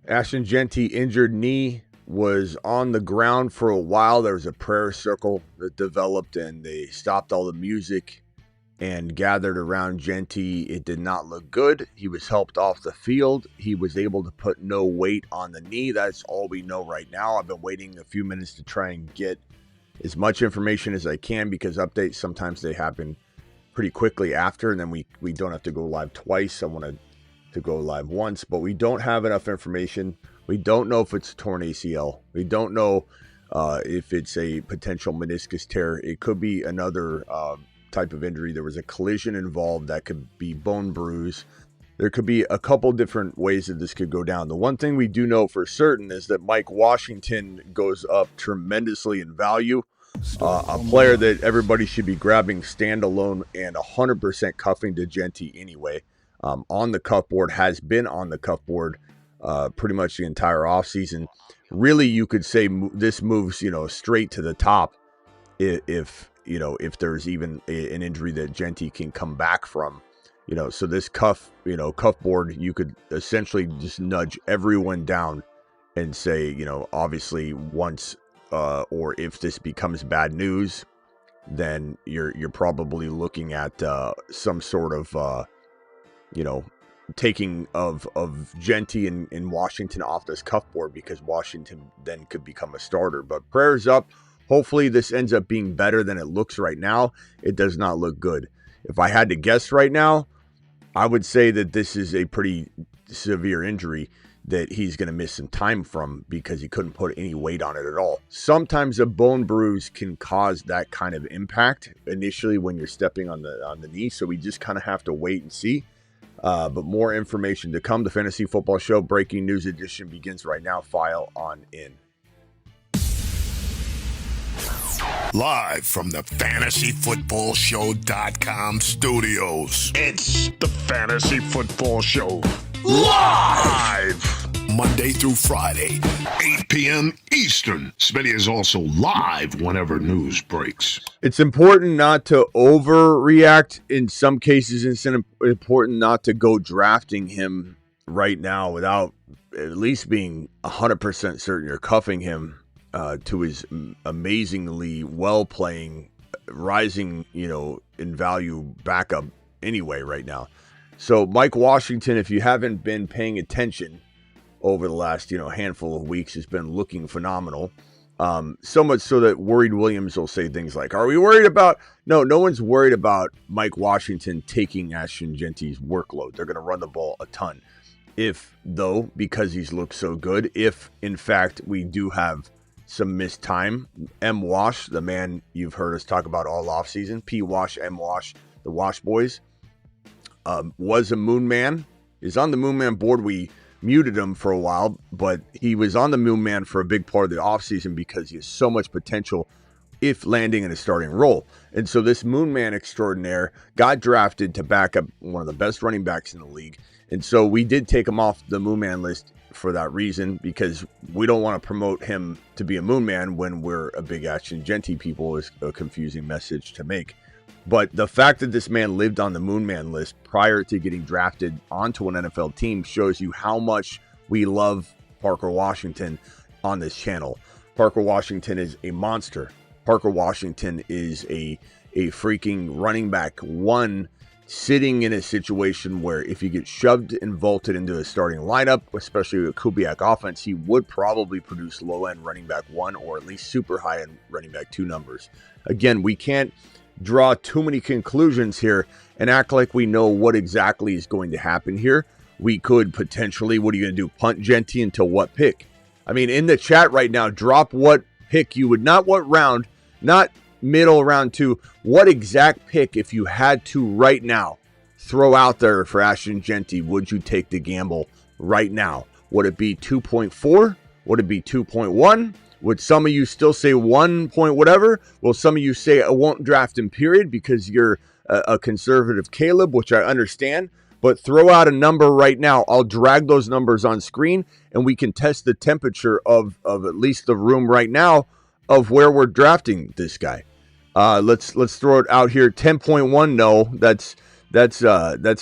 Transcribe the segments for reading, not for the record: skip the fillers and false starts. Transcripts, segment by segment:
Ashton Jeanty injured knee was on the ground for a while. There was a prayer circle that developed and they stopped all the music and gathered around Jeanty. It did not look good. He was helped off the field. He was able to put no weight on the knee. That's all we know right now. I've been waiting a few minutes to try and get as much information as I can because updates, sometimes they happen pretty quickly after, and then we don't have to go live twice. I wanted to go live once, but we don't have enough information. We don't know if it's a torn ACL. We don't know if it's a potential meniscus tear. It could be another type of injury. There was a collision involved that could be bone bruise. There could be a couple different ways that this could go down. The one thing we do know for certain is that Mike Washington goes up tremendously in value. A player that everybody should be grabbing standalone and 100% cuffing to Jeanty anyway. On the cuff board, has been on the cuff board pretty much the entire offseason. Really, you could say this moves, straight to the top if there's even an injury that Jeanty can come back from. So this cuff board, you could essentially just nudge everyone down and say, obviously once or if this becomes bad news, then you're probably looking at some sort of taking of Jeanty and Washington off this cuff board, because Washington then could become a starter. But prayers up. Hopefully this ends up being better than it looks right now. It does not look good. If I had to guess right now, I would say that this is a pretty severe injury that he's going to miss some time from because he couldn't put any weight on it at all. Sometimes a bone bruise can cause that kind of impact initially when you're stepping on the knee. So we just kind of have to wait and see. But more information to come. The Fantasy Football Show Breaking News Edition begins right now. File on in. Live from the FantasyFootballShow.com studios. It's the Fantasy Football Show. Live! Monday through Friday, 8 p.m. Eastern. Smitty is also live whenever news breaks. It's important not to overreact. In some cases, it's important not to go drafting him right now without at least being 100% certain you're cuffing him to his amazingly well-playing, rising, in value backup anyway right now. So Mike Washington, if you haven't been paying attention over the last, handful of weeks, has been looking phenomenal. So much so that Worried Williams will say things like, are we worried about... No one's worried about Mike Washington taking Ashton Jeanty's workload. They're going to run the ball a ton. Because he's looked so good, if in fact we do have some missed time, M. Wash, the man you've heard us talk about all offseason, P. Wash, M. Wash, the Wash Boys, was a Moon Man, is on the Moon Man board. We muted him for a while, but he was on the Moon Man for a big part of the offseason because he has so much potential if landing in a starting role. And so this Moon Man extraordinaire got drafted to back up one of the best running backs in the league. And so we did take him off the Moon Man list for that reason, because we don't want to promote him to be a Moon Man when we're a big Ashton Jeanty people is a confusing message to make. But the fact that this man lived on the Moon Man list prior to getting drafted onto an NFL team shows you how much we love Parker Washington on this channel. Parker Washington is a monster. Parker Washington is a freaking running back one, sitting in a situation where if he gets shoved and vaulted into a starting lineup, especially a Kubiak offense, he would probably produce low-end running back one or at least super high-end running back two numbers. Again, we can't draw too many conclusions here and act like we know what exactly is going to happen here. We could potentially, what are you going to do, punt Jeanty until what pick? I mean, in the chat right now, drop what pick you would, not what round, not middle round two, what exact pick, if you had to right now throw out there for Ashton Jeanty, would you take the gamble right now? Would it be 2.4? Would it be 2.1? Would some of you still say 1 point whatever? Will some of you say I won't draft him, period, because you're a conservative Caleb, which I understand, but throw out a number right now. I'll drag those numbers on screen and we can test the temperature of at least the room right now of where we're drafting this guy. Let's throw it out here. 10.1. No, that's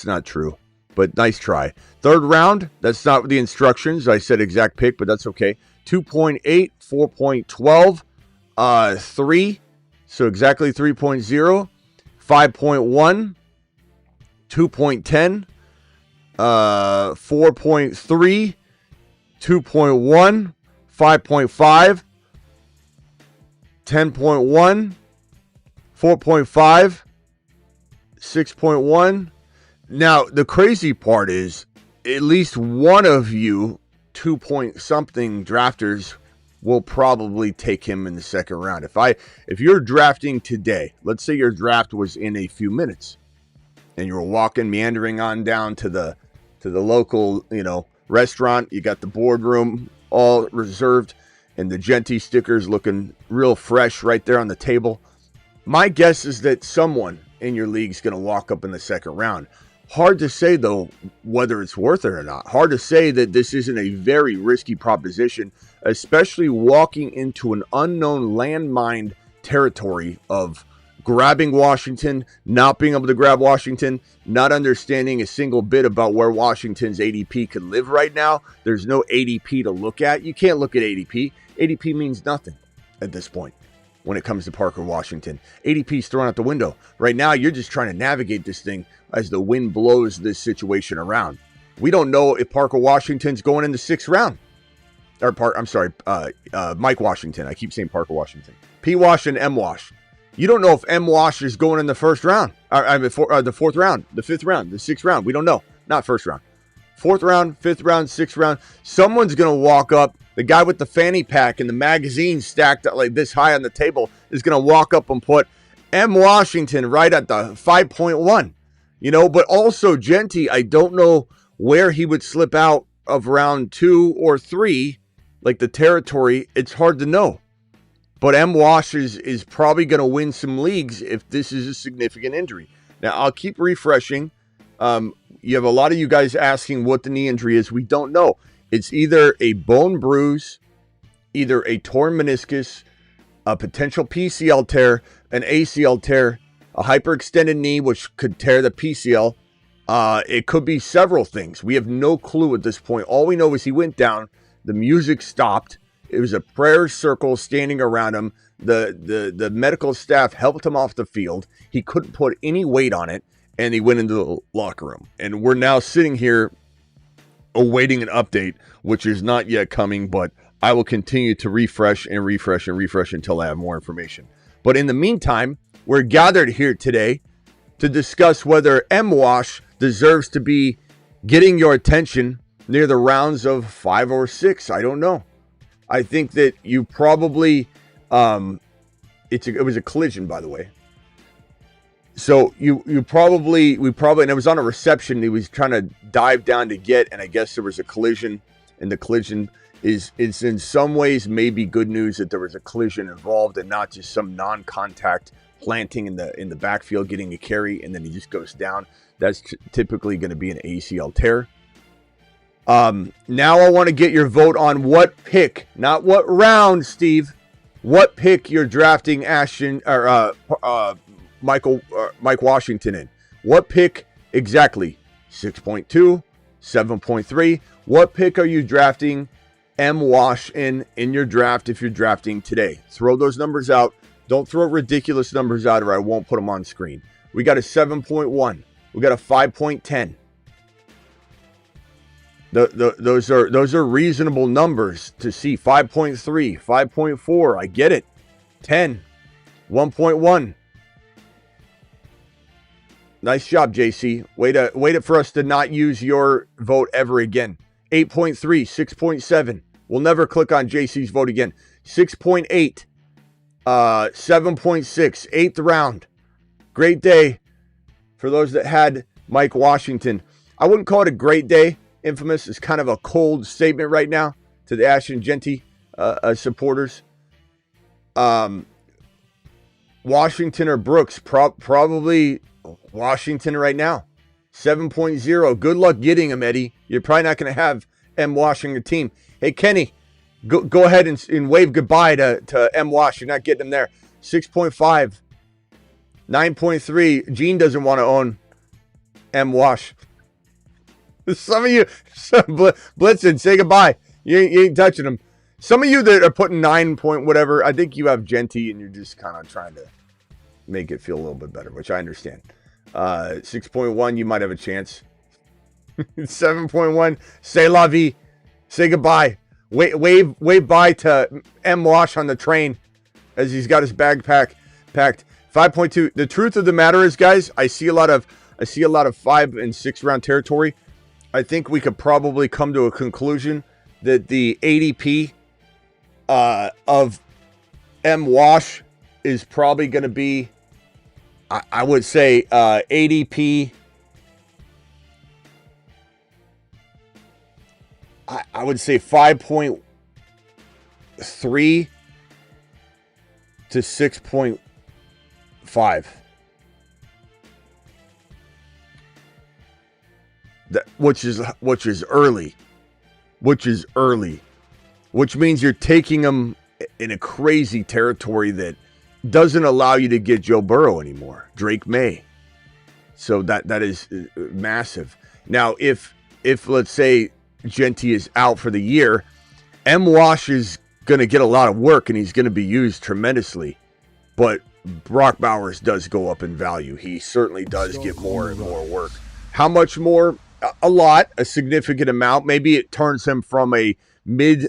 not true. but nice try. Third round, that's not the instructions. I said exact pick, but that's okay. 2.8, 4.12, 3, so exactly 3.0, 5.1, 2.10, 4.3, 2.1, 5.5, 10.1, 4.5, 6.1. Now, the crazy part is at least one of you 2-point-something drafters will probably take him in the second round. If you're drafting today, let's say your draft was in a few minutes and you were meandering on down to the local, restaurant, you got the boardroom all reserved and the Jeanty stickers looking real fresh right there on the table. My guess is that someone in your league is going to walk up in the second round. Hard to say, though, whether it's worth it or not. Hard to say that this isn't a very risky proposition, especially walking into an unknown landmine territory of grabbing Washington, not being able to grab Washington, not understanding a single bit about where Washington's ADP could live right now. There's no ADP to look at. You can't look at ADP. ADP means nothing at this point when it comes to Parker Washington. ADP's thrown out the window. Right now, you're just trying to navigate this thing as the wind blows this situation around. We don't know if Parker Washington's going in the sixth round. Mike Washington. I keep saying Parker Washington. P-Wash and M-Wash. You don't know if M-Wash is going in the first round. The fourth round, the fifth round, the sixth round. We don't know. Not first round. Fourth round, fifth round, sixth round. Someone's going to walk up. The guy with the fanny pack and the magazine stacked like this high on the table is going to walk up and put M. Washington right at the 5.1. But also Jeanty, I don't know where he would slip out of round 2 or 3, like the territory. It's hard to know. But M. Wash is probably going to win some leagues if this is a significant injury. Now, I'll keep refreshing. You have a lot of you guys asking what the knee injury is. We don't know. It's either a bone bruise, either a torn meniscus, a potential PCL tear, an ACL tear, a hyperextended knee, which could tear the PCL. It could be several things. We have no clue at this point. All we know is he went down. The music stopped. It was a prayer circle standing around him. The medical staff helped him off the field. He couldn't put any weight on it, and he went into the locker room. And we're now sitting here awaiting an update, which is not yet coming, but I will continue to refresh until I have more information. But in the meantime, we're gathered here today to discuss whether M-Wash deserves to be getting your attention near the rounds of 5 or 6. I don't know. I think that you probably, it was a collision, by the way. So we probably, and it was on a reception. He was trying to dive down to get, and I guess there was a collision, and the collision is in some ways maybe good news that there was a collision involved and not just some non-contact planting in the backfield, getting a carry, and then he just goes down. That's typically going to be an ACL tear. Now I want to get your vote on what pick, not what round, Steve. What pick you're drafting Ashton or Mike Washington in? What pick exactly? 6.2, 7.3. What pick are you drafting M. Wash in your draft if you're drafting today? Throw those numbers out. Don't throw ridiculous numbers out or I won't put them on screen. We got a 7.1. We got a 5.10. Those are reasonable numbers to see. 5.3, 5.4. I get it. 10, 1.1. Nice job, JC. Wait for us to not use your vote ever again. 8.3, 6.7. We'll never click on JC's vote again. 6.8, 7.6, 8th round. Great day for those that had Mike Washington. I wouldn't call it a great day. Infamous is kind of a cold statement right now to the Ashton Jeanty supporters. Washington or Brooks, probably Washington right now. 7.0. Good luck getting him, Eddie. You're probably not going to have M. Wash on your team. Hey, Kenny, go ahead and wave goodbye to M. Wash. You're not getting him there. 6.5. 9.3. Gene doesn't want to own M. Wash. Some of you, Blitzen, say goodbye. You ain't touching them. Some of you that are putting 9 point whatever, I think you have Jeanty and you're just kind of trying to make it feel a little bit better, which I understand. 6.1, you might have a chance. 7.1, say la vie. Say goodbye. Wave bye to M. Wash on the train as he's got his bag packed. 5.2. The truth of the matter is, guys, I see a lot of 5 and 6 round territory. I think we could probably come to a conclusion that the ADP of M. Wash is probably going to be, I would say, ADP. I would say 5.3 to 6.5. Which is early. Which means you're taking them in a crazy territory that doesn't allow you to get Joe Burrow anymore. Drake May. So that is massive. Now, if let's say Jeanty is out for the year, M. Wash is going to get a lot of work and he's going to be used tremendously. But Brock Bowers does go up in value. He certainly does get more and more work. How much more? A lot, a significant amount. Maybe it turns him from a mid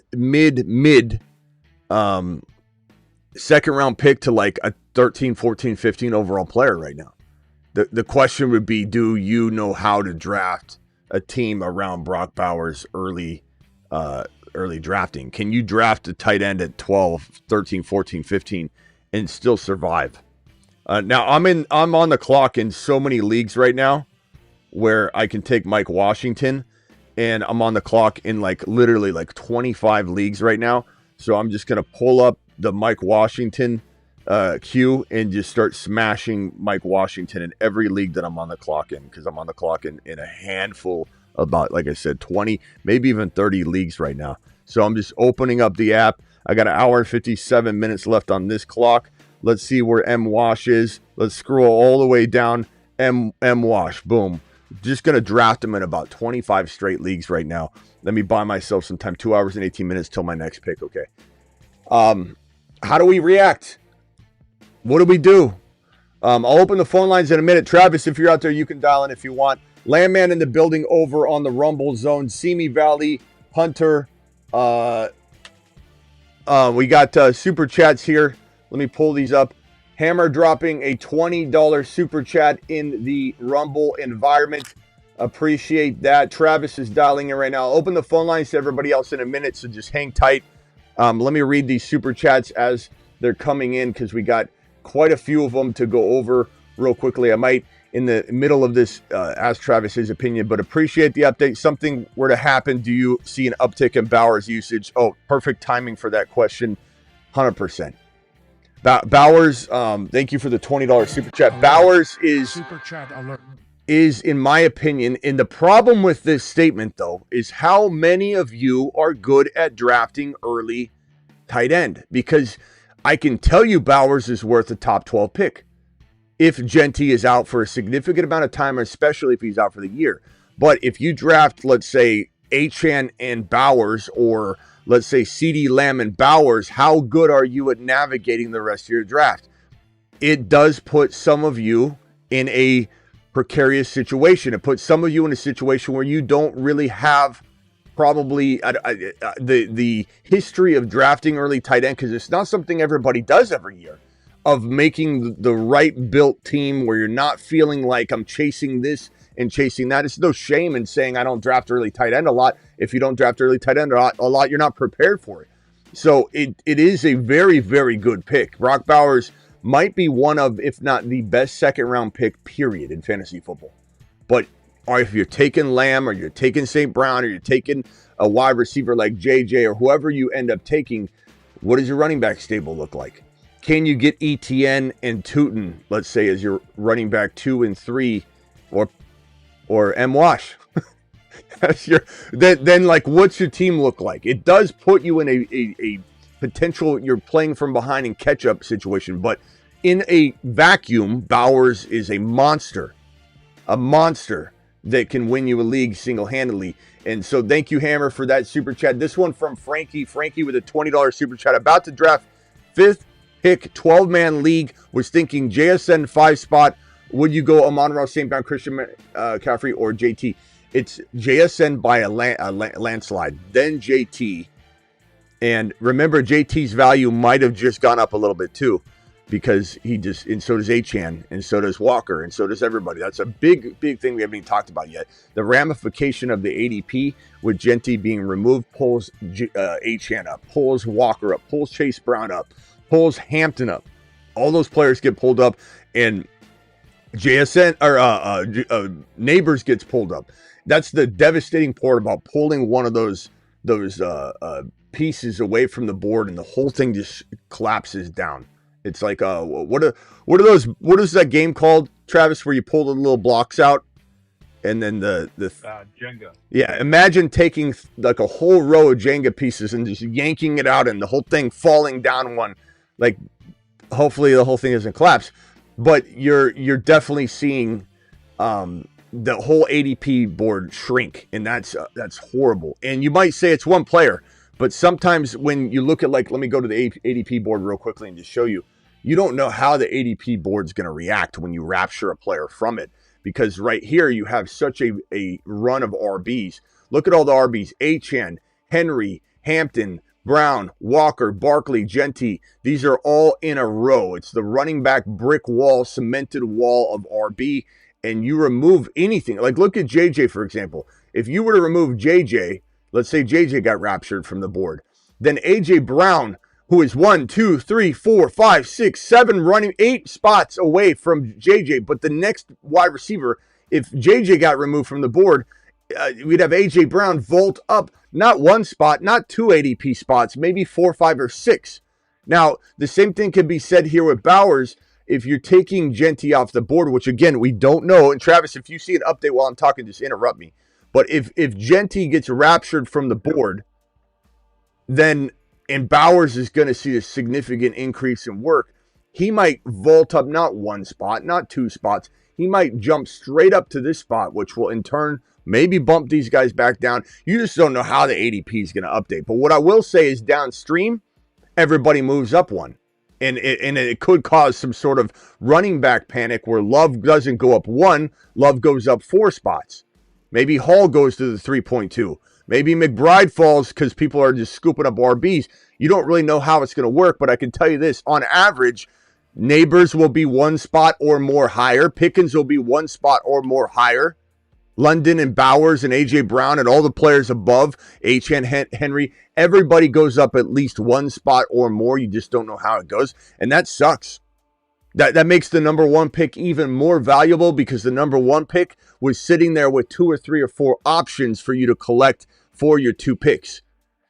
second round pick to like a 13, 14, 15 overall player right now. The question would be, do you know how to draft a team around Brock Bowers early drafting? Can you draft a tight end at 12, 13, 14, 15 and still survive? Now I'm on the clock in so many leagues right now where I can take Mike Washington, and I'm on the clock in literally 25 leagues right now. So I'm just going to pull up the Mike Washington queue and just start smashing Mike Washington in every league that I'm on the clock in, because I'm on the clock in a handful, about, like I said, 20, maybe even 30 leagues right now. So I'm just opening up the app. I got an hour and 57 minutes left on this clock. Let's see where M. Wash is. Let's scroll all the way down. M. Wash, boom. Just going to draft him in about 25 straight leagues right now. Let me buy myself some time, 2 hours and 18 minutes till my next pick, okay? How do we react? What do we do? I'll open the phone lines in a minute. Travis, if you're out there, you can dial in if you want. Landman in the building over on the Rumble Zone. Simi Valley, Hunter. We got super chats here. Let me pull these up. Hammer dropping a $20 super chat in the Rumble environment. Appreciate that. Travis is dialing in right now. I'll open the phone lines to everybody else in a minute, so just hang tight. Let me read these super chats as they're coming in, because we got quite a few of them to go over real quickly. I might, in the middle of this, ask Travis his opinion, but appreciate the update. Something were to happen, do you see an uptick in Bowers usage? Oh, perfect timing for that question. 100%. Bowers, thank you for the $20 super chat. Bowers is Super chat alert. Is, in my opinion, and the problem with this statement, though, is how many of you are good at drafting early tight end? Because I can tell you Bowers is worth a top 12 pick if Jeanty is out for a significant amount of time, especially if he's out for the year. But if you draft, let's say, Achane and Bowers, or let's say CeeDee Lamb and Bowers, how good are you at navigating the rest of your draft? It does put some of you in a precarious situation. It puts some of you in a situation where you don't really have probably the history of drafting early tight end, because it's not something everybody does every year, of making the right built team where you're not feeling like I'm chasing this and chasing that. It's no shame in saying I don't draft early tight end a lot. If you don't draft early tight end a lot, you're not prepared for it. So it is a very, very good pick. Brock Bowers might be one of, if not the best second round pick, period, in fantasy football. But if you're taking Lamb, or you're taking St. Brown, or you're taking a wide receiver like JJ, or whoever you end up taking, what does your running back stable look like? Can you get ETN and Tootin, let's say, as your running back 2 and 3, or M. Wash? Then what's your team look like? It does put you in a potential, you're playing from behind and catch up situation, but in a vacuum, Bowers is a monster. that can win you a league single-handedly. And so thank you, Hammer, for that super chat. This one from Frankie. Frankie with a $20 super chat. About to draft 5th pick, 12-man league. Was thinking JSN 5 spot. Would you go Amon-Ra St. Brown, Christian McCaffrey, or JT? It's JSN by a landslide, then JT. And remember, JT's value might have just gone up a little bit too, because and so does Achane, and so does Walker, and so does everybody. That's a big thing we haven't even talked about yet. The ramification of the ADP with Jeanty being removed pulls Achane up, pulls Walker up, pulls Chase Brown up, pulls Hampton up. All those players get pulled up, and JSN or Neighbors gets pulled up. That's the devastating part about pulling one of those pieces away from the board, and the whole thing just collapses down. It's like what is that game called, Travis, where you pull the little blocks out and then the Jenga. Yeah, imagine taking like a whole row of Jenga pieces and just yanking it out and the whole thing falling down one. Like, hopefully the whole thing doesn't collapse, but you're definitely seeing the whole ADP board shrink, and that's horrible. And you might say it's one player, but sometimes when you look at, like, let me go to the ADP board real quickly and just show you, you don't know how the ADP board's going to react when you rapture a player from it, because right here you have such a run of RBs. Look at all the RBs: Achane, Henry, Hampton, Brown, Walker, Barkley, Jeanty. These are all in a row. It's the running back brick wall, cemented wall of RB, and you remove anything. Like, look at JJ, for example. If you were to remove JJ, let's say JJ got raptured from the board, then AJ Brown, who is 1, 2, 3, 4, 5, 6, 7, running 8 spots away from JJ. But the next wide receiver, if JJ got removed from the board, we'd have AJ Brown vault up not 1 spot, not 2 ADP spots, maybe 4, 5, or 6. Now, the same thing can be said here with Bowers. If you're taking Jeanty off the board, which again, we don't know. And Travis, if you see an update while I'm talking, just interrupt me. But if Jeanty gets raptured from the board, then, and Bowers is going to see a significant increase in work, he might vault up not 1 spot, not 2 spots. He might jump straight up to this spot, which will in turn maybe bump these guys back down. You just don't know how the ADP is going to update. But what I will say is downstream, everybody moves up 1. And it could cause some sort of running back panic where Love doesn't go up 1, Love goes up 4 spots. Maybe Hall goes to the 3.2. Maybe McBride falls because people are just scooping up RBs. You don't really know how it's going to work, but I can tell you this. On average, Neighbors will be 1 spot or more higher. Pickens will be 1 spot or more higher. London and Bowers and A.J. Brown and all the players above, Achane, Henry, everybody goes up at least 1 spot or more. You just don't know how it goes, and that sucks. That makes the number 1 pick even more valuable, because the number 1 pick was sitting there with 2 or 3 or 4 options for you to collect for your 2 picks.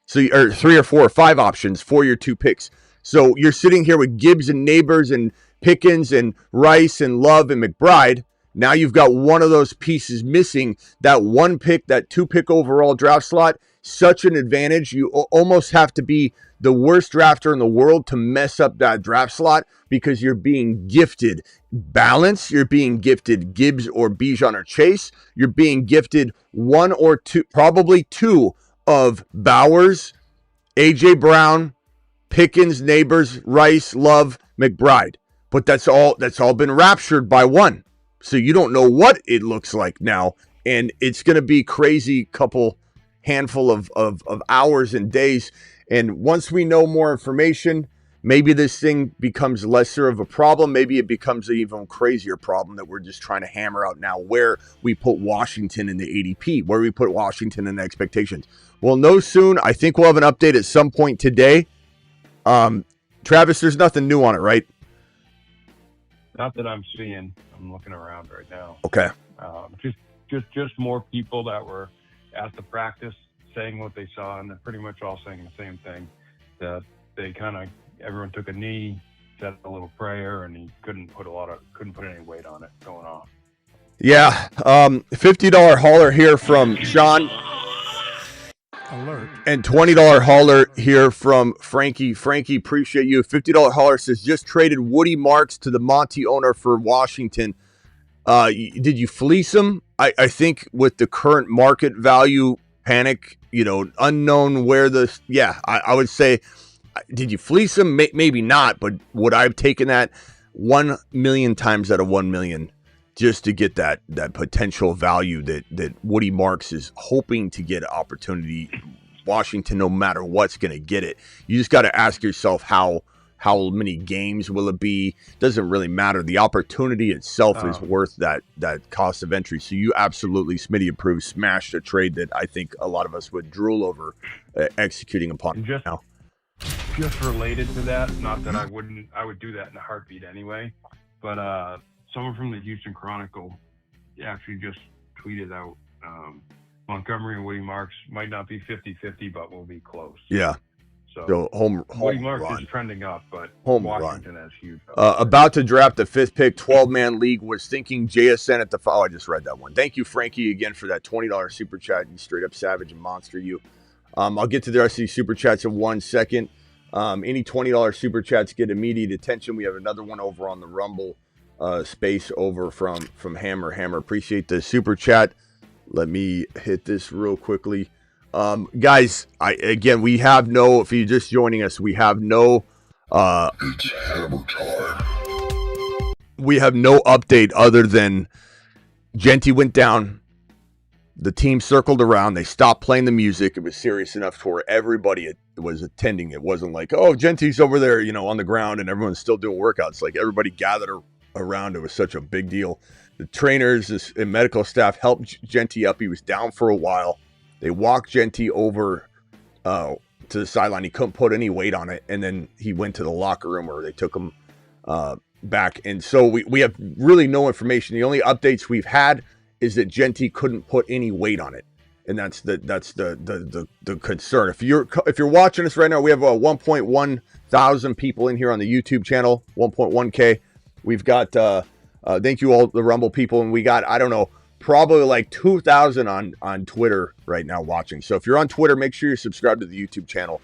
So, or 3 or 4 or 5 options for your 2 picks. So you're sitting here with Gibbs and Neighbors and Pickens and Rice and Love and McBride. Now you've got one of those pieces missing. That 1 pick, that 2 pick overall draft slot, such an advantage. You almost have to be the worst drafter in the world to mess up that draft slot, because you're being gifted balance. You're being gifted Gibbs or Bijan or Chase. You're being gifted 1 or 2, probably 2 of Bowers, A.J. Brown, Pickens, Neighbors, Rice, Love, McBride. But that's all been raptured by 1. So you don't know what it looks like now, and it's going to be crazy handful of hours and days. And once we know more information, maybe this thing becomes lesser of a problem. Maybe it becomes an even crazier problem that we're just trying to hammer out now, where we put Washington in the ADP, where we put Washington in the expectations. We'll know soon. I think we'll have an update at some point today. Travis, there's nothing new on it, right? Not that I'm seeing. I'm looking around right now. Okay. Just more people that were at the practice saying what they saw, and they're pretty much all saying the same thing, that they everyone took a knee, said a little prayer, and he couldn't put any weight on it going off. Yeah. $50 hauler here from Sean. Alert. And $20 hauler here from Frankie. Frankie, appreciate you. $50 hauler says, just traded Woody Marks to the Monty owner for Washington. Did you fleece him? I think with the current market value panic, unknown where I would say, did you fleece him? Maybe not, but would I have taken that 1 million times out of 1 million just to get that potential value that Woody Marks is hoping to get an opportunity? Washington, no matter what's going to get it. You just got to ask yourself how many games will it be? Doesn't really matter. The opportunity itself is worth that cost of entry. So you absolutely, Smitty approves, smashed a trade that I think a lot of us would drool over executing upon now. Just related to that, not that I would do that in a heartbeat anyway, but someone from the Houston Chronicle actually just tweeted out Montgomery and Woody Marks might not be 50-50, but will be close. Yeah. So home Woody Marks run. is trending up, but Washington has huge. About to draft the 5th pick, 12-man league. Was thinking JSN at the foul. I just read that one. Thank you, Frankie, again for that $20 super chat. You straight up savage and monster you. I'll get to the rest of these super chats in 1 second. Any $20 super chats get immediate attention. We have another one over on the Rumble space over from Hammer. Hammer, appreciate the super chat. Let me hit this real quickly. Guys, we have no, if you're just joining us, we have no, It's hammer time. we have no update other than Jeanty went down. The team circled around. They stopped playing the music. It was serious enough for everybody was attending. It wasn't like, oh, Jeanty's over there, on the ground and everyone's still doing workouts. Like everybody gathered around. It was such a big deal. The trainers and medical staff helped Jeanty up. He was down for a while. They walked Jeanty over to the sideline. He couldn't put any weight on it. And then he went to the locker room where they took him back. And so we have really no information. The only updates we've had is that Jeanty couldn't put any weight on it. And that's the concern. If you're watching us right now, we have 1.1 thousand people in here on the YouTube channel, 1.1K. We've got thank you all the Rumble people, and we got, I don't know, probably like 2,000 on Twitter right now watching. So if you're on Twitter, make sure you're subscribed to the YouTube channel,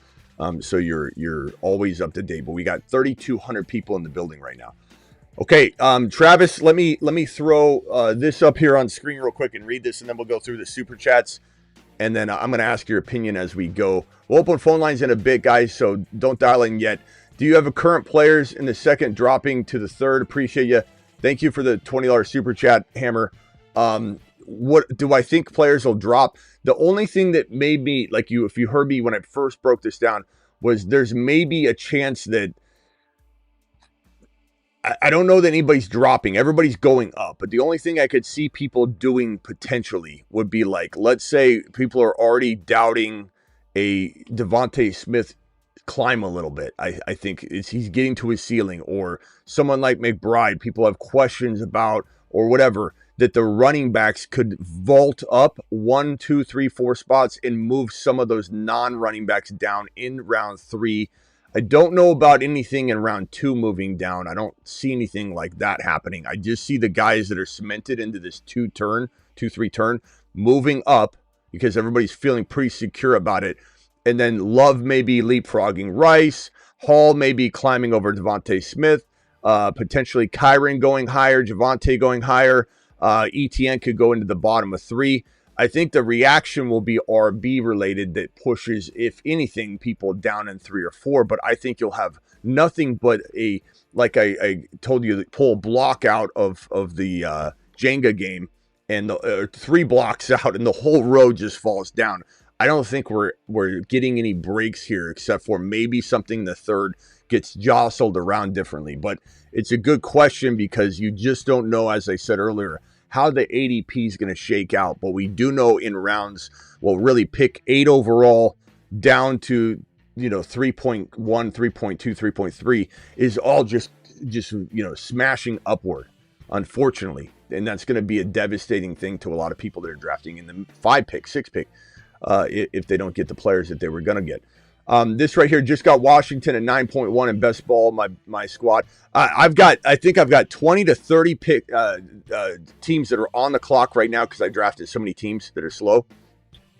so you're always up to date. But we got 3,200 people in the building right now. Okay, Travis, let me throw this up here on screen real quick and read this, and then we'll go through the super chats, and then I'm going to ask your opinion as we go. We'll open phone lines in a bit, guys, so don't dial in yet. Do you have a current players in the second dropping to the third? Appreciate you. Thank you for the $20 super chat, Hammer. What do I think players will drop? The only thing that made me, like you, if you heard me when I first broke this down, was there's maybe a chance that I don't know that anybody's dropping. Everybody's going up. But the only thing I could see people doing potentially would be like, let's say people are already doubting a Devontae Smith climb a little bit. I think he's getting to his ceiling, or someone like McBride, people have questions about, or whatever, that the running backs could vault up 1, 2, 3, 4 spots and move some of those non-running backs down in round 3. I don't know about anything in round 2 moving down. I don't see anything like that happening. I just see the guys that are cemented into this 2-3 turn moving up because everybody's feeling pretty secure about it. And then Love may be leapfrogging Rice. Hall may be climbing over Devontae Smith. Potentially Kyron going higher. Javonte going higher. ETN could go into the bottom of 3. I think the reaction will be RB related that pushes, if anything, people down in 3 or 4. But I think you'll have nothing but like I told you, pull a block out of the Jenga game, and 3 blocks out, and the whole road just falls down. I don't think we're getting any breaks here, except for maybe something the third gets jostled around differently. But it's a good question because you just don't know, as I said earlier, how the ADP is going to shake out. But we do know in rounds, well, really pick 8 overall down to 3.1, 3.2, 3.3 is all just smashing upward, unfortunately. And that's going to be a devastating thing to a lot of people that are drafting in the 5 pick, 6 pick, if they don't get the players that they were going to get. This right here just got Washington at 9.1 in best ball, my squad. I think I've got 20 to 30 pick teams that are on the clock right now because I drafted so many teams that are slow.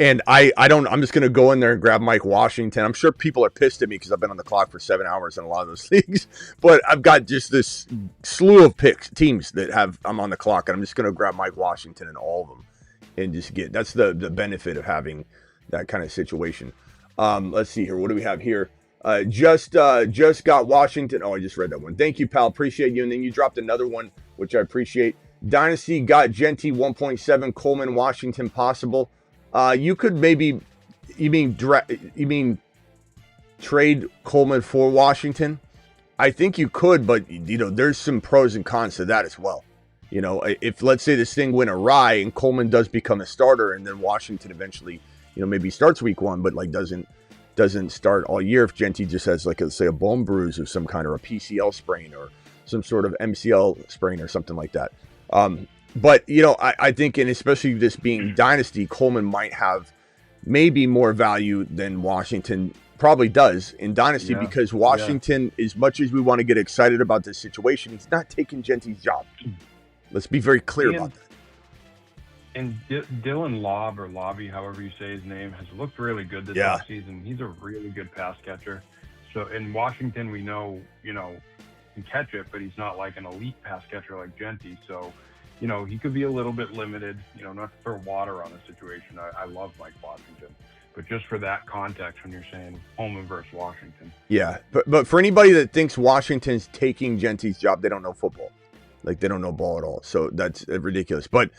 And I'm just going to go in there and grab Mike Washington. I'm sure people are pissed at me because I've been on the clock for 7 hours in a lot of those leagues, but I've got just this slew of teams that I'm on the clock, and I'm just going to grab Mike Washington in all of them and just that's the benefit of having that kind of situation. Let's see here. What do we have here? Just got Washington. Oh, I just read that one. Thank you, pal. Appreciate you. And then you dropped another one, which I appreciate. Dynasty got Jeanty 1.7, Coleman, Washington possible. You could maybe, you mean trade Coleman for Washington? I think you could, but there's some pros and cons to that as well. If let's say this thing went awry and Coleman does become a starter, and then Washington eventually, maybe starts week 1, but like doesn't start all year if Jeanty just has like say a bone bruise of some kind, or a PCL sprain or some sort of MCL sprain or something like that. But, I think, and especially this being dynasty, Coleman might have maybe more value than Washington probably does in dynasty, because Washington, as much as we want to get excited about this situation, he's not taking Jeanty's job. Let's be very clear about that. And Dylan Lobb, or Lobby, however you say his name, has looked really good this offseason. He's a really good pass catcher. So in Washington, we know, can catch it, but he's not like an elite pass catcher like Jeanty. So, he could be a little bit limited, not to throw water on the situation. I love Mike Washington, but just for that context, when you're saying Coleman versus Washington. Yeah, but for anybody that thinks Washington's taking Jeanty's job, they don't know football. Like, they don't know ball at all. So that's ridiculous. But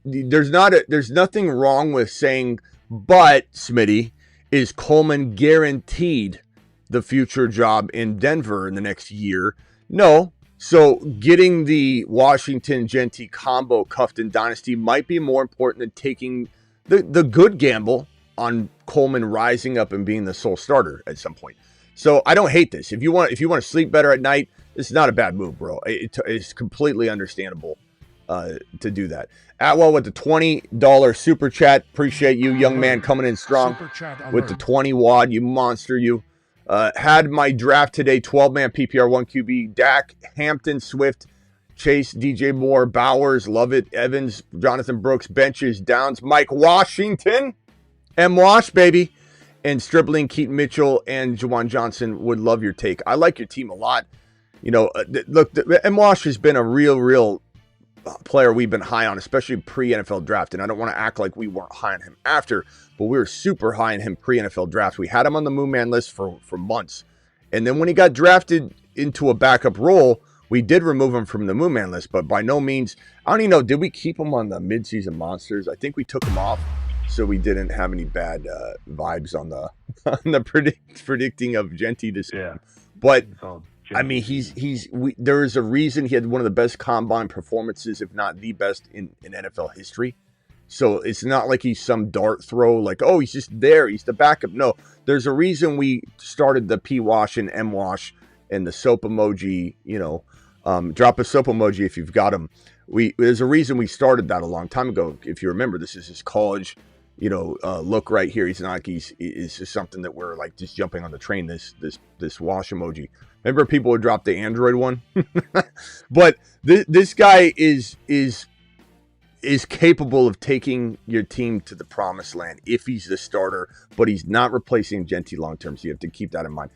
there's nothing wrong with saying, but Smitty, is Coleman guaranteed the future job in Denver in the next year? No. So getting the Washington Jeanty combo cuffed in dynasty might be more important than taking the good gamble on Coleman rising up and being the sole starter at some point. So I don't hate this. If you want to sleep better at night, this is not a bad move, bro. It's completely understandable to do that. Atwell with the $20 super chat. Appreciate you, young man, coming in strong with the 20 wad. You monster, you. Had my draft today, 12-man PPR, 1 QB, Dak, Hampton, Swift, Chase, DJ Moore, Bowers, love it, Evans, Jonathan Brooks, benches, Downs, Mike Washington, M-Wash, baby, and Stribling, Keaton Mitchell, and Jawan Johnson. Would love your take. I like your team a lot. Look, M-Wash has been a real player we've been high on, especially pre-NFL draft, and I don't want to act like we weren't high on him after, but we were super high on him pre-NFL draft. We had him on the Moon Man list for months, and then when he got drafted into a backup role, we did remove him from the Moon Man list, but by no means, I don't even know, did we keep him on the midseason monsters? I think we took him off, so we didn't have any bad vibes on the predicting of Jeanty this year. But I mean, there is a reason he had one of the best combine performances, if not the best in NFL history. So it's not like he's some dart throw, like, oh, he's just there, he's the backup. No, there's a reason we started the P-Wash and M-Wash and the soap emoji, drop a soap emoji if you've got him. There's a reason we started that a long time ago. If you remember, this is his college, look right here. He's not like it's just something that we're like just jumping on the train, this wash emoji. Remember, people would drop the Android one, but this guy is capable of taking your team to the promised land if he's the starter, but he's not replacing Jeanty long term. So you have to keep that in mind.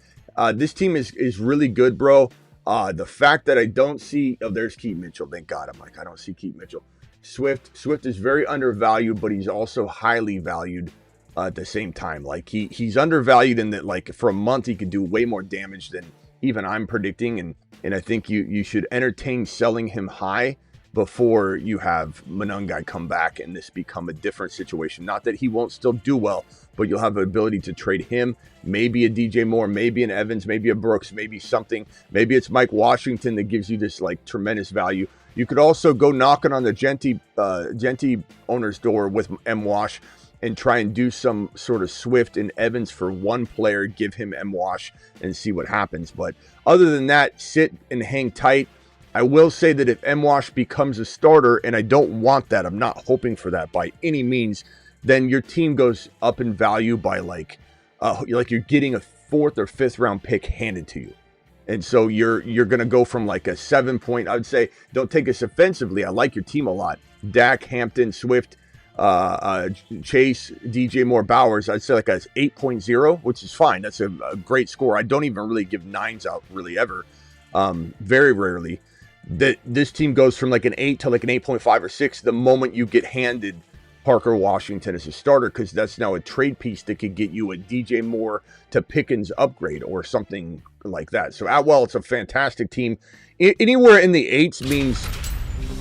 This team is really good, bro. The fact that I don't see, there's Keaton Mitchell. Thank God. I'm like, I don't see Keaton Mitchell. Swift is very undervalued, but he's also highly valued at the same time. Like he's undervalued in that, like, for a month he could do way more damage than even I'm predicting, and I think you should entertain selling him high before you have Monungai come back and this become a different situation. Not that he won't still do well, but you'll have the ability to trade him, maybe a DJ Moore, maybe an Evans, maybe a Brooks, maybe something. Maybe it's Mike Washington that gives you this like tremendous value. You could also go knocking on the Jeanty owner's door with M-Wash and try and do some sort of Swift and Evans for one player, give him M-Wash and see what happens. But other than that, sit and hang tight. I will say that if M-Wash becomes a starter, and I don't want that, I'm not hoping for that by any means, then your team goes up in value by like you're getting a 4th or 5th round pick handed to you. And so you're going to go from like a 7 point, I would say, don't take this offensively. I like your team a lot. Dak, Hampton, Swift, Chase, DJ Moore, Bowers, I'd say like a 8.0, which is fine. That's a great score. I don't even really give 9s out really ever. Very rarely. This team goes from like an 8 to like an 8.5 or 6 the moment you get handed Parker Washington as a starter, because that's now a trade piece that could get you a DJ Moore to Pickens upgrade or something like that. So Atwell, it's a fantastic team. Anywhere in the 8s means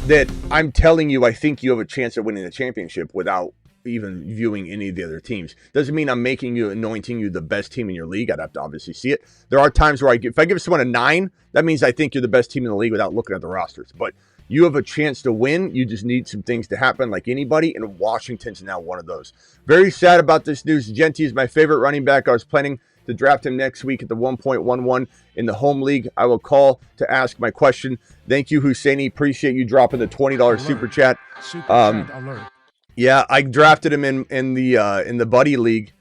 that I'm telling you I think you have a chance of winning the championship without even viewing any of the other teams. Doesn't mean I'm anointing you the best team in your league. I'd have to obviously see it. There are times where if I give someone a 9, that means I think you're the best team in the league without looking at the rosters. But you have a chance to win. You just need some things to happen like anybody, and Washington's now one of those. Very sad about this news. Jeanty is my favorite running back. I was planning to draft him next week at the 1.11 in the home league. I will call to ask my question. Thank you, Husseini. Appreciate you dropping the $20 super chat. Super chat alert. Yeah, I drafted him in the buddy league.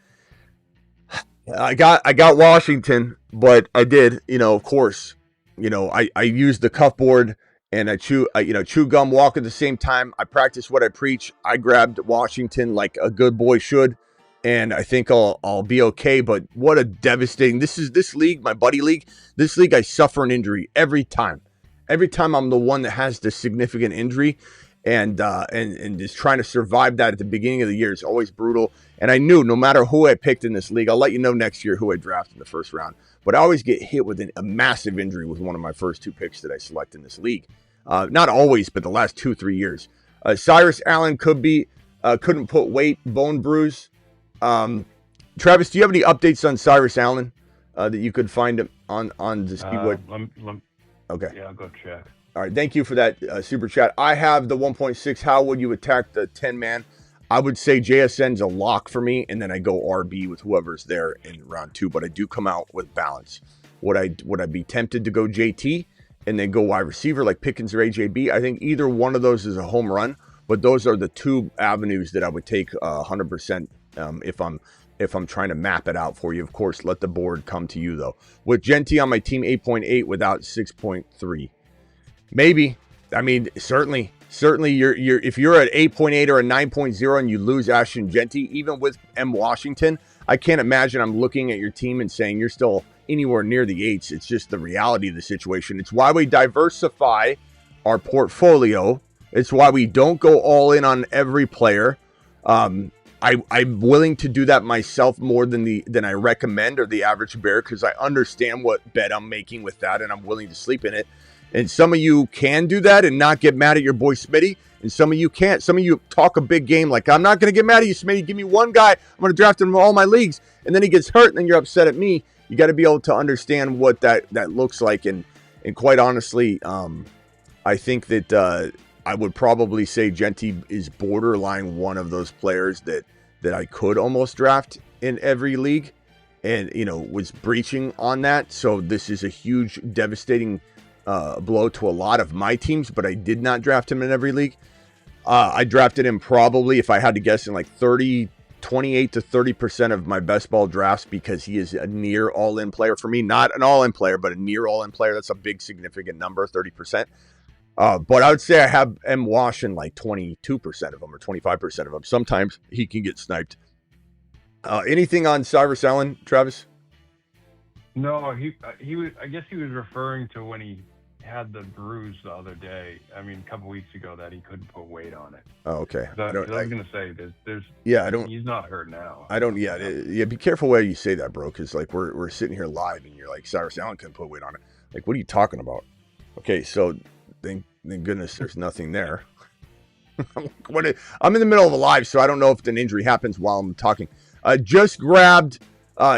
I got Washington, but I did, of course, I used the cuff board and I chew gum, walk at the same time. I practice what I preach. I grabbed Washington like a good boy should, and I think I'll be okay. But what a devastating this league, my buddy league. This league, I suffer an injury every time. Every time I'm the one that has the significant injury, and just trying to survive that at the beginning of the year is always brutal. And I knew no matter who I picked in this league, I'll let you know next year who I draft in the first round. But I always get hit with a massive injury with one of my first 2 picks that I select in this league. Not always, but the last 2-3 years. Cyrus Allen couldn't put weight, bone bruise. Travis, do you have any updates on Cyrus Allen that you could find on the Speedwood? Okay. Yeah, I'll go check. All right, thank you for that super chat. I have the 1.6. How would you attack the 10-man? I would say JSN's a lock for me, and then I go RB with whoever's there in round 2. But I do come out with balance. Would I be tempted to go JT and then go wide receiver like Pickens or AJB? I think either one of those is a home run, but those are the 2 avenues that I would take 100% if I'm trying to map it out for you. Of course, let the board come to you though. With Jeanty on my team, 8.8 without 6.3. Maybe. I mean, certainly you're if you're at 8.8 or a 9.0 and you lose Ashton Jeanty, even with M. Washington, I can't imagine I'm looking at your team and saying you're still anywhere near the 8s. It's just the reality of the situation. It's why we diversify our portfolio. It's why we don't go all in on every player. I'm willing to do that myself more than I recommend or the average bear, because I understand what bet I'm making with that, and I'm willing to sleep in it. And some of you can do that and not get mad at your boy Smitty, and some of you can't. Some of you talk a big game like, I'm not going to get mad at you, Smitty. Give me one guy. I'm going to draft him in all my leagues. And then he gets hurt, and then you're upset at me. You got to be able to understand what that looks like. And quite honestly, I think that I would probably say Jeanty is borderline one of those players that I could almost draft in every league, and was breaching on that. So this is a huge, devastating blow to a lot of my teams, but I did not draft him in every league. I drafted him probably, if I had to guess, in like 28 to 30% of my best ball drafts, because he is a near all-in player for me. Not an all-in player, but a near all-in player. That's a big, significant number, 30%. But I would say I have M. Wash in like 22% of them or 25% of them. Sometimes he can get sniped. Anything on Cyrus Allen, Travis? No, he was. I guess he was referring to when he had the bruise the other day. I mean, a couple weeks ago, that he couldn't put weight on it. Oh, okay. I was gonna say there's. Yeah, I don't. He's not hurt now. I don't. Yeah. Be careful where you say that, bro. Because like we're sitting here live, and you're like, Cyrus Allen couldn't put weight on it. Like, what are you talking about? Okay, so thank goodness there's nothing there. I'm in the middle of a live, so I don't know if an injury happens while I'm talking. Just grabbed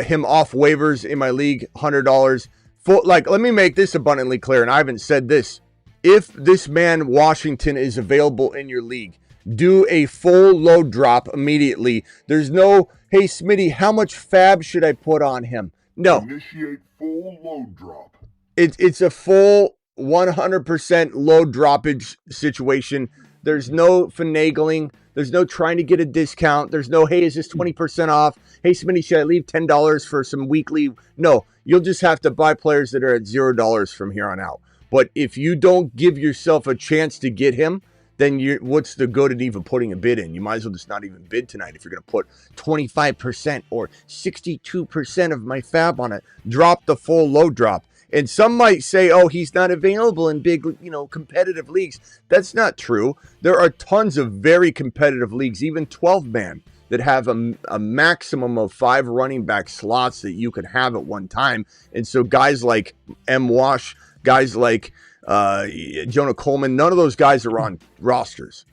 him off waivers in my league, $100. Let me make this abundantly clear, and I haven't said this. If this man Washington is available in your league, do a full load drop immediately. There's no, hey Smitty, how much fab should I put on him? No. Initiate full load drop. It's a full 100% load droppage situation. There's no finagling. There's no trying to get a discount. There's no, hey, is this 20% off? Hey, Smitty, should I leave $10 for some weekly? No, you'll just have to buy players that are at $0 from here on out. But if you don't give yourself a chance to get him, then what's the good in even putting a bid in? You might as well just not even bid tonight if you're going to put 25% or 62% of my fab on it. Drop the full load drop. And some might say, oh, he's not available in big, competitive leagues. That's not true. There are tons of very competitive leagues, even 12-man, that have a maximum of 5 running back slots that you can have at one time. And so guys like M. Wash, guys like Jonah Coleman, none of those guys are on rosters.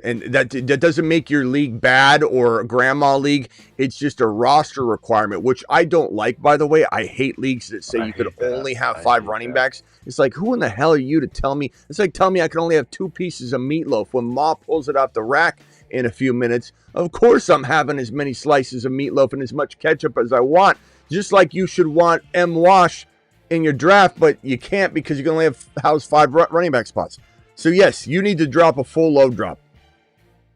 And that doesn't make your league bad or a grandma league. It's just a roster requirement, which I don't like, by the way. I hate leagues that say you could only have 5 running backs. It's like, who in the hell are you to tell me? It's like telling me I can only have 2 pieces of meatloaf. When Ma pulls it out the rack in a few minutes, of course I'm having as many slices of meatloaf and as much ketchup as I want. Just like you should want M. Wash in your draft, but you can't because you can only house 5 running back spots. So yes, you need to drop a full load drop.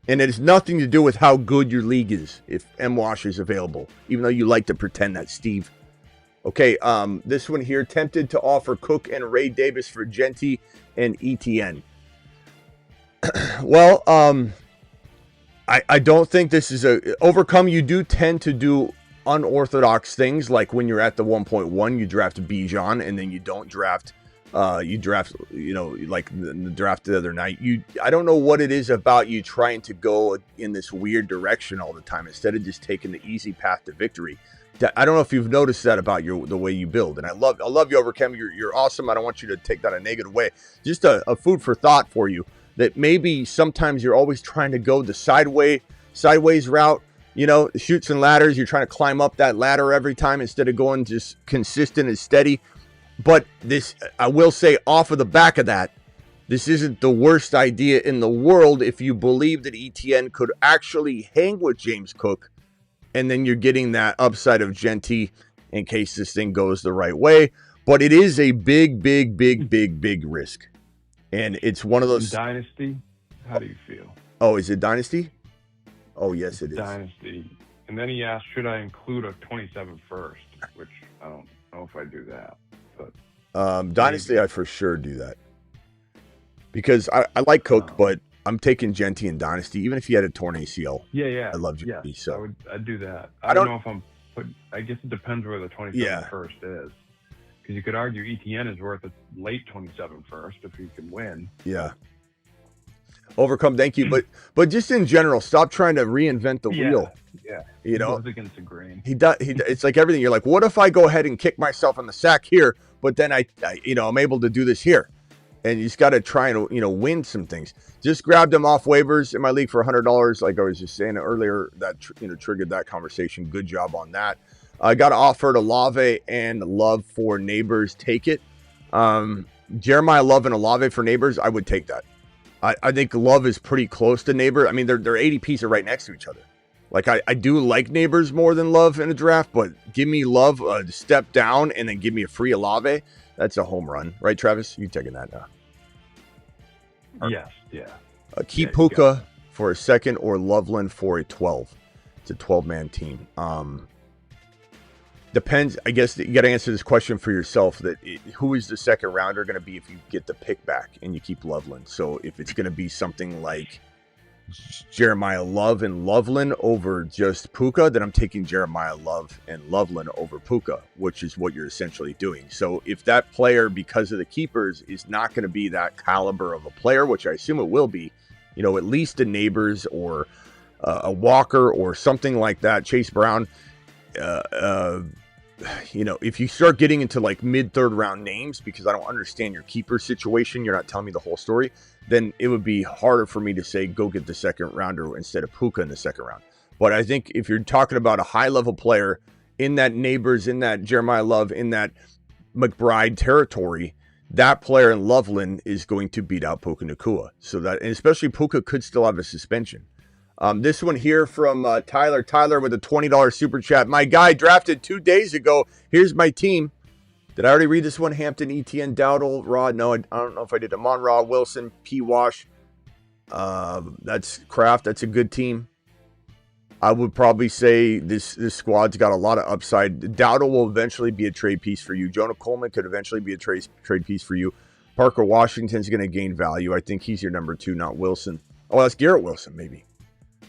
And it has nothing to do with how good your league is if M. Wash is available, even though you like to pretend that, Steve. Okay, this one here, tempted to offer Cook and Ray Davis for Jeanty and ETN. Well, I don't think this is overcome. You do tend to do unorthodox things, like when you're at the 1.1, you draft Bijan, and then you don't draft. You draft, like the draft the other night. I don't know what it is about you trying to go in this weird direction all the time instead of just taking the easy path to victory. I don't know if you've noticed that about the way you build, and I love you, Overchem. You're awesome. I don't want you to take that a negative way. Just a food for thought for you that maybe sometimes you're always trying to go the sideways route. Chutes and ladders. You're trying to climb up that ladder every time instead of going just consistent and steady. But this, I will say, off of the back of that, this isn't the worst idea in the world if you believe that ETN could actually hang with James Cook, and then you're getting that upside of Jeanty in case this thing goes the right way. But it is a big risk. And it's one of those... Dynasty, how do you feel? Oh, is it Dynasty? Oh, yes, it is. Dynasty. And then he asked, should I include a 27 first? Which I don't know if I do that. But Dynasty, I for sure do that. Because I like Cook, but I'm taking Jeanty in Dynasty, even if he had a torn ACL. Yeah. I love Jeanty, yes, so I'd do that. I don't know if I'm putting... I guess it depends where the 27 first is. Because you could argue ETN is worth a late 27 first if he can win. Yeah. Overcome, thank you. But just in general, stop trying to reinvent the wheel. Yeah. He goes against the grain. He does. It's like everything. You're like, what if I go ahead and kick myself in the sack here, but then I'm able to do this here? And you just got to try and, win some things. Just grabbed him off waivers in my league for $100. Like I was just saying earlier, that, triggered that conversation. Good job on that. I got offered Olave and Love for Neighbors. Take it. Jeremiah Love and Olave for Neighbors. I would take that. I think Love is pretty close to Neighbor. I mean, their ADPs are right next to each other. Like, I do like Neighbors more than Love in a draft, but give me Love a step down and then give me a free Olave. That's a home run. Right, Travis? You taking that now? Yes, yeah. Keep Puka for a second or Loveland for a 12. It's a 12-man team. Depends. I guess you got to answer this question for yourself. Who is the second rounder going to be if you get the pick back and you keep Loveland? So if it's going to be something like Jeremiah Love and Loveland over just Puka, then I'm taking Jeremiah Love and Loveland over Puka, which is what you're essentially doing. So if that player, because of the keepers, is not going to be that caliber of a player, which I assume it will be, at least a Neighbors or a Walker or something like that, Chase Brown, if you start getting into like mid-third round names, because I don't understand your keeper situation, you're not telling me the whole story, then it would be harder for me to say, go get the second rounder instead of Puka in the second round. But I think if you're talking about a high-level player in that Neighbors, in that Jeremiah Love, in that McBride territory, that player in Loveland is going to beat out Puka Nacua. And especially Puka could still have a suspension. This one here from Tyler. Tyler with a $20 super chat. My guy drafted 2 days ago. Here's my team. Did I already read this one? Hampton, ETN, Dowdle, Rod. No, I don't know if I did. Amon-Ra, Wilson, P. Wash. That's Kraft. That's a good team. I would probably say this squad's got a lot of upside. Dowdle will eventually be a trade piece for you. Jonah Coleman could eventually be a trade piece for you. Parker Washington's going to gain value. I think he's your number 2, not Wilson. Oh, that's Garrett Wilson, maybe.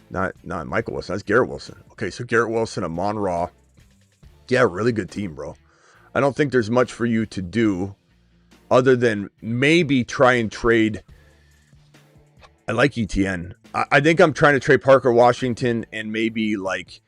Not Michael Wilson. That's Garrett Wilson. Okay, so Garrett Wilson, Amon Ra. Yeah, really good team, bro. I don't think there's much for you to do other than maybe try and trade. I like ETN. I think I'm trying to trade Parker Washington and maybe like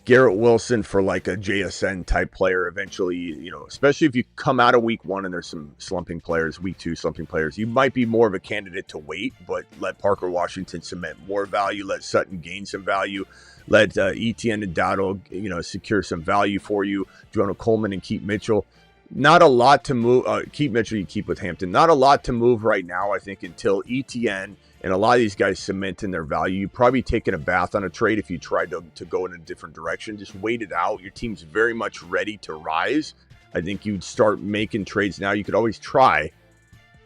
Garrett Wilson for like a JSN type player eventually, you know, especially if you come out of week 1 and there's some slumping players, week 2 slumping players, you might be more of a candidate to wait, but let Parker Washington cement more value, let Sutton gain some value, let ETN and Dowdle, you know, secure some value for you, Jonah Coleman and Keith Mitchell. Not a lot to move. Keith Mitchell you keep with Hampton. Not a lot to move right now, I think, until ETN and a lot of these guys cement in their value. You've probably taken a bath on a trade if you tried to go in a different direction. Just wait it out. Your team's very much ready to rise. I think you'd start making trades now. You could always try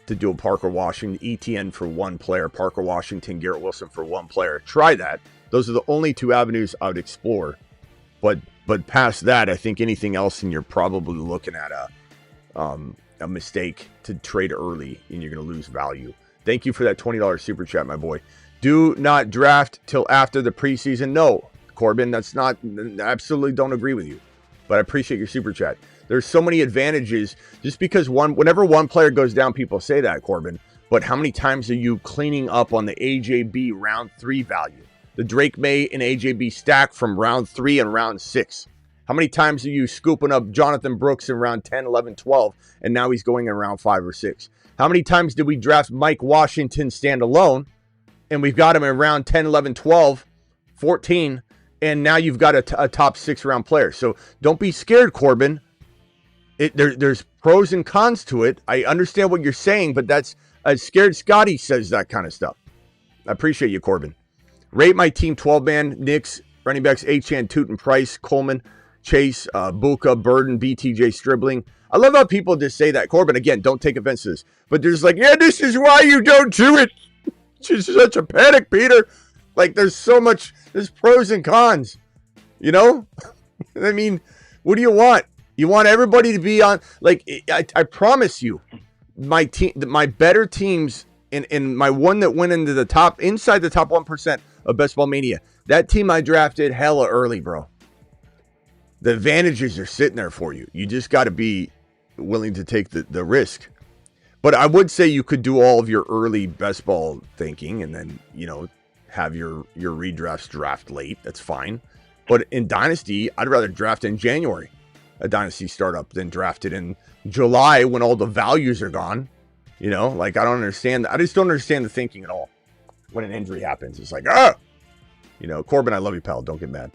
to do a Parker Washington, ETN for one player, Parker Washington, Garrett Wilson for one player. Try that. Those are the only 2 avenues I would explore. But past that, I think anything else, and you're probably looking at a mistake to trade early, and you're going to lose value. Thank you for that $20 super chat, my boy. Do not draft till after the preseason. No, Corbin, that's not, absolutely don't agree with you. But I appreciate your super chat. There's so many advantages. Just because whenever one player goes down, people say that, Corbin. But how many times are you cleaning up on the AJB round 3 value? The Drake May and AJB stack from round 3 and round 6. How many times are you scooping up Jonathan Brooks in round 10, 11, 12, and now he's going in round 5 or 6? How many times did we draft Mike Washington standalone, and we've got him in round 10, 11, 12, 14, and now you've got a top 6 round player. So don't be scared, Corbin. There's pros and cons to it. I understand what you're saying, but that's scared Scotty says that kind of stuff. I appreciate you, Corbin. Rate my team 12-man, Knicks, running backs, Achane, Tootin, Price, Coleman, Chase, Buka, Burden, BTJ, Stribling. I love how people just say that. Corbin, again, don't take offense to this. But they're just like, yeah, this is why you don't do it. It's just such a panic, Peter. Like, there's pros and cons. You know? I mean, what do you want? You want everybody to be on, like, I promise you, my better teams and my one that went into inside the top 1% of Best Ball Mania, that team I drafted hella early, bro. The advantages are sitting there for you. You just got to be willing to take the risk. But I would say you could do all of your early best ball thinking and then, you know, have your redrafts draft late. That's fine. But in Dynasty, I'd rather draft in January, a Dynasty startup, than draft it in July when all the values are gone. You know, like, I don't understand. I just don't understand the thinking at all when an injury happens. It's like, you know, Corbin, I love you, pal. Don't get mad.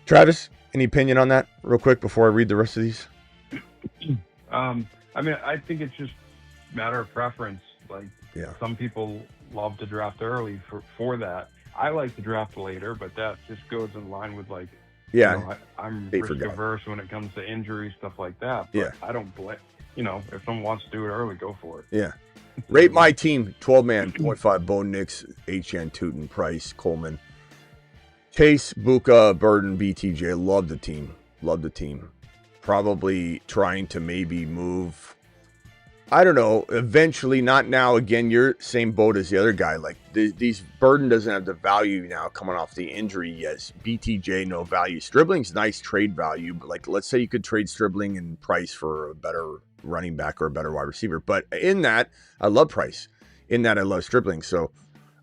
Travis, any opinion on that real quick before I read the rest of these? I mean, I think it's just a matter of preference. Like, yeah, some people love to draft early for that. I like to draft later, but that just goes in line with, like, yeah, you know, I'm risk averse when it comes to injury, stuff like that. But yeah, I don't blame, you know, if someone wants to do it early, go for it. Yeah. Rate my team 12-man, 0.5, Bone Nix, Achane, Tootin, Price, Coleman, Chase, Buka, Burden, BTJ. Love the team. Love the team. Probably trying to maybe move, I don't know, eventually, not now. Again, you're same boat as the other guy. Like, these Burden doesn't have the value now coming off the injury. Yes, BTJ, no value. Stribling's nice trade value, but, like, let's say you could trade Stribling and Price for a better running back or a better wide receiver. But in that, I love Price. In that, I love Stribling. So,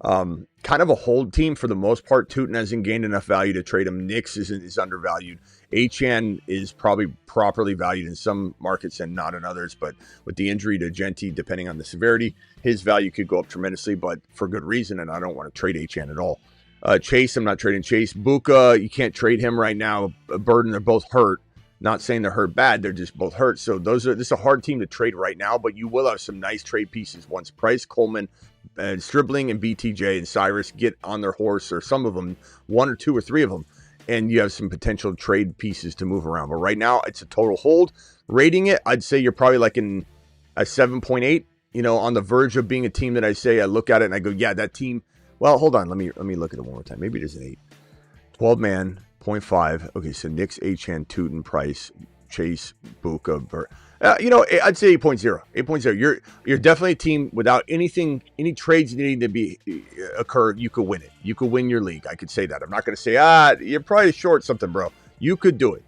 kind of a hold team for the most part. Tootin hasn't gained enough value to trade him. Nix is undervalued. Achane is probably properly valued in some markets and not in others. But with the injury to Jeanty, depending on the severity, his value could go up tremendously, but for good reason. And I don't want to trade Achane at all. Chase, I'm not trading Chase. Buka, you can't trade him right now. Burden, they're both hurt. Not saying they're hurt bad, they're just both hurt. So this is a hard team to trade right now, but you will have some nice trade pieces once Price, Coleman, and Stribling and BTJ and Cyrus get on their horse, or some of them, 1 or 2 or 3 of them, and you have some potential trade pieces to move around. But right now, it's a total hold. Rating it, I'd say you're probably like in a 7.8, you know, on the verge of being a team that I say, I look at it and I go, yeah, that team. Well, hold on, let me look at it one more time. Maybe it is an 8. 12-man, 0.5. Okay, so Nix, Achane, Tootin, Price, Chase, Buka. I'd say 8.0. 8.0. You're definitely a team without any trades needing to occur. You could win it. You could win your league. I could say that. I'm not going to say, you're probably short something, bro. You could do it.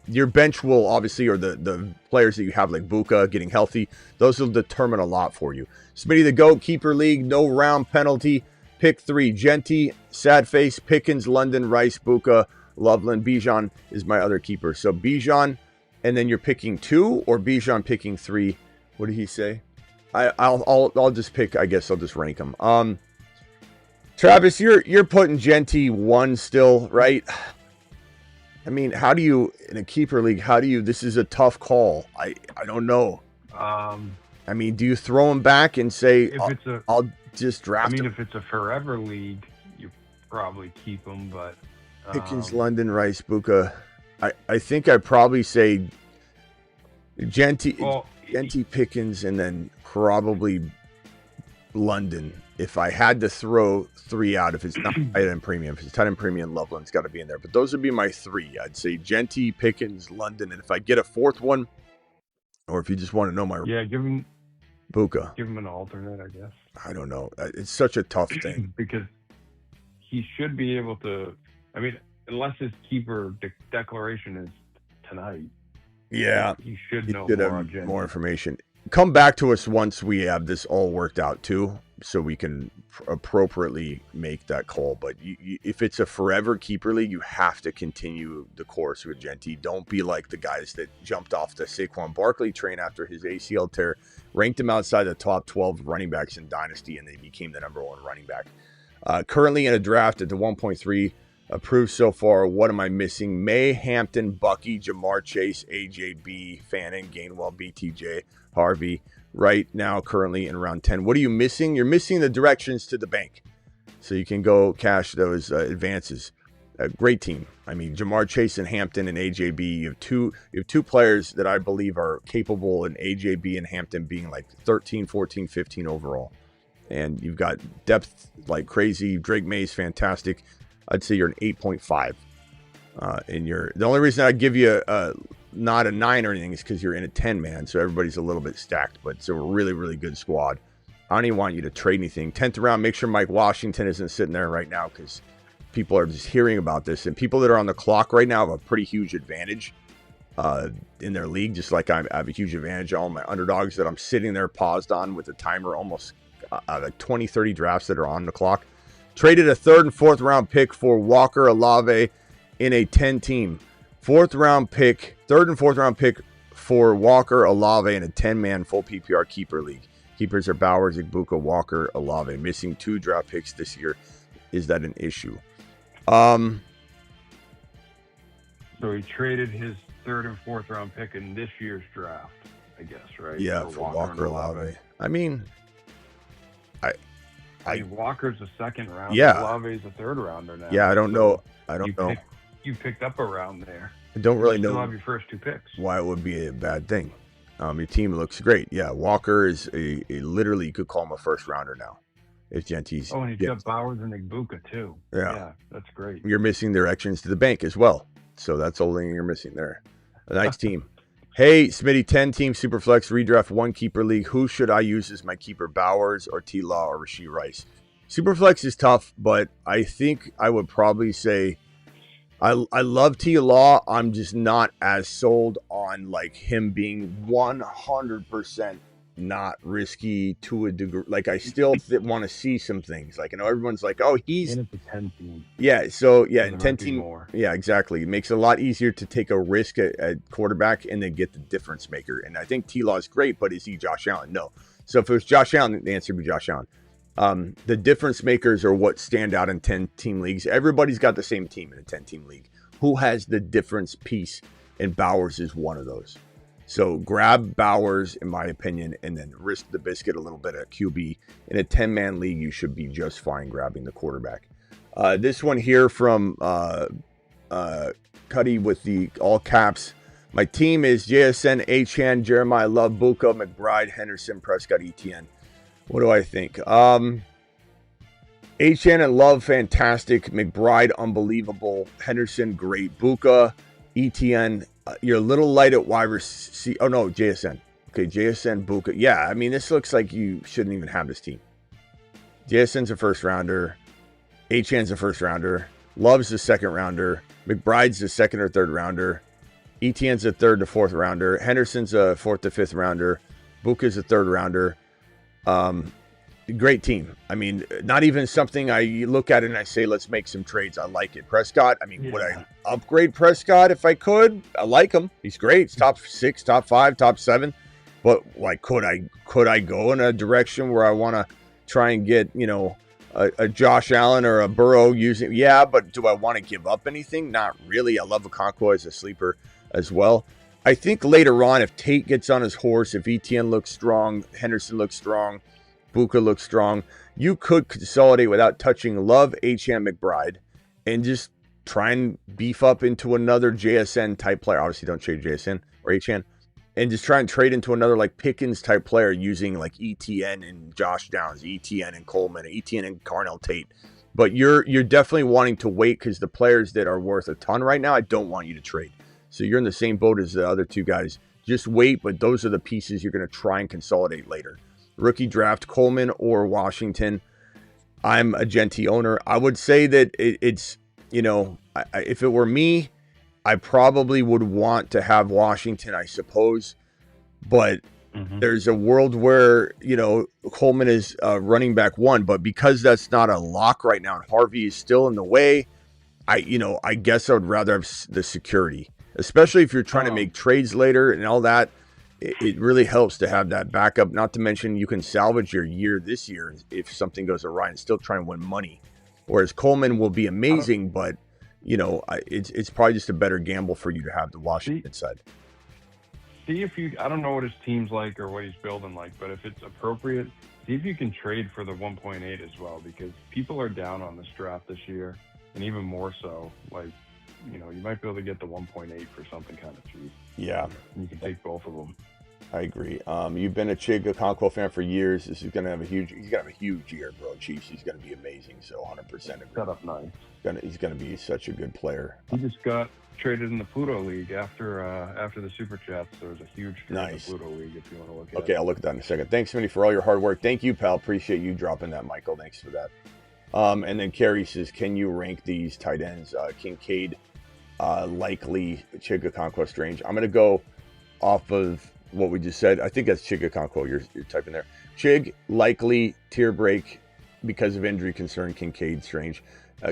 Your bench will obviously, or the players that you have like Buka getting healthy, those will determine a lot for you. Smitty the GOAT, keeper league, no round penalty. Pick 3, Jeanty, Sadface, Pickens, London, Rice, Buka, Loveland. Bijan is my other keeper. So Bijan, and then you're picking 2, or Bijan picking 3. What did he say? I'll just pick. I guess I'll just rank them. Travis, you're putting Jeanty 1 still, right? I mean, how do you in a keeper league? This is a tough call. I don't know. I mean, do you throw him back and say I'll just draft him? If it's a forever league, you probably keep him, but Pickens, London, Rice, Buka. I think I'd probably say Jeanty, Pickens, and then probably London. If I had to throw 3 out, if it's not tight end premium, if it's tight end premium, Loveland's got to be in there. But those would be my 3. I'd say Jeanty, Pickens, London, and if I get a 4th one, or if you just want to know my give him Buka. Give him an alternate, I guess. I don't know. It's such a tough thing because he should be able to. Unless his keeper declaration is tonight. Yeah, he should know more information. Come back to us once we have this all worked out too, so we can appropriately make that call. But if it's a forever keeper league, you have to continue the course with Jeanty. Don't be like the guys that jumped off the Saquon Barkley train after his ACL tear, ranked him outside the top 12 running backs in Dynasty, and they became the number 1 running back. Currently in a draft at the 1.3, approved so far. What am I missing? May, Hampton, Bucky, Jamar Chase, AJB, Fannin, Gainwell, BTJ, Harvey. Right now, currently in round 10. What are you missing? You're missing the directions to the bank, so you can go cash those advances. A great team. Jamar Chase and Hampton and AJB. You have two players that I believe are capable, in AJB and Hampton being like 13, 14, 15 overall. And you've got depth like crazy. Drake May's fantastic. I'd say you're an 8.5. The only reason I'd give you not a 9 or anything is because you're in a 10 man, so everybody's a little bit stacked. But it's a really, really good squad. I don't even want you to trade anything. 10th round, make sure Mike Washington isn't sitting there right now, because people are just hearing about this, and people that are on the clock right now have a pretty huge advantage in their league, just like I have a huge advantage on my underdogs that I'm sitting there paused on with the timer, almost like 20, 30 drafts that are on the clock. Traded a 3rd and 4th round pick for Walker Olave in a 10 team. 3rd and 4th round pick for Walker Olave in a 10-man full PPR keeper league. Keepers are Bowers, Igbuka, Walker, Olave. Missing 2 draft picks this year. Is that an issue? So he traded his 3rd and 4th round pick in this year's draft, I guess, right? Yeah, for Walker Olave. Walker's a 2nd round. Yeah. Olave's a 3rd rounder now. Yeah, I don't know. You picked up a round there. I don't really know. You still have your first 2 picks. Why it would be a bad thing. Your team looks great. Yeah, Walker is a literally, you could call him a 1st rounder now. If Jeanty's. Oh, and he's got Bowers and Igbuka too. Yeah, that's great. You're missing directions to the bank as well. So that's the only thing you're missing there. A nice team. Hey, Smitty, 10-team Superflex redraft 1 keeper league. Who should I use as my keeper, Bowers or T-Law or Rashee Rice? Superflex is tough, but I think I would probably say I love T-Law. I'm just not as sold on like him being 100% not risky to a degree. Like I still want to see some things. Like I know everyone's like, oh, he's in a 10 team. Yeah, so yeah, 10 team more. Yeah, exactly. It makes it a lot easier to take a risk at quarterback and then get the difference maker. And I think T-Law is great, but is he Josh Allen? No. So if it was Josh Allen, the answer would be Josh Allen. The difference makers are what stand out in 10-team leagues. Everybody's got the same team in a 10-team league. Who has the difference piece? And Bowers is one of those. So grab Bowers, in my opinion, and then risk the biscuit a little bit at QB. In a 10-man league, you should be just fine grabbing the quarterback. This one here from Cuddy with the all caps. My team is JSN, Achane, Jeremiah Love, Buka, McBride, Henderson, Prescott, ETN. What do I think? Achane and Love, fantastic. McBride, unbelievable. Henderson, great. Buka, ETN, you're a little light at wide receiver. Oh no, JSN. Okay, JSN, Buka. Yeah, I mean, this looks like you shouldn't even have this team. JSN's a first rounder. Achan's a first rounder. Love's a second rounder. McBride's a second or third rounder. Etienne's a third to fourth rounder. Henderson's a fourth to fifth rounder. Buka's a third rounder. Great team. I mean, not even something I look at it and I say, let's make some trades. I like it. Prescott, I mean, would I upgrade Prescott if I could? I like him. He's great. He's top 6, top 5, top 7. But like, could I go in a direction where I want to try and get, a Josh Allen or a Burrow using? Yeah, but do I want to give up anything? Not really. I love Okonkwo as a sleeper as well. I think later on, if Tate gets on his horse, if Etienne looks strong, Henderson looks strong, Buka looks strong, you could consolidate without touching Love, Achane, McBride, and just try and beef up into another JSN type player. Obviously, don't trade JSN or Achane, and just try and trade into another like Pickens type player using like ETN and Josh Downs, ETN and Coleman, ETN and Carnell Tate. But you're definitely wanting to wait because the players that are worth a ton right now, I don't want you to trade. So you're in the same boat as the other two guys. Just wait, but those are the pieces you're going to try and consolidate later. Rookie draft, Coleman or Washington. I'm a Jeanty owner. I would say that it's, if it were me, I probably would want to have Washington, I suppose. But there's a world where, Coleman is running back 1. But because that's not a lock right now and Harvey is still in the way, I guess I would rather have the security. Especially if you're trying to make trades later and all that. It really helps to have that backup. Not to mention you can salvage your year this year if something goes awry and still try and win money. Whereas Coleman will be amazing, but it's probably just a better gamble for you to have the Washington side. See if I don't know what his team's like or what he's building like, but if it's appropriate, see if you can trade for the 1.8 as well, because people are down on this draft this year, and even more so, like, you might be able to get the 1.8 for something kind of cheap. Yeah. And you can take both of them. I agree. You've been a Chig Okonkwo fan for years. He's going to have a huge year, bro. Chiefs, he's going to be amazing. So 100% agree. Set up nice. He's going to be such a good player. He just got traded in the Pluto League after the Super Chats. There was a huge trade in the Pluto League if you want to look at it. Okay, I'll look at that in a second. Thanks, Smitty, for all your hard work. Thank you, pal. Appreciate you dropping that, Michael. Thanks for that. And then Carrie says, can you rank these tight ends? Kincaid, likely, Chig Okonkwo, Strange. I'm going to go off of what we just said. I think that's Chig Okonkwo you're typing there. Chig, likely, tier break because of injury concern, Kincaid, Strange.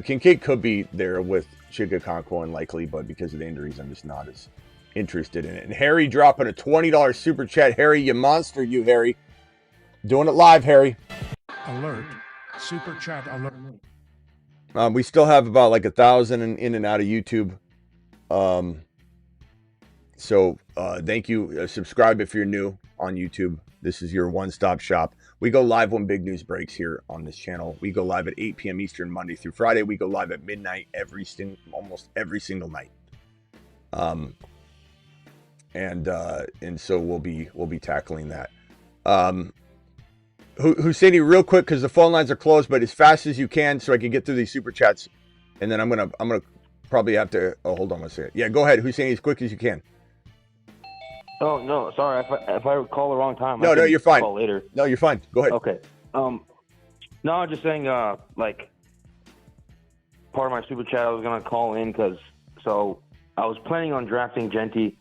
Kincaid could be there with Chig Okonkwo and likely, but because of the injuries, I'm just not as interested in it. And Harry dropping a $20 super chat. Harry, you monster, you, Harry. Doing it live, Harry. Alert. Super chat alert. We still have about like 1,000 in and out of YouTube. So thank you. Subscribe if you're new on YouTube. This is your one-stop shop. We go live when big news breaks here on this channel. We go live at 8 p.m. Eastern, Monday through Friday. We go live at midnight almost every single night. And so we'll be tackling that. Husseini, real quick, because the phone lines are closed, but as fast as you can so I can get through these super chats. And then I'm gonna probably have to hold on one second. Yeah, go ahead, Husseini, as quick as you can. Oh, no, sorry. If I call the wrong time, no, you're fine. Call later. No, you're fine. Go ahead. Okay. No, I'm just saying, part of my super chat, I was going to call in so I was planning on drafting Jeanty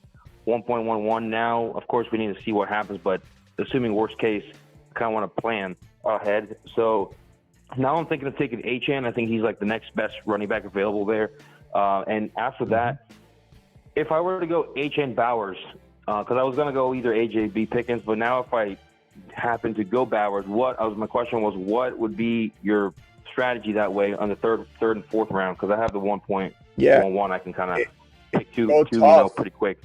1.11 now. Of course, we need to see what happens, but assuming worst case, I kind of want to plan ahead. So now I'm thinking of taking Achane. I think he's like the next best running back available there. And after that, if I were to go Achane Bowers, because I was going to go either AJB Pickens, but now if I happen to go Bowers, my question was, what would be your strategy that way on the third and fourth round? Because I have the 1.11, I can kind of pick two pretty quick.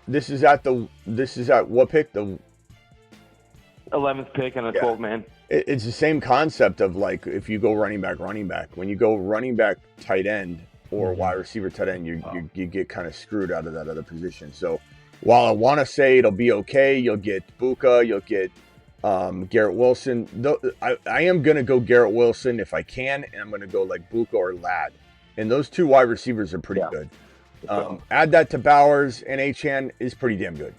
This is at what pick? The 11th pick and a 12 man. It's the same concept of like if you go running back. When you go running back, tight end, or wide receiver, tight end, you get kind of screwed out of that other position. So while I want to say it'll be okay, you'll get Buka, you'll get Garrett Wilson. I am going to go Garrett Wilson if I can, and I'm going to go like Buka or Ladd. And those two wide receivers are pretty good. Add that to Bowers, and Achane is pretty damn good.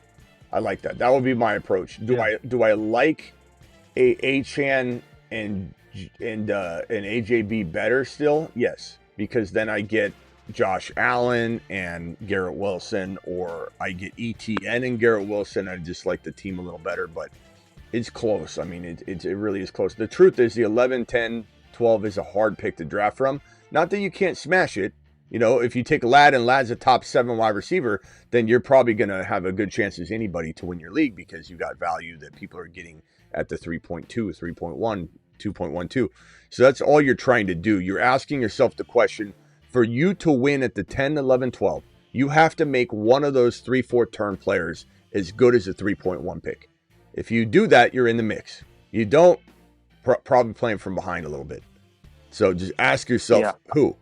I like that. That would be my approach. Do I like a Achane and AJB better still? Yes, because then I get Josh Allen and Garrett Wilson, or I get ETN and Garrett Wilson. I just like the team a little better, but it's close. I mean, it really is close. The truth is the 11, 10, 12 is a hard pick to draft from. Not that you can't smash it. You know, if you take Ladd and Ladd's a top 7 wide receiver, then you're probably going to have a good chance as anybody to win your league because you got value that people are getting at the 3.2, 3.1, 2.12. So that's all you're trying to do. You're asking yourself the question, for you to win at the 10, 11, 12, you have to make one of those 3-4 turn players as good as a 3.1 pick. If you do that, you're in the mix. You don't, probably playing from behind a little bit. So just ask yourself, who?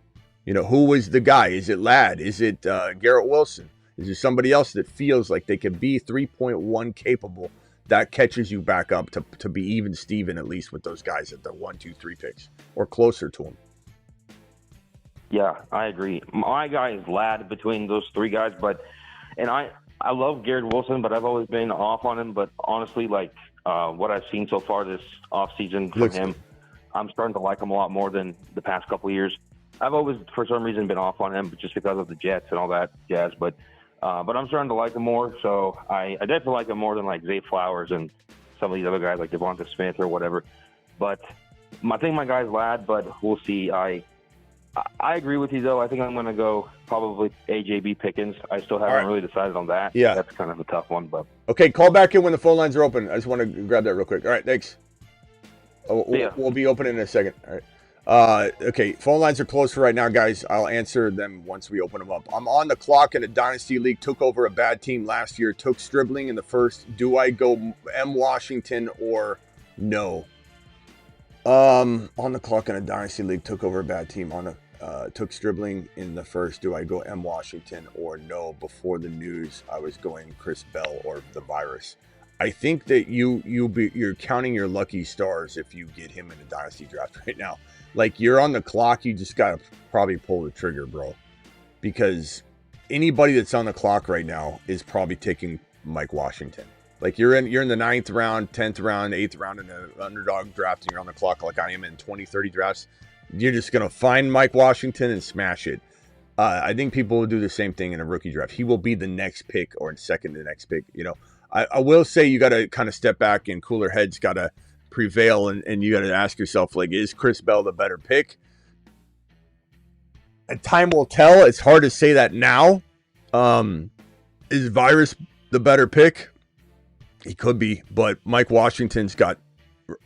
You know, who was the guy? Is it Ladd? Is it Garrett Wilson? Is there somebody else that feels like they can be 3.1 capable that catches you back up to be even Steven, at least with those guys at the 1, 2, 3 picks or closer to him? Yeah, I agree. My guy is Ladd between those 3 guys, and I love Garrett Wilson, but I've always been off on him. But honestly, like what I've seen so far this offseason from him, I'm starting to like him a lot more than the past couple of years. I've always, for some reason, been off on him just because of the Jets and all that jazz. But I'm starting to like him more. So I definitely like him more than like Zay Flowers and some of these other guys like Devonta Smith or whatever. But I think my guy's Ladd, but we'll see. I agree with you, though. I think I'm going to go probably AJB Pickens. I still haven't really decided on that. Yeah. That's kind of a tough one. But okay, call back in when the phone lines are open. I just want to grab that real quick. All right, thanks. We'll be opening in a second. All right. Okay, phone lines are closed for right now, guys. I'll answer them once we open them up. I'm on the clock in a Dynasty League. Took over a bad team last year. Took Stribling in the first. Do I go M. Washington or no? On the clock in a Dynasty League. Took over a bad team. Took Stribling in the first. Do I go M. Washington or no? Before the news, I was going Chris Bell or the virus. I think that you're counting your lucky stars if you get him in a Dynasty draft right now. Like, you're on the clock, you just got to probably pull the trigger, bro. Because anybody that's on the clock right now is probably taking Mike Washington. Like, you're in the 9th round, 10th round, 8th round in an underdog draft, and you're on the clock like I am in 20, 30 drafts. You're just going to find Mike Washington and smash it. I think people will do the same thing in a rookie draft. He will be the next pick or second to the next pick. You know, I will say you got to kind of step back and cooler heads got to prevail, and you got to ask yourself, like, is Chris Bell the better pick? And time will tell. It's hard to say that now. Is Virus the better pick? He could be, but Mike Washington's got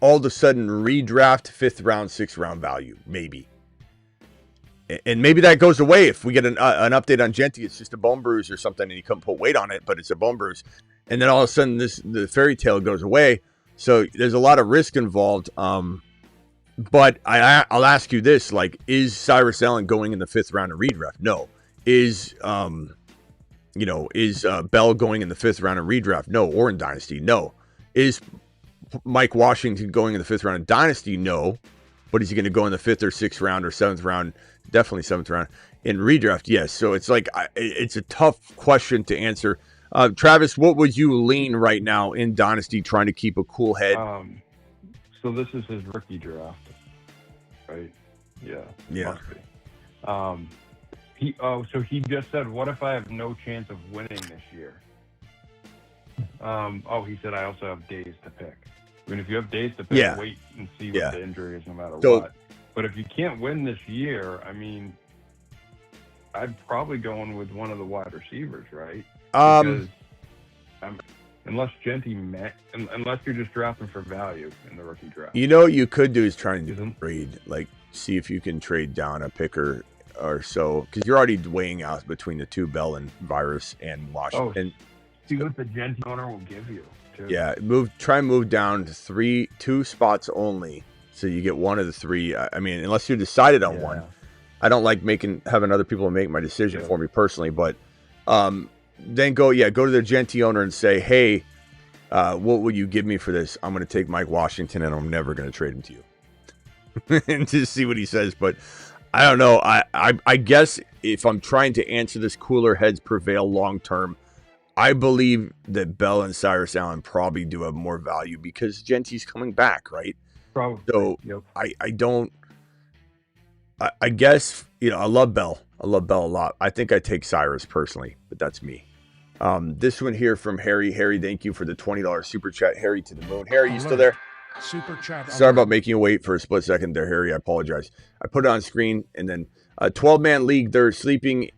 all of a sudden redraft 5th round, 6th round value, maybe. And maybe that goes away if we get an update on Jeanty. It's just a bone bruise or something, and he couldn't put weight on it, but it's a bone bruise. And then all of a sudden the fairy tale goes away. So there's a lot of risk involved. But I'll ask you this, like, is Cyrus Allen going in the 5th round of redraft? No. Is Bell going in the 5th round of redraft? No. Or in Dynasty? No. Is Mike Washington going in the 5th round of Dynasty? No. But is he going to go in the 5th or 6th round or 7th round? Definitely 7th round. In redraft, yes. So it's like, it's a tough question to answer. Travis, what would you lean right now in Dynasty trying to keep a cool head? So this is his rookie draft, right? Yeah. Yeah. Must be. So he just said, what if I have no chance of winning this year? He said, I also have days to pick. I mean, if you have days to pick, wait and see what the injury is no matter what. But if you can't win this year, I mean, I'd probably go in with one of the wide receivers, right? Because unless unless you're just drafting for value in the rookie draft. You know what you could do is try and trade, like, see if you can trade down a picker or so, because you're already weighing out between the two, Bell and Virus and Washington. See what the Jeanty owner will give you, too. Yeah, try and move down to 2 spots only, so you get one of the 3. I mean, unless you're decided on one. I don't like having other people make my decision for me personally, but then go to the Jeanty owner and say, hey, what would you give me for this? I'm going to take Mike Washington, and I'm never going to trade him to you. And just see what he says. But I don't know. I guess if I'm trying to answer this, cooler heads prevail long term. I believe that Bell and Cyrus Allen probably do have more value because Jeanty's coming back, right? Probably. So Yep. I guess, I love Bell. I love Bell a lot. I think I take Cyrus personally, but that's me. This one here from Harry. Harry, thank you for the $20 super chat. Harry to the moon. Harry, you still there? Super chat. Sorry about making you wait for a split second there, Harry. I apologize. I put it on screen, and then 12-man league. They're sleeping.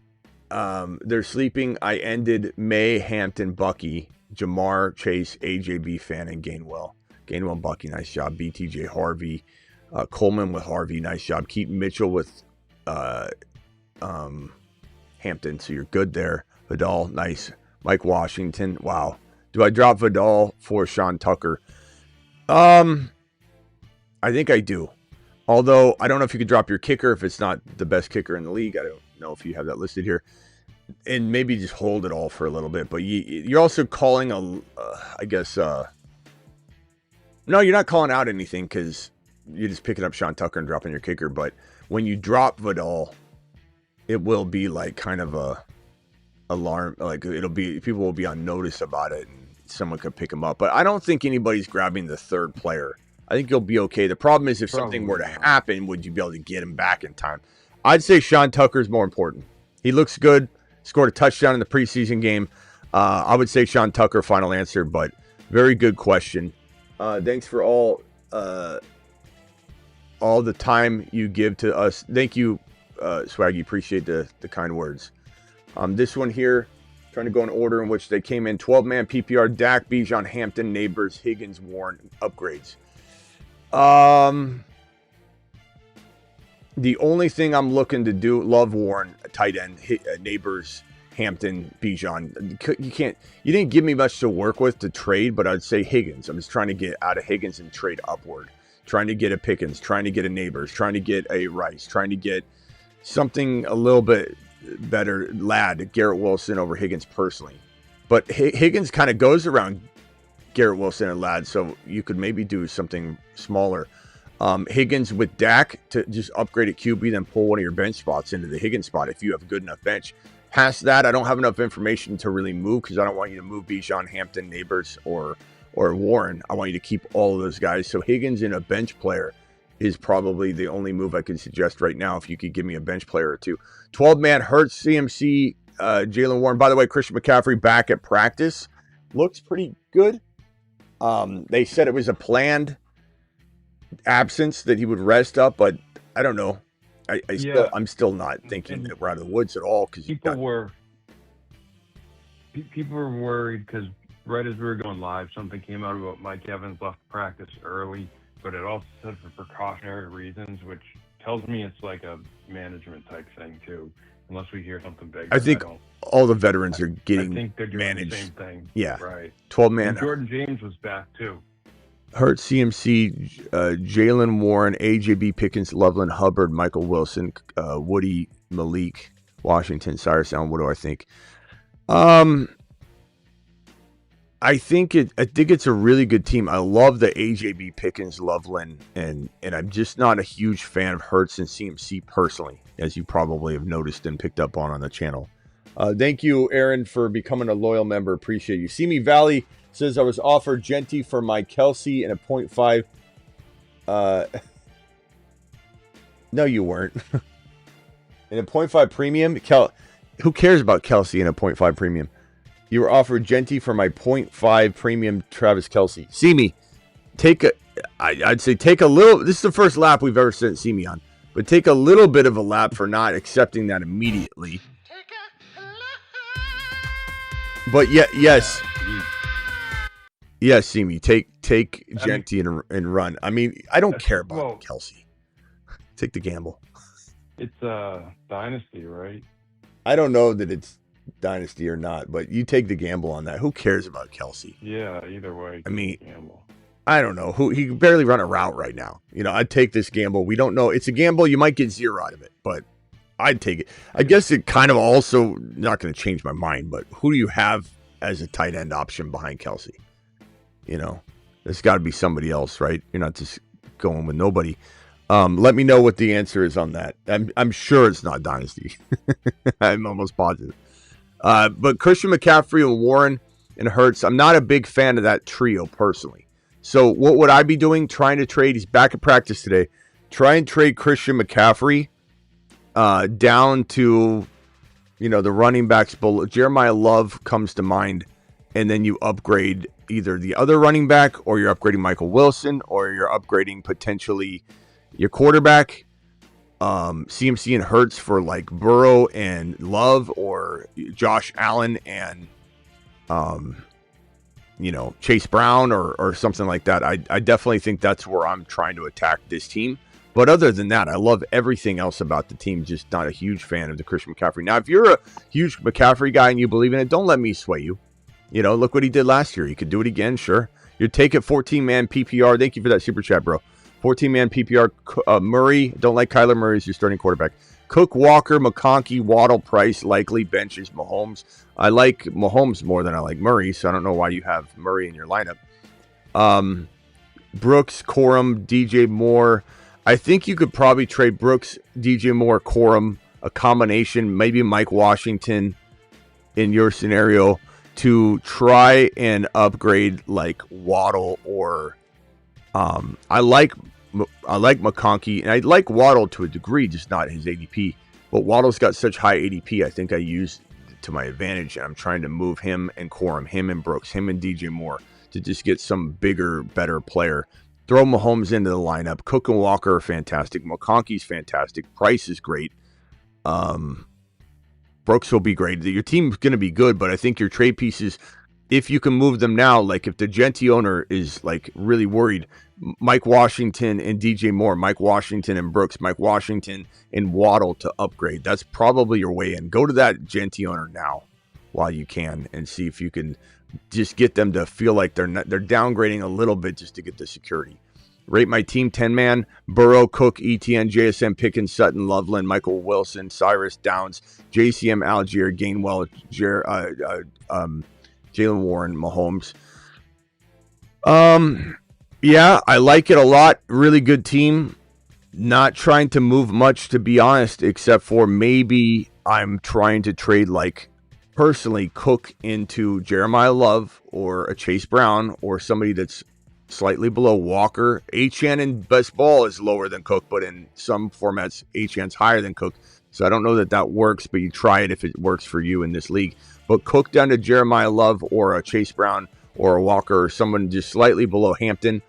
I ended May, Hampton, Bucky, Jamar, Chase, AJB, Fan, and Gainwell. Gainwell, Bucky, nice job. BTJ, Harvey, Coleman with Harvey, nice job. Keaton Mitchell with Hampton, so you're good there. Vidal, nice. Mike Washington, wow. Do I drop Vidal for Sean Tucker? I think I do. Although, I don't know if you could drop your kicker if it's not the best kicker in the league. I don't know if you have that listed here. And maybe just hold it all for a little bit. But you're also calling no, you're not calling out anything because you're just picking up Sean Tucker and dropping your kicker. But when you drop Vidal, it will be like kind of a alarm. Like people will be on notice about it and someone could pick him up. But I don't think anybody's grabbing the third player. I think you'll be okay. The problem is if something were to happen, would you be able to get him back in time? I'd say Sean Tucker is more important. He looks good. Scored a touchdown in the preseason game. I would say Sean Tucker, final answer, but very good question. Thanks for all the time you give to us. Thank you, Swaggy. Appreciate the kind words. This one here, trying to go in order in which they came in. 12-man PPR, Dak, Bijan, Hampton, Neighbors, Higgins, Warren, upgrades. The only thing I'm looking to do, love Warren, tight end, Neighbors, Hampton, Bijan. You didn't give me much to work with to trade, but I'd say Higgins. I'm just trying to get out of Higgins and trade upward. Trying to get a Pickens, trying to get a Neighbors, trying to get a Rice, trying to get something a little bit better, Garrett Wilson over Higgins personally. But Higgins kind of goes around Garrett Wilson and Ladd, so you could maybe do something smaller. Higgins with Dak to just upgrade at QB, then pull one of your bench spots into the Higgins spot if you have a good enough bench. Past that, I don't have enough information to really move because I don't want you to move Bijan, Hampton, Neighbors, or Warren. I want you to keep all of those guys. So Higgins in a bench player is probably the only move I could suggest right now if you could give me a bench player or two. 12-man Hurts, CMC, Jalen Warren. By the way, Christian McCaffrey back at practice. Looks pretty good. They said it was a planned absence that he would rest up, but I don't know. I'm still not thinking that we're out of the woods at all because people were worried because right as we were going live, something came out about Mike Evans left practice early, but it also said for precautionary reasons, which tells me it's like a management type thing too. Unless we hear something big, I think all the veterans are getting I think they're doing managed. the same thing. Yeah, right. 12-man. Jordan James was back too. Hurts, CMC, Jalen Warren, AJB, Pickens, Loveland, Hubbard, Michael Wilson, Woody, Malik, Washington, Cyrus Allen. What do I think? I think it's a really good team. I love the AJB, Pickens, Loveland, and I'm just not a huge fan of Hurts and CMC personally, as you probably have noticed and picked up on the channel. Thank you, Aaron, for becoming a loyal member. Appreciate you. Simi Valley says I was offered Jeanty for my Kelsey and a 0.5. No, you weren't. In a 0.5 premium, who cares about Kelsey and a 0.5 premium? You were offered Jeanty for my 0.5 premium Travis Kelsey. Simi, I'd say take a little. This is the first lap we've ever sent Simi on, but take a little bit of a lap for not accepting that immediately. But yes. Yes, Simi, take Jeanty and run. I mean, I don't care about Kelsey. Take the gamble. It's a dynasty, right? I don't know that it's dynasty or not, but you take the gamble on that. Who cares about Kelsey? Yeah, either way. I mean, gamble. I don't know. He can barely run a route right now. I'd take this gamble. We don't know. It's a gamble. You might get 0 out of it, but I'd take it. I guess it kind of also not going to change my mind, but who do you have as a tight end option behind Kelsey? There's got to be somebody else, right? You're not just going with nobody. Let me know what the answer is on that. I'm sure it's not Dynasty. I'm almost positive. But Christian McCaffrey and Warren and Hurts, I'm not a big fan of that trio personally. So what would I be doing? Trying to trade. He's back at practice today. Try and trade Christian McCaffrey down to, the running backs below. Jeremiah Love comes to mind. And then you upgrade either the other running back, or you're upgrading Michael Wilson, or you're upgrading potentially your quarterback. CMC and Hurts for like Burrow and Love, or Josh Allen and Chase Brown or something like that. I definitely think that's where I'm trying to attack this team. But other than that, I love everything else about the team. Just not a huge fan of the Christian McCaffrey. Now, if you're a huge McCaffrey guy and you believe in it, don't let me sway you. Look what he did last year. He could do it again, sure. You take it 14-man PPR. Thank you for that super chat, bro. 14-man PPR. Murray, don't like Kyler Murray as your starting quarterback. Cook, Walker, McConkey, Waddle, Price, likely benches Mahomes. I like Mahomes more than I like Murray, so I don't know why you have Murray in your lineup. Brooks, Corum, DJ Moore. I think you could probably trade Brooks, DJ Moore, Corum, a combination, maybe Mike Washington in your scenario, to try and upgrade like Waddle or I like McConkey, and I like Waddle to a degree, just not his ADP. But Waddle's got such high ADP, I think I use to my advantage, and I'm trying to move him and Corum, him and Brooks, him and DJ Moore to just get some bigger, better player. Throw Mahomes into the lineup. Cook and Walker are fantastic. McConkey's fantastic. Price is great. Brooks will be great. Your team's going to be good, but I think your trade pieces, if you can move them now, like if the Jeanty owner is like really worried, Mike Washington and DJ Moore, Mike Washington and Brooks, Mike Washington and Waddle to upgrade. That's probably your way in. Go to that Jeanty owner now while you can and see if you can just get them to feel like they're downgrading a little bit just to get the security. Rate my team 10-man. Burrow, Cook, ETN, JSM, Pickens, Sutton, Loveland, Michael Wilson, Cyrus, Downs, JCM, Algier, Gainwell, Jalen Warren, Mahomes. Yeah, I like it a lot. Really good team. Not trying to move much, to be honest, except for maybe I'm trying to trade, like, personally, Cook into Jeremiah Love or a Chase Brown or somebody that's slightly below Walker. HN in best ball is lower than Cook, but in some formats, HN's higher than Cook. So I don't know that works, but you try it if it works for you in this league. But Cook down to Jeremiah Love or a Chase Brown or a Walker or someone just slightly below Hampton,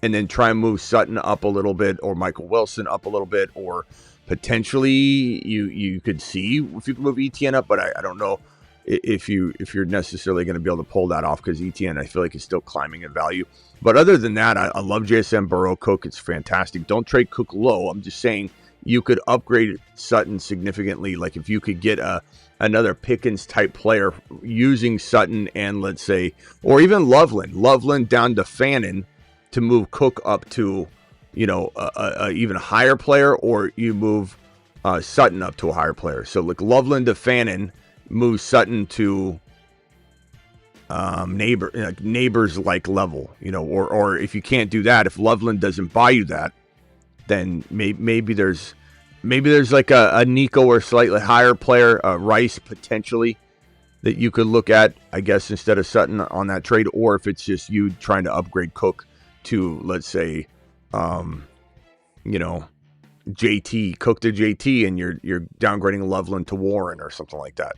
and then try and move Sutton up a little bit or Michael Wilson up a little bit, or potentially you could see if you can move ETN up, but I don't know if you're necessarily going to be able to pull that off, because ETN I feel like is still climbing in value. But other than that, I love JSM, Burrow, Cook. It's fantastic. Don't trade Cook low. I'm just saying you could upgrade Sutton significantly. Like if you could get another Pickens type player using Sutton and let's say, or even Loveland down to Fannin to move Cook up to, a even higher player, or you move Sutton up to a higher player. So like Loveland to Fannin, move Sutton to neighbors like level, or if you can't do that, if Loveland doesn't buy you that, then maybe there's like a Nico or slightly higher player, Rice potentially, that you could look at, I guess, instead of Sutton on that trade. Or if it's just you trying to upgrade Cook to, let's say, JT, Cook to JT, and you're downgrading Loveland to Warren or something like that.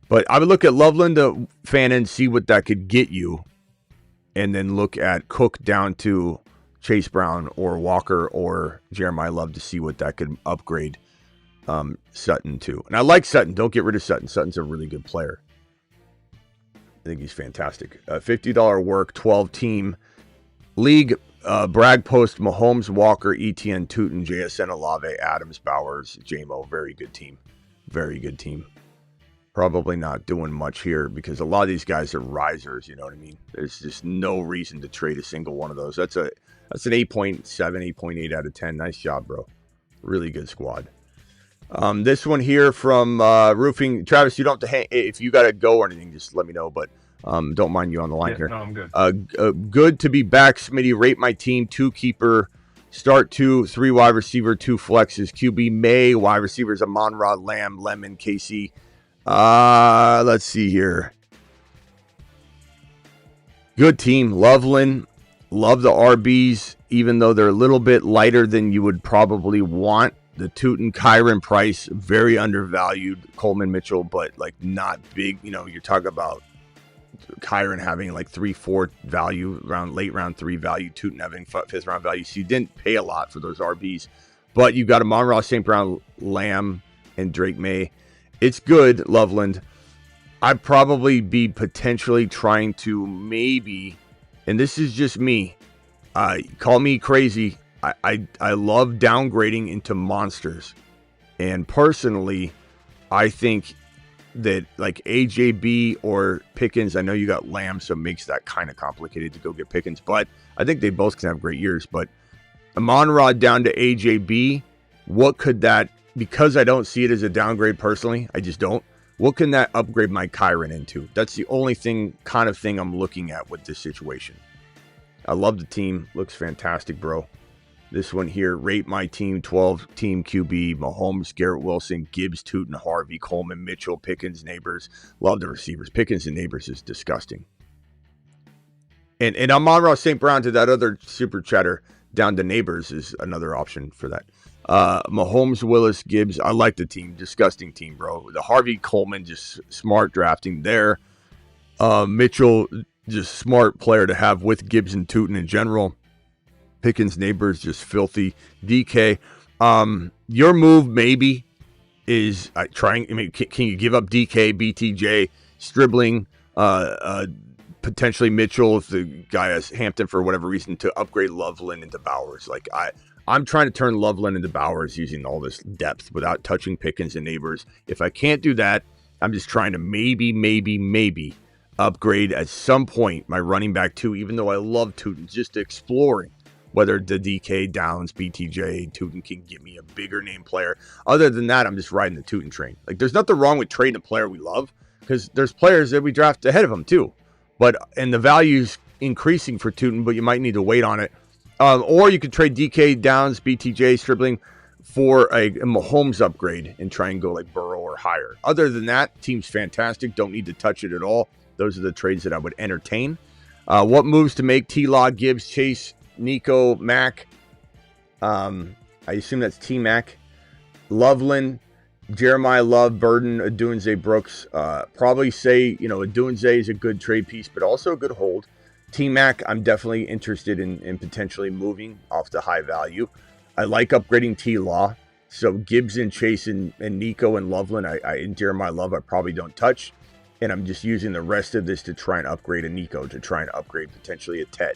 But I would look at Loveland to Fannin, see what that could get you, and then look at Cook down to Chase Brown or Walker or Jeremiah Love to see what that could upgrade Sutton to. And I like Sutton. Don't get rid of Sutton. Sutton's a really good player. I think he's fantastic. $50 work, 12-team league. Bragg Post, Mahomes, Walker, ETN, Tootin, JSN, Olave, Adams, Bowers, JMO. Very good team. Very good team. Probably not doing much here because a lot of these guys are risers, you know what I mean? There's just no reason to trade a single one of those. That's an 8.7, 8.8 out of 10. Nice job, bro. Really good squad. This one here from Roofing. Travis, you don't have to hang. If you got to go or anything, just let me know, but don't mind you on the line here. No, I'm good. Good to be back, Smitty. Rate my team, 2 keeper Start 2, 3 wide receiver, 2 flexes. QB May, wide receivers Amon-Ra, Lamb, Lemon, KC. Let's see here. Good team. Loveland. Love the RBs, even though they're a little bit lighter than you would probably want. The Tootin, Kyron Price, very undervalued. Coleman Mitchell, but like not big. You know, you're talking about Kyron having like 3-4 value, late round 3 value. Tootin having 5th round value. So you didn't pay a lot for those RBs. But you got Amon-Ra, St. Brown, Lamb, and Drake May. It's good, Loveland. I'd probably be potentially trying to maybe, and this is just me, call me crazy, I love downgrading into monsters. And personally, I think that like AJB or Pickens, I know you got Lamb, so it makes that kind of complicated to go get Pickens, but I think they both can have great years. But Amon-Ra down to AJB, what could that, because I don't see it as a downgrade personally, I just don't. What can that upgrade my Kyron into? That's the only kind of thing I'm looking at with this situation. I love the team. Looks fantastic, bro. This one here, rate my team, 12 team QB, Mahomes, Garrett Wilson, Gibbs, Tootin, Harvey, Coleman, Mitchell, Pickens, Neighbors. Love the receivers. Pickens and Neighbors is disgusting. And Amon-Ra St. Brown to that other super chatter down to Neighbors is another option for that. Mahomes, Willis, Gibbs. I like the team. Disgusting team, bro. The Harvey, Coleman, just smart drafting there. Mitchell, just smart player to have with Gibbs and Tootin in general. Pickens, Neighbors, just filthy. DK. Your move maybe is trying. I mean, can you give up DK, BTJ, Stribling, potentially Mitchell if the guy has Hampton for whatever reason to upgrade Loveland into Bowers? Like I'm trying to turn Loveland into Bowers using all this depth without touching Pickens and Neighbors. If I can't do that, I'm just trying to maybe upgrade at some point my running back too, even though I love Tootin, just exploring whether the DK, Downs, BTJ, Tootin can get me a bigger name player. Other than that, I'm just riding the Tootin train. Like there's nothing wrong with trading a player we love because there's players that we draft ahead of him too. And the value's increasing for Tootin, but you might need to wait on it. Or you could trade DK, Downs, BTJ, Stribling for a Mahomes upgrade and try and go like Burrow or higher. Other than that, team's fantastic. Don't need to touch it at all. Those are the trades that I would entertain. What moves to make? T-Law, Gibbs, Chase, Nico, Mac. I assume that's T-Mac. Loveland, Jeremiah Love, Burden, Adunze, Brooks. Probably say, Adunze is a good trade piece, but also a good hold. T-Mac, I'm definitely interested in potentially moving off the high value. I like upgrading T-Law. So Gibbs and Chase and Nico and Loveland, and Jeremiah Love, I probably don't touch. And I'm just using the rest of this to try and upgrade a Nico, to try and upgrade potentially a Ted.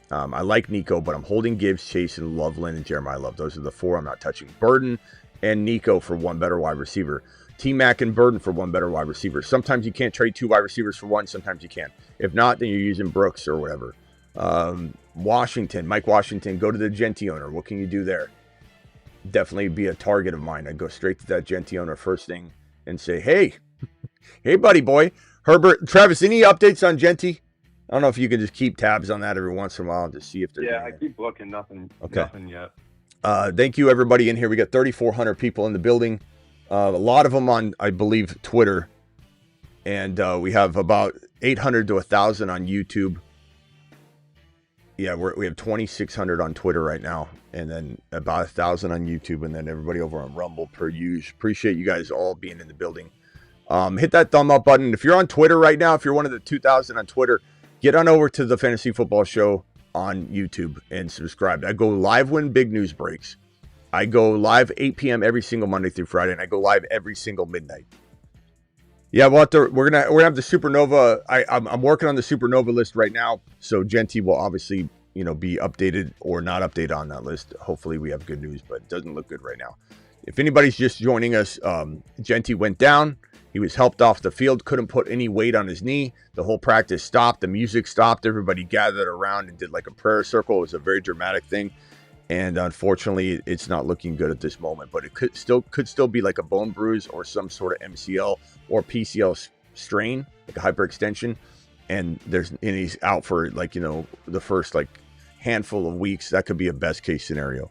I like Nico, but I'm holding Gibbs, Chase, and Loveland and Jeremiah Love. Those are the 4 I'm not touching. Burden and Nico for 1 better wide receiver. T-Mac and Burden for 1 better wide receiver. Sometimes you can't trade 2 wide receivers for 1. Sometimes you can. If not, then you're using Brooks or whatever. Washington, Mike Washington, go to the Jeanty owner. What can you do there? Definitely be a target of mine. I'd go straight to that Jeanty owner first thing and say, hey, buddy boy. Herbert, Travis, any updates on Jeanty? I don't know if you can just keep tabs on that every once in a while to see if there's. Yeah, I keep looking. Nothing yet. Thank you, everybody in here. We got 3,400 people in the building. A lot of them on, I believe, Twitter. And we have about 800 to 1,000 on YouTube. Yeah, we have 2,600 on Twitter right now. And then about 1,000 on YouTube. And then everybody over on Rumble per usual. Appreciate you guys all being in the building. Hit that thumb up button. If you're on Twitter right now, if you're one of the 2,000 on Twitter, get on over to the Fantasy Football Show on YouTube and subscribe. I go live when big news breaks. I go live 8 p.m. every single Monday through Friday, and I go live every single midnight. Yeah, we're gonna have the Supernova. I'm working on the Supernova list right now, so Jeanty will obviously be updated or not updated on that list. Hopefully, we have good news, but it doesn't look good right now. If anybody's just joining us, Jeanty went down. He was helped off the field, couldn't put any weight on his knee. The whole practice stopped. The music stopped. Everybody gathered around and did like a prayer circle. It was a very dramatic thing. And unfortunately, it's not looking good at this moment. But it could still be like a bone bruise or some sort of MCL or PCL strain, like a hyperextension. And he's out for the first handful of weeks, that could be a best case scenario.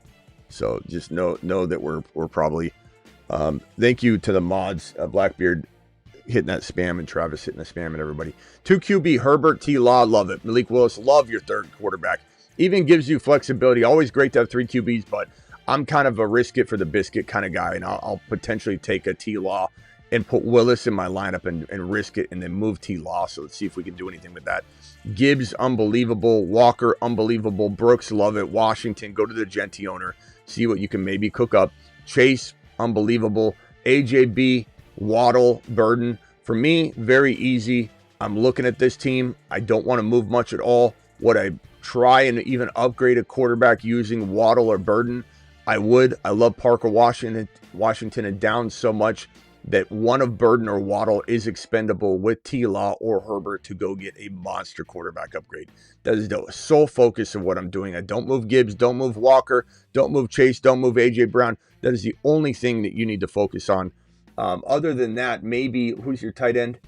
So just know that we're probably. Thank you to the mods, Blackbeard hitting that spam and Travis hitting the spam and everybody. 2 QB, Herbert, T. Law, love it. Malik Willis, love your third quarterback. Even gives you flexibility. Always great to have 3 QBs, but I'm kind of a risk it for the biscuit kind of guy, and I'll potentially take a T. Law and put Willis in my lineup and risk it and then move T. Law. So let's see if we can do anything with that. Gibbs, unbelievable. Walker, unbelievable. Brooks, love it. Washington, go to the Jeanty owner. See what you can maybe cook up. Chase, unbelievable. AJB, Waddle, Burden. For me, very easy. I'm looking at this team. I don't want to move much at all. Would I try and even upgrade a quarterback using Waddle or Burden? I would. I love Parker Washington and Downs so much that one of Burden or Waddle is expendable with T-Law or Herbert to go get a monster quarterback upgrade. That is the sole focus of what I'm doing. I don't move Gibbs, don't move Walker, don't move Chase, don't move A.J. Brown. That is the only thing that you need to focus on. Other than that, maybe, who's your tight end?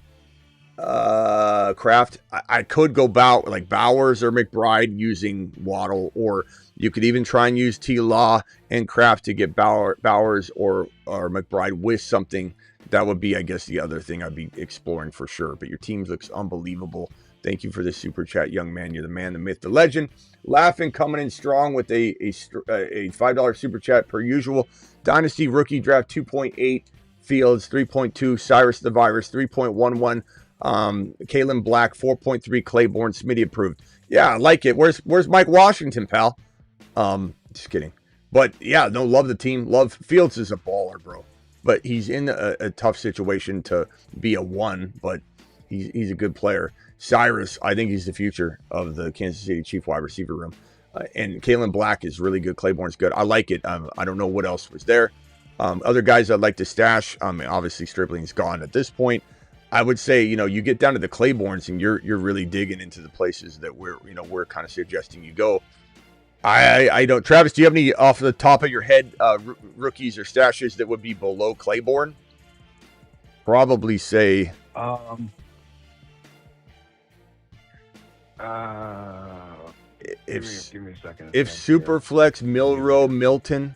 Kraft. I could go like Bowers or McBride using Waddle, or you could even try and use T-Law and Kraft to get Bowers or McBride with something. That would be, I guess, the other thing I'd be exploring for sure. But your team looks unbelievable. Thank you for the super chat, young man. You're the man, the myth, the legend. Laughing, coming in strong with a $5 super chat per usual. Dynasty rookie draft 2.8, Fields 3.2, Cyrus the Virus 3.11. Kalen Black 4.3, Claiborne, Smitty approved. Yeah, I like it. Where's Mike Washington, pal? Just kidding. But yeah, no, love the team. Love Fields is a baller, bro. But he's in a tough situation to be a 1, but he's a good player. Cyrus, I think he's the future of the Kansas City Chief wide receiver room. And Kalen Black is really good. Claiborne's good. I like it. I don't know what else was there. Other guys I'd like to stash. Obviously Stripling's gone at this point. I would say, you get down to the Claibornes and you're really digging into the places that we're kind of suggesting you go. I don't. Travis, do you have any off the top of your head rookies or stashes that would be below Claiborne? Probably say. Give me a second. If Superflex, Milrow, Milton,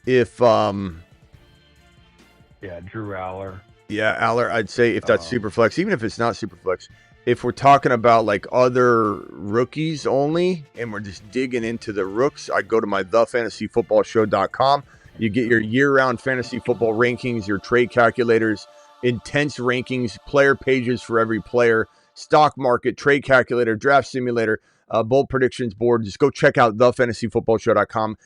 if Drew Aller. Yeah, Aller, I'd say if that's Superflex, even if it's not Superflex, if we're talking about like other rookies only and we're just digging into the rooks, I'd go to my thefantasyfootballshow.com. You get your year-round fantasy football rankings, your trade calculators, intense rankings, player pages for every player, stock market, trade calculator, draft simulator, bold predictions board. Just go check out thefantasyfootballshow.com.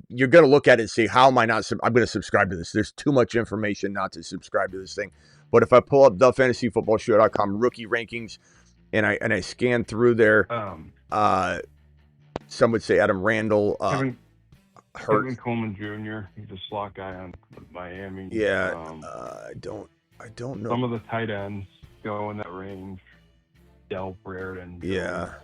You're going to look at it and say, how am I not? I'm going to subscribe to this. There's too much information not to subscribe to this thing. But if I pull up thefantasyfootballshow.com rookie rankings and I scan through there, some would say Adam Randall, Kevin Coleman Jr. He's a slot guy on Miami. Yeah, I don't know. Some of the tight ends go in that range. Del Brereton. Yeah.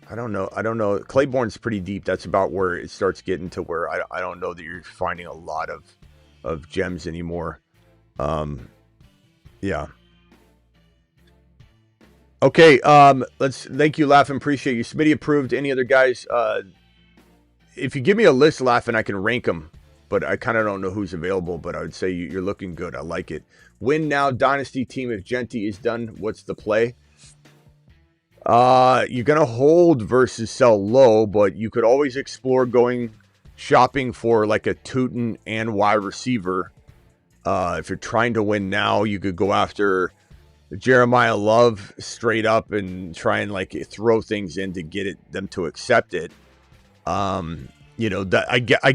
I don't know. Claiborne's pretty deep. That's about where it starts getting to where I don't know that you're finding a lot of gems anymore. Yeah. Okay. Thank you, Laughing. Appreciate you. Smitty approved. Any other guys? If you give me a list, Laughing, I can rank them, but I kind of don't know who's available, but I would say you're looking good. I like it. Win now, Dynasty team. If Jeanty is done, what's the play? You're going to hold versus sell low, but you could always explore going shopping for like a Tootin and wide receiver. If you're trying to win now, you could go after Jeremiah Love straight up and try and like throw things in to get them to accept it. I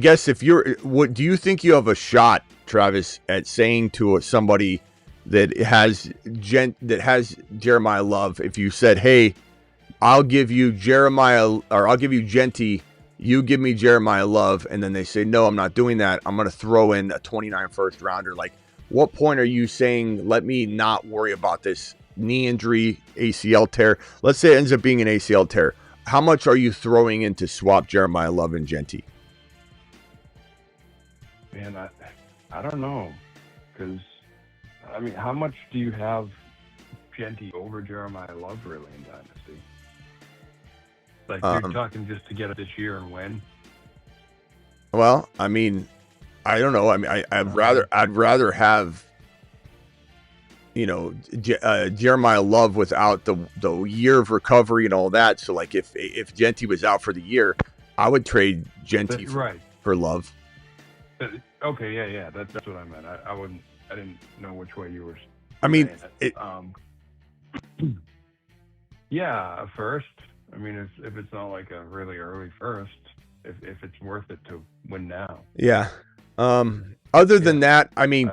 guess if do you think you have a shot, Travis, at saying to somebody that has Jeremiah Love, if you said, hey, I'll give you Jeremiah, or I'll give you Jeanty, you give me Jeremiah Love, and then they say, no, I'm not doing that, I'm going to throw in a 29 first rounder. Like, what point are you saying, let me not worry about this knee injury, ACL tear? Let's say it ends up being an ACL tear. How much are you throwing in to swap Jeremiah Love and Jeanty? Man, I don't know. Because, how much do you have Jeanty over Jeremiah Love really in Dynasty? Like you're talking just to get it this year and win. Well, I mean, I don't know. I mean, I'd rather have, Jeremiah Love without the year of recovery and all that. So like if Jeanty was out for the year, I would trade Jeanty for Love. Okay, yeah, that's what I meant. I didn't know which way you were. I mean, yeah, first. I mean, if it's not like a really early first, if it's worth it to win now. Yeah. Other than that, I mean,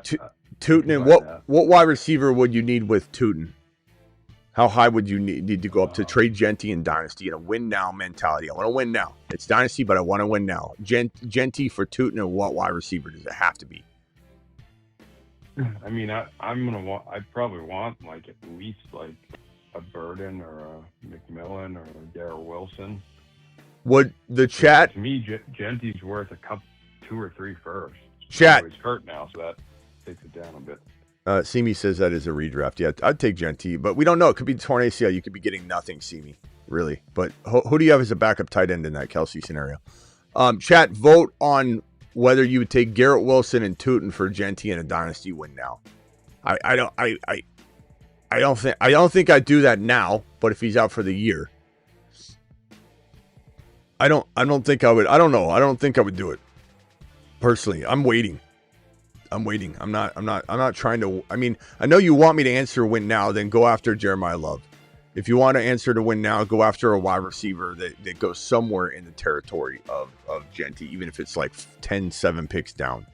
Tootin, what wide receiver would you need with Tootin? How high would you need to go up to trade Jeanty in Dynasty in a win now mentality? I want to win now. It's Dynasty, but I want to win now. Jeanty for Tootin, and what wide receiver does it have to be? I mean, I probably want like at least like a Burden or a McMillan or a Darrell Wilson. Would the chat? To me, Jeanty's worth a couple, 2 or 3 first. Chat. He's hurt now, so that takes it down a bit. Simi says that is a redraft. Yeah, I'd take Jeanty, but we don't know. It could be torn ACL. You could be getting nothing, Simi, really. But who do you have as a backup tight end in that Kelsey scenario? Chat, vote on whether you would take Garrett Wilson and Tootin for Jeanty in a dynasty win now. I don't think I'd do that now, but if he's out for the year, I don't think I would. I don't know. I don't think I would do it. Personally, I'm waiting. I'm not trying to. I mean, I know you want me to answer win now, then go after Jeremiah Love. If you want to answer to win now, go after a wide receiver that goes somewhere in the territory of Jeanty, even if it's like 10-7 picks down.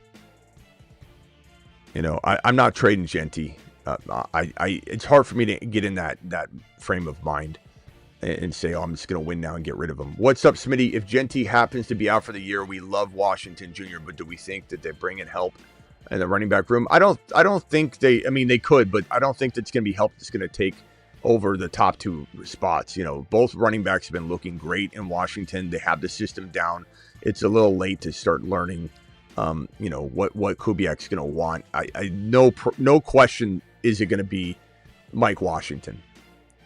I'm not trading Jeanty. It's hard for me to get in that frame of mind and say, I'm just going to win now and get rid of him. What's up, Smitty? If Jeanty happens to be out for the year, we love Washington Jr., but do we think that they bring in help in the running back room? I don't think they. I mean, they could, but I don't think that's going to be help that's going to take over the top 2 spots. Both running backs have been looking great in Washington. They have the system down. It's a little late to start learning, what Kubiak's going to want. I no question is it going to be Mike Washington.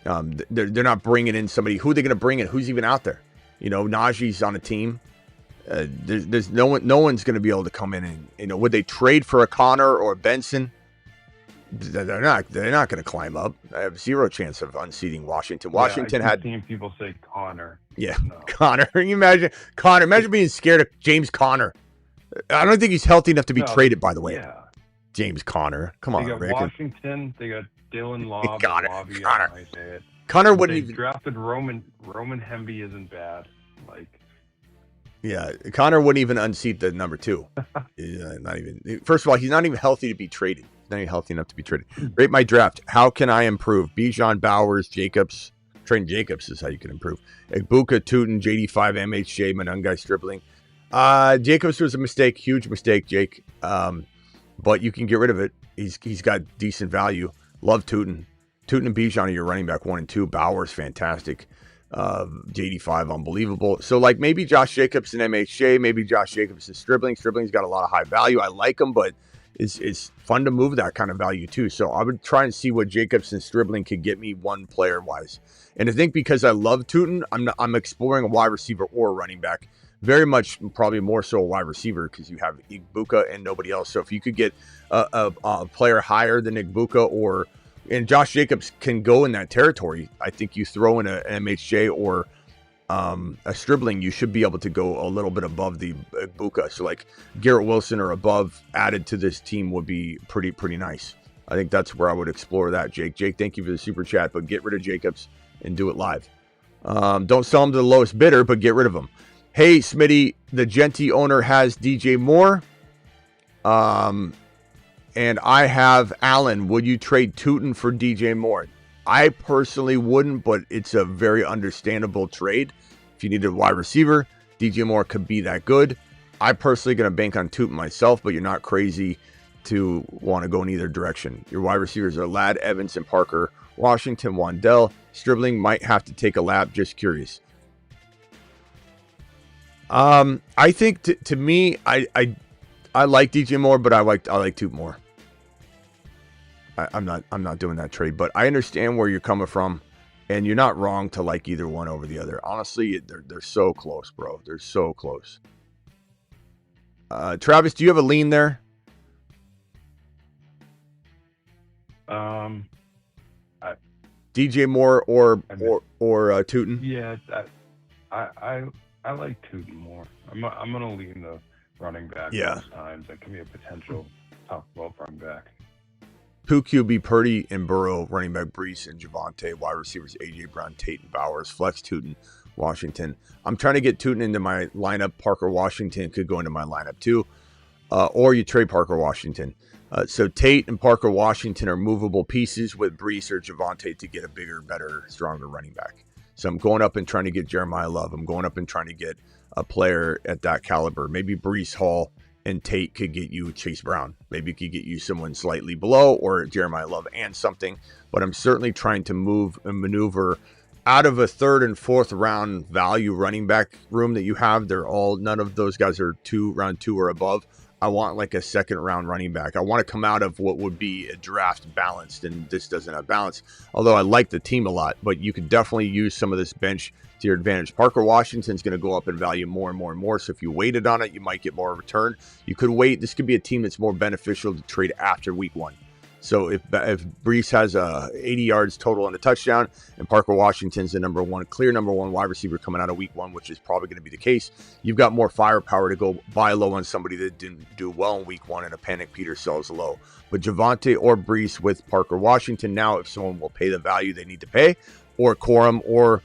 They're not bringing in somebody. Who are they going to bring in? Who's even out there? Najee's on a team. There's no one's going to be able to come in and would they trade for a Connor or a Benson? They're not going to climb up. I have 0 chance of unseating Washington. Washington had seen people say Connor. Yeah, no. Connor. Can you imagine Connor? Imagine being scared of James Conner. I don't think he's healthy enough to be traded. By the way, James Conner. Come on, they got Rick. Washington. They got Dylan Lobb. Connor wouldn't even drafted Roman Hemby isn't bad. Connor wouldn't even unseat the number 2. Not even. First of all, he's not even healthy to be traded. He's not even healthy enough to be traded. Rate my draft. How can I improve? Bijan, Bowers, Jacobs. Trent Jacobs is how you can improve. Egbuka, Tootin, JD5, MHJ, Manungai, Stribling. Jacobs was a mistake, huge mistake, Jake. But you can get rid of it. He's got decent value. Love Tootin. Tootin and Bijan are your running back 1 and 2. Bowers, fantastic. JD5, unbelievable. So maybe Josh Jacobs and MHJ, maybe Josh Jacobs and Stribling. Stribling's got a lot of high value. I like him, but it's fun to move that kind of value too. So I would try and see what Jacobs and Stribling could get me one player wise. And I think because I love Tootin, I'm exploring a wide receiver or a running back. Very much, probably more so a wide receiver because you have Egbuka and nobody else. So if you could get a player higher than Egbuka and Josh Jacobs can go in that territory, I think you throw in an MHJ or a Stribling, you should be able to go a little bit above the Egbuka. So Garrett Wilson or above added to this team would be pretty nice. I think that's where I would explore that, Jake. Jake, thank you for the super chat, but get rid of Jacobs and do it live. Don't sell him to the lowest bidder, but get rid of him. Hey, Smitty, the Jeanty owner has DJ Moore. And I have Allen. Would you trade Tootin for DJ Moore? I personally wouldn't, but it's a very understandable trade. If you need a wide receiver, DJ Moore could be that good. I personally going to bank on Tootin myself, but you're not crazy to want to go in either direction. Your wide receivers are Ladd, Evans, and Parker. Washington, Wandell. Stribling might have to take a lap. Just curious. I think to me, I like DJ Moore, but I like Tootin more. I'm not doing that trade, but I understand where you're coming from. And you're not wrong to like either one over the other. Honestly, they're so close, bro. They're so close. Travis, do you have a lean there? DJ Moore or Tootin? Yeah, I like Tootin more. I'm gonna lean the running back most times. That can be a potential top 12 running back. Two QB Purdy and Burrow, running back Brees and Javonte, wide receivers AJ Brown, Tate and Bowers, flex Tootin, Washington. I'm trying to get Tootin into my lineup. Parker Washington could go into my lineup too, or you trade Parker Washington. So Tate and Parker Washington are movable pieces with Brees or Javonte to get a bigger, better, stronger running back. So I'm going up and trying to get Jeremiah Love. I'm going up and trying to get a player at that caliber. Maybe Brees Hall and Tate could get you Chase Brown. Maybe it could get you someone slightly below or Jeremiah Love and something. But I'm certainly trying to move and maneuver out of a third and fourth round value running back room that you have. None of those guys are round two or above. I want like a second round running back. I want to come out of what would be a draft balanced, and this doesn't have balance. Although I like the team a lot, but you could definitely use some of this bench to your advantage. Parker Washington's going to go up in value more and more and more. So if you waited on it, you might get more return. You could wait. This could be a team that's more beneficial to trade after week one. So if Brees has 80 yards total and a touchdown, and Parker Washington's the clear number one wide receiver coming out of week one, which is probably going to be the case, you've got more firepower to go buy low on somebody that didn't do well in week one and a panic Peter sells low. But Javonte or Brees with Parker Washington now, if someone will pay the value they need to pay, or Corum or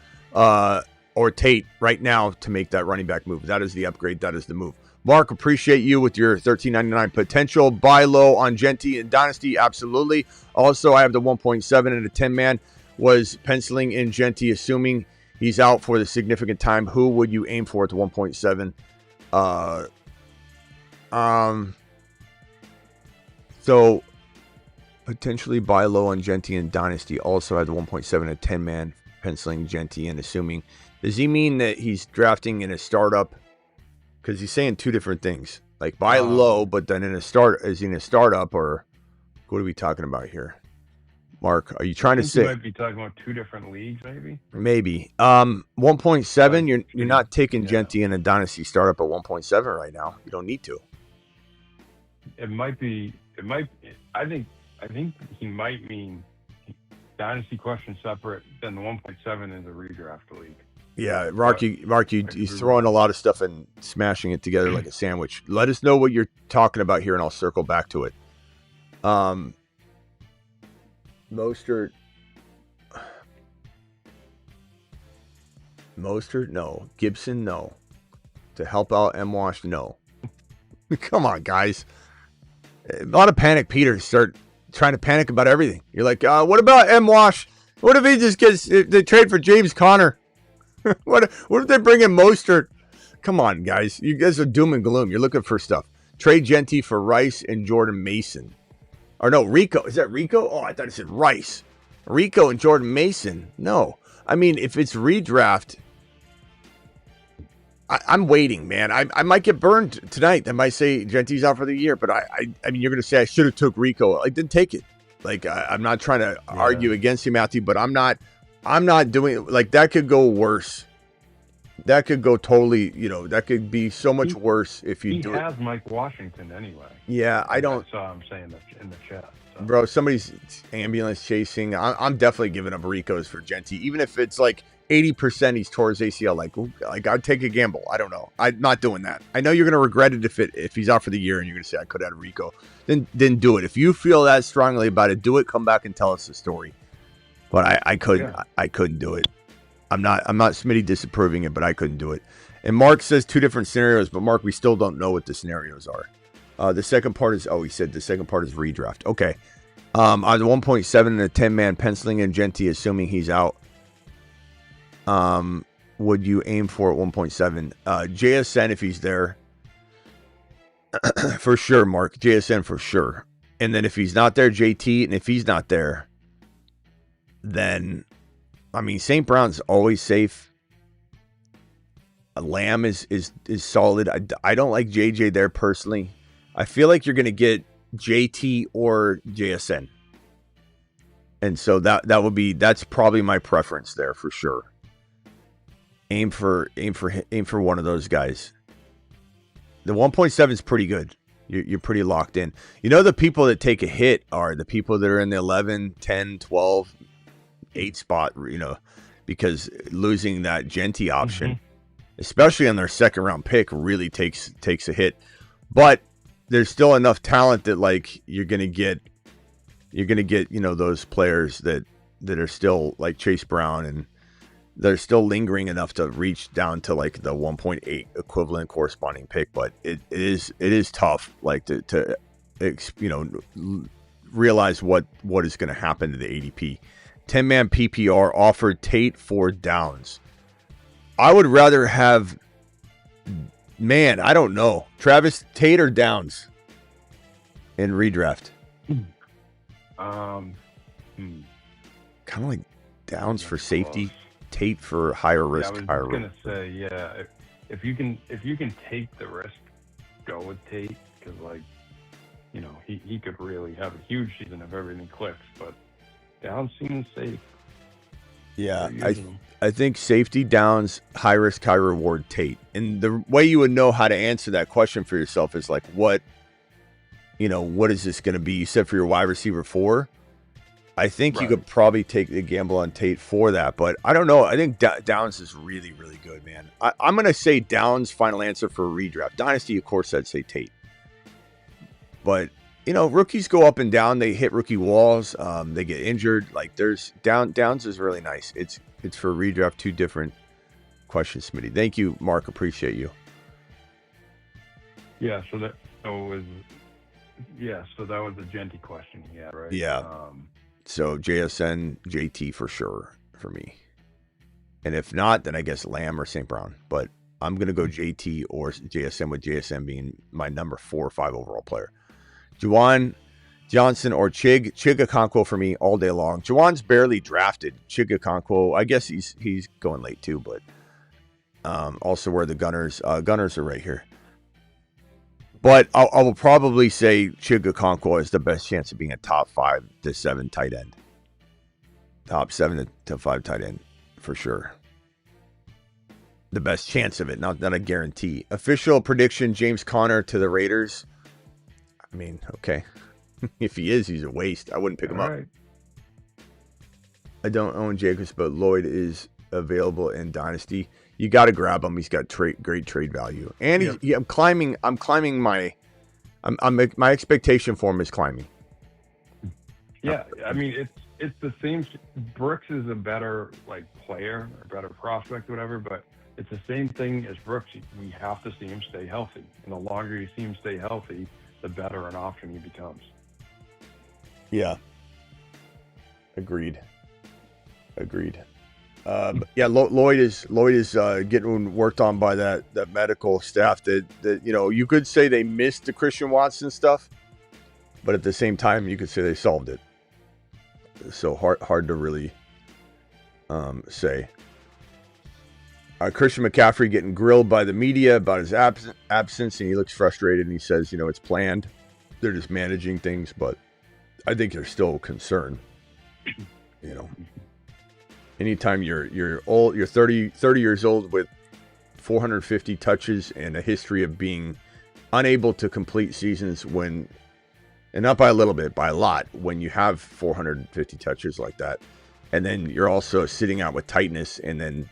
Tate right now to make that running back move. That is the upgrade. That is the move. Mark, appreciate you with your $13.99 potential. Buy low on Jeanty and Dynasty, absolutely. Also, I have the 1.7 and a 10-man. Was penciling in Jeanty, assuming he's out for the significant time. Who would you aim for at the 1.7? So, potentially buy low on Jeanty and Dynasty. Also, I have the 1.7 and a 10-man, penciling Jeanty in, assuming. Does he mean that he's drafting in a startup? Because he's saying two different things. Like buy low, but then is he in a startup, or what are we talking about here? Mark, are you trying to say? You might be talking about two different leagues, maybe. Maybe. 1.7. You're not taking Jeanty in a dynasty startup at 1.7 right now. You don't need to. It might be. I think he might mean dynasty question separate. Then the 1.7 is a redraft league. Yeah, Mark, you're throwing a lot of stuff and smashing it together like a sandwich. Let us know what you're talking about here, and I'll circle back to it. Mostert, no. Gibson, no. To help out M-Wash, no. Come on, guys. A lot of panic Peters start trying to panic about everything. You're like, what about M-Wash? What if he just gets the trade for James Conner? What if they bring in Mostert? Come on, guys. You guys are doom and gloom. You're looking for stuff. Trade Jeanty for Rice and Jordan Mason. Or no, Rico. Is that Rico? Oh, I thought it said Rice. Rico and Jordan Mason. No. I mean, if it's redraft, I'm waiting, man. I might get burned tonight. I might say Jeanty's out for the year, but I mean, you're going to say I should have took Rico. I didn't take it. Like, I'm not trying to argue against you, Matthew, but I'm not doing like that. Could go worse. That could go totally, that could be so much worse if you do it. He has Mike Washington anyway. Yeah, I don't. That's what I'm saying in the chat. So. Bro, somebody's ambulance chasing. I'm definitely giving up Rico's for Jeanty, even if it's like 80% he's tore his ACL. Like I'd take a gamble. I don't know. I'm not doing that. I know you're gonna regret it if he's out for the year and you're gonna say I could have had Rico. Then do it. If you feel that strongly about it, do it. Come back and tell us the story. But I couldn't do it. I'm not Smitty disapproving it, but I couldn't do it. And Mark says two different scenarios, but Mark, we still don't know what the scenarios are. The second part is he said the second part is redraft. Okay. On the 1.7 and a 10-man, penciling in Jeanty, assuming he's out. Would you aim for at 1.7? JSN if he's there. For sure, Mark. JSN for sure. And then if he's not there, JT, and if he's not there, then, I mean, St. Brown's always safe. Lamb is solid. I don't like JJ there personally. I feel like you're going to get JT or JSN. And so that's probably my preference there for sure. Aim for one of those guys. The 1.7 is pretty good. You're pretty locked in. You know, the people that take a hit are the people that are in the 11, 10, 12, 8 spot, you know, because losing that Jeanty option, especially on their second round pick, really takes a hit. But there's still enough talent that like you're gonna get, you know, those players that are still like Chase Brown, and they're still lingering enough to reach down to like the 1.8 equivalent corresponding pick. But it is tough, like to you know, realize what is going to happen to the ADP. 10-man PPR offered Tate for Downs. I would rather have, man, I don't know, Travis, Tate or Downs in redraft. Kind Kind of like Downs for safety, Tate for higher risk. I was higher gonna say, yeah, if you can take the risk, go with Tate, because like, you know, he could really have a huge season if everything clicks. But Downs seems safe. Yeah, I think safety, Downs, high risk, high reward, Tate. And the way you would know how to answer that question for yourself is like, what is this going to be? You said for your wide receiver 4. I think you could probably take the gamble on Tate for that, but I don't know. I think Downs is really, really good, man. I'm going to say Downs, final answer for redraft. Dynasty, of course, I'd say Tate. But, you know, rookies go up and down. They hit rookie walls. They get injured. Like, there's Downs is really nice. It's for redraft. 2 different questions, Smitty. Thank you, Mark. Appreciate you. Yeah, so that was the Jeanty question he had, right? Yeah. So JSN, JT for sure for me. And if not, then I guess Lamb or St. Brown. But I'm going to go JT or JSN, with JSN being my number 4 or 5 overall player. Juwan Johnson or Chig Okonkwo for me all day long. Juwan's barely drafted. Chig Okonkwo, I guess he's going late too, but also where the Gunners are right here. But I will probably say Chig Okonkwo has the best chance of being a top 5 to 7 tight end. Top 7 to 5 tight end for sure. The best chance of it, not a guarantee. Official prediction, James Conner to the Raiders. I mean, okay. If he is, he's a waste. I wouldn't pick him up. Right. I don't own Jacobs, but Lloyd is available in Dynasty. You got to grab him. He's got great trade value, and I'm climbing my expectation for him is climbing. Yeah, I mean it's the same. Brooks is a better like player or better prospect, or whatever, but it's the same thing as Brooks. We have to see him stay healthy, and the longer you see him stay healthy, the better an option he becomes. Yeah. Agreed. Yeah, Lloyd is getting worked on by that medical staff that you know, you could say they missed the Christian Watson stuff, but at the same time you could say they solved it. So hard to really say. Christian McCaffrey getting grilled by the media about his absence, and he looks frustrated, and he says, you know, it's planned. They're just managing things, but I think there's still concern. You know, anytime you're old, you're 30 years old with 450 touches and a history of being unable to complete seasons when, and not by a little bit, by a lot, when you have 450 touches like that, and then you're also sitting out with tightness, and then,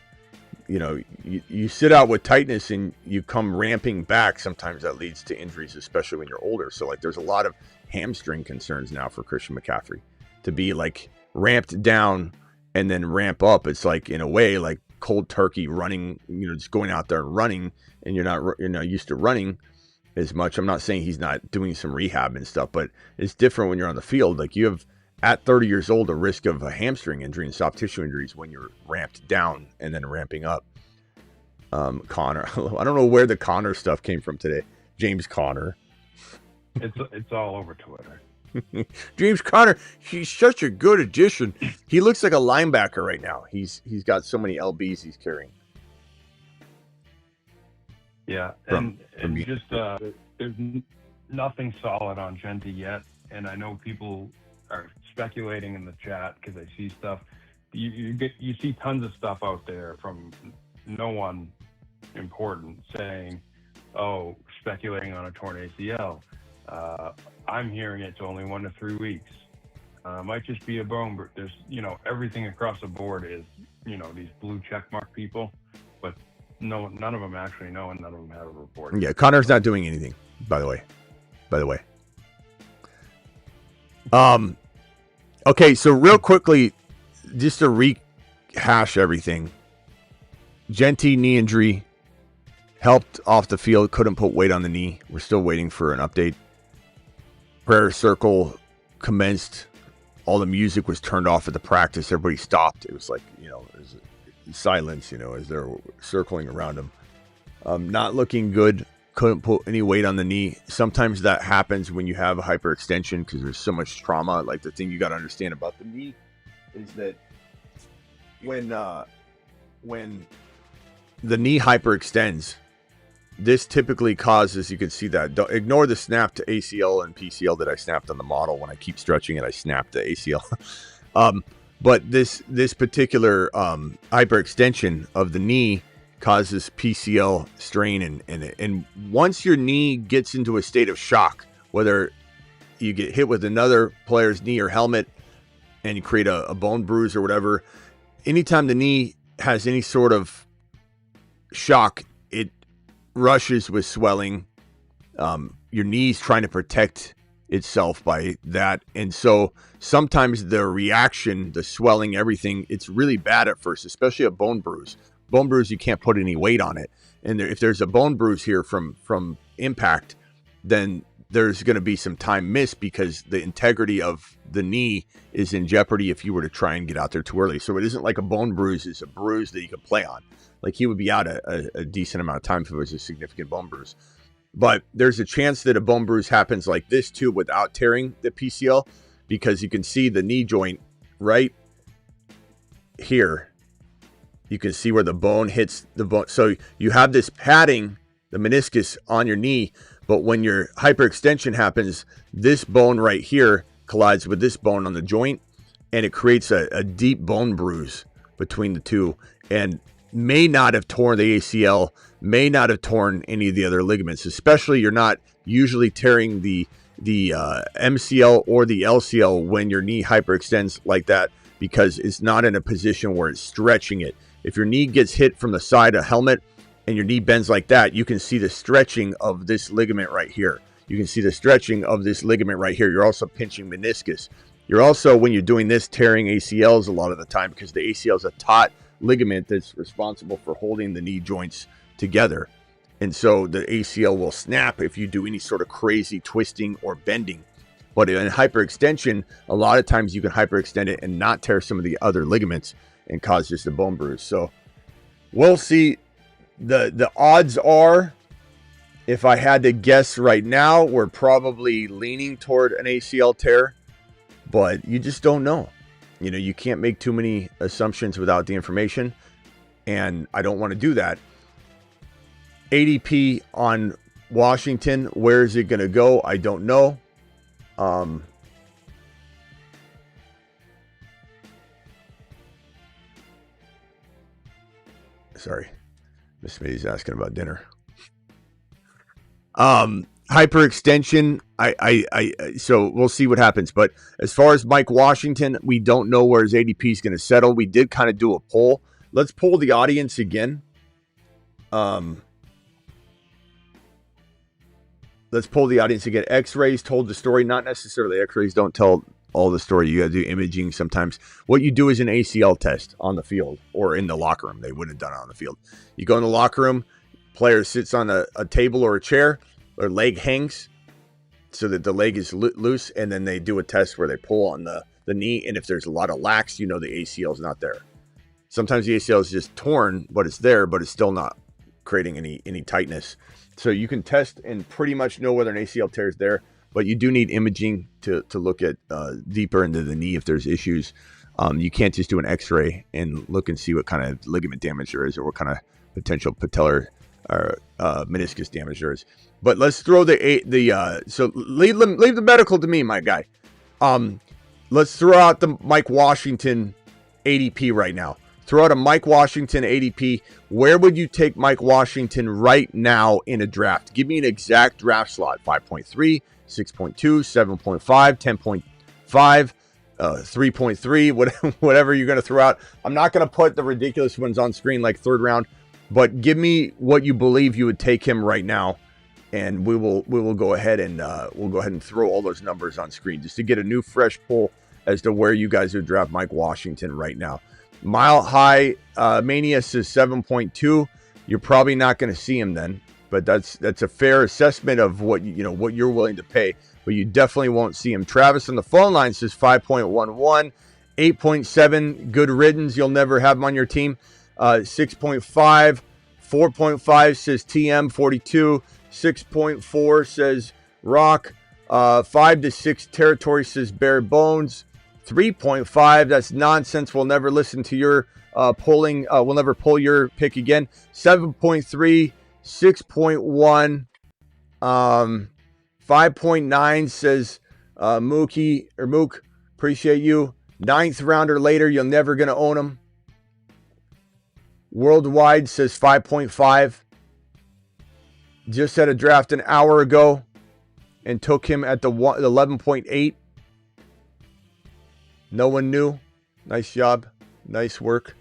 you know, you sit out with tightness and you come ramping back. Sometimes that leads to injuries, especially when you're older. So like, there's a lot of hamstring concerns now for Christian McCaffrey to be like ramped down and then ramp up. It's like, in a way, like cold turkey running, you know, just going out there and running, and you're not used to running as much. I'm not saying he's not doing some rehab and stuff, but it's different when you're on the field. Like, you have, at 30 years old, a risk of a hamstring injury and soft tissue injuries when you're ramped down and then ramping up. Connor, I don't know where the Connor stuff came from today. James Conner. It's all over Twitter. James Conner, he's such a good addition. He looks like a linebacker right now. He's got so many LBs he's carrying. Yeah, and just there's nothing solid on Jeanty yet, and I know people are speculating in the chat because I see stuff. You see tons of stuff out there from no one important saying, "Oh, speculating on a torn ACL." I'm hearing it's only 1 to 3 weeks. Might just be a bone. But there's everything across the board is these blue check mark people, but none of them actually know, and none of them have a report. Yeah, Connor's not doing anything. By the way. Okay, so real quickly, just to rehash everything. Jeanty knee injury, helped off the field, couldn't put weight on the knee. We're still waiting for an update. Prayer circle commenced. All the music was turned off at the practice. Everybody stopped. It was like, it was silence, as they're circling around him. Not looking good. Couldn't put any weight on the knee. Sometimes that happens when you have a hyperextension because there's so much trauma. Like, the thing you got to understand about the knee is that when the knee hyperextends, this typically causes, you can see that. Don't ignore the snap to ACL and PCL that I snapped on the model. When I keep stretching it, I snap the ACL. But this particular hyperextension of the knee causes PCL strain, and once your knee gets into a state of shock, whether you get hit with another player's knee or helmet and you create a bone bruise or whatever, anytime the knee has any sort of shock, it rushes with swelling. Your knee's trying to protect itself by that, and so sometimes the reaction, the swelling, everything, it's really bad at first, especially a bone bruise. Bone bruise, you can't put any weight on it, and if there's a bone bruise here from impact, then there's going to be some time missed because the integrity of the knee is in jeopardy if you were to try and get out there too early. So it isn't like a bone bruise, it's a bruise that you can play on. Like, he would be out a decent amount of time if it was a significant bone bruise. But there's a chance that a bone bruise happens like this too without tearing the PCL, because you can see the knee joint right here. You can see where the bone hits the bone. So you have this padding, the meniscus, on your knee, but when your hyperextension happens, this bone right here collides with this bone on the joint, and it creates a deep bone bruise between the two, and may not have torn the ACL, may not have torn any of the other ligaments. Especially, you're not usually tearing the MCL or the LCL when your knee hyperextends like that, because it's not in a position where it's stretching it. If your knee gets hit from the side of helmet and your knee bends like that, you can see the stretching of this ligament right here. You can see the stretching of this ligament right here. You're also pinching meniscus. You're also, when you're doing this, tearing ACLs a lot of the time, because the ACL is a taut ligament that's responsible for holding the knee joints together. And so the ACL will snap if you do any sort of crazy twisting or bending. But in hyperextension, a lot of times you can hyperextend it and not tear some of the other ligaments and cause just a bone bruise. So we'll see. The odds are, if I had to guess right now, we're probably leaning toward an ACL tear, but you just don't know. You can't make too many assumptions without the information, and I don't want to do that. ADP on Washington, where is it going to go? I don't know. Sorry, Miss Smitty's asking about dinner. Hyperextension, so we'll see what happens. But as far as Mike Washington, we don't know where his ADP is going to settle. We did kind of do a poll. Let's poll the audience again. Let's poll the audience again. X-rays told the story. Not necessarily. X-rays don't tell all the story. You got to do imaging sometimes. What you do is an ACL test on the field or in the locker room. They wouldn't have done it on the field. You go in the locker room, player sits on a table or a chair, or leg hangs so that the leg is loose, and then they do a test where they pull on the knee, and if there's a lot of lax, the ACL is not there. Sometimes the ACL is just torn, but it's there, but it's still not creating any tightness. So you can test and pretty much know whether an ACL tear is there, but you do need imaging to look at deeper into the knee if there's issues. You can't just do an X-ray and look and see what kind of ligament damage there is or what kind of potential patellar or meniscus damage there is. But let's throw so leave the medical to me, my guy. let's throw out the Mike Washington ADP right now. Throw out a Mike Washington ADP. Where would you take Mike Washington right now in a draft? Give me an exact draft slot. 5.3, 6.2, 7.5, 10.5, 3.3, whatever you're going to throw out. I'm not going to put the ridiculous ones on screen like third round, but give me what you believe you would take him right now, and we will go ahead and throw all those numbers on screen just to get a new fresh poll as to where you guys would draft Mike Washington right now. Mile High Mania says 7.2. You're probably not going to see him then, but that's a fair assessment of what what you're willing to pay. But you definitely won't see him. Travis on the phone line says 5.11, 8.7. Good riddance. You'll never have him on your team. 6.5, 4.5 says TM 42. 6.4 says Rock. 5 to 6 territory says Bare Bones. 3.5, that's nonsense. We'll never listen to your polling. We'll never pull your pick again. 7.3, 6.1, 5.9 says Mookie or Mook. Appreciate you. 9th rounder later, you're never gonna own him. Worldwide says 5.5. Just had a draft an hour ago and took him at the 11.8. No one knew. Nice job. Nice work.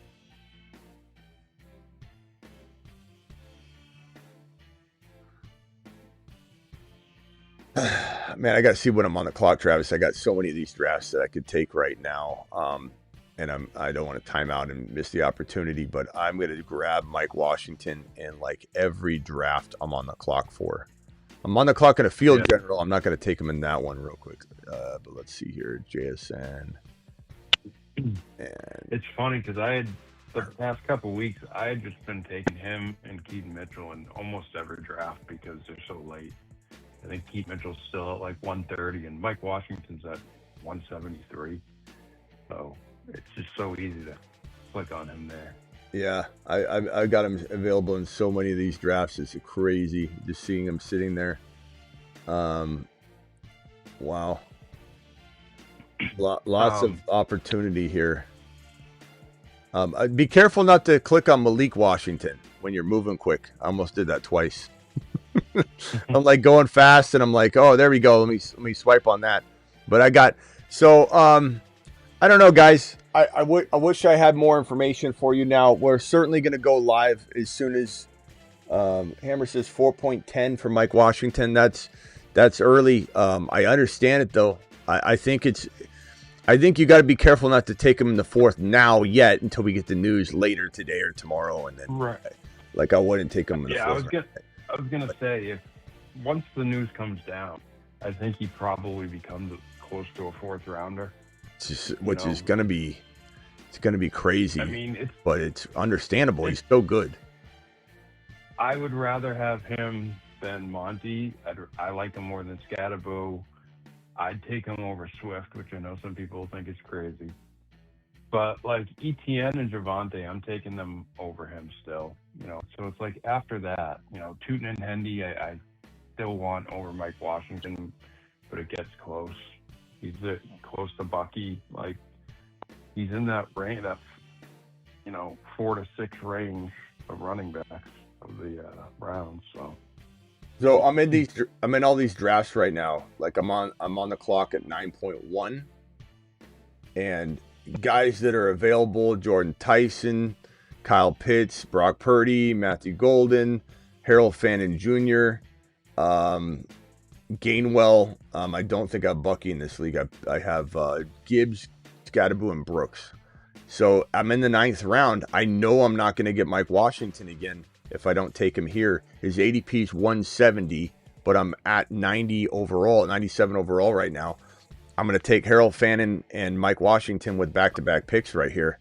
Man, I got to see when I'm on the clock, Travis. I got so many of these drafts that I could take right now. And I don't want to time out and miss the opportunity, but I'm going to grab Mike Washington in like every draft I'm on the clock for. I'm on the clock in a field general. I'm not going to take him in that one real quick. But let's see here. JSN. And it's funny because the past couple weeks, I had just been taking him and Keaton Mitchell in almost every draft because they're so late. I think Keaton Mitchell's still at like 130 and Mike Washington's at 173. So it's just so easy to click on him there. Yeah, I got him available in so many of these drafts. It's crazy just seeing him sitting there. Wow. Lots of opportunity here. Be careful not to click on Malik Washington when you're moving quick. I almost did that twice. I'm like going fast and I'm like, oh, there we go. Let me swipe on that. But I got I don't know, guys. I wish I had more information for you now. We're certainly going to go live as soon as Hammer says 4.10 for Mike Washington. That's early. I understand it though. I think you got to be careful not to take him in the fourth now yet until we get the news later today or tomorrow, and then right. Like I wouldn't take him in the fourth. I was gonna say if once the news comes down, I think he probably becomes close to a fourth rounder, which is gonna be crazy. I mean, but it's understandable. He's so good. I would rather have him than Monty. I like him more than Scadaboo. I'd take him over Swift, which I know some people think is crazy. But like ETN and Javonte, I'm taking them over him still. So it's like after that, Tootin and Hendy, I still want over Mike Washington, but it gets close. He's close to Bucky. Like he's in that range, that 4 to 6 range of running backs of the rounds. So I'm in all these drafts right now. Like I'm on the clock at 9.1, and guys that are available: Jordan Tyson, Kyle Pitts, Brock Purdy, Matthew Golden, Harold Fannin Jr., Gainwell. I don't think I have Bucky in this league. I have Gibbs, Scadaboo, and Brooks. So I'm in the 9th round. I know I'm not going to get Mike Washington again if I don't take him here. His ADP is 170, but I'm at 90 overall, 97 overall right now. I'm going to take Harold Fannin and Mike Washington with back-to-back picks right here.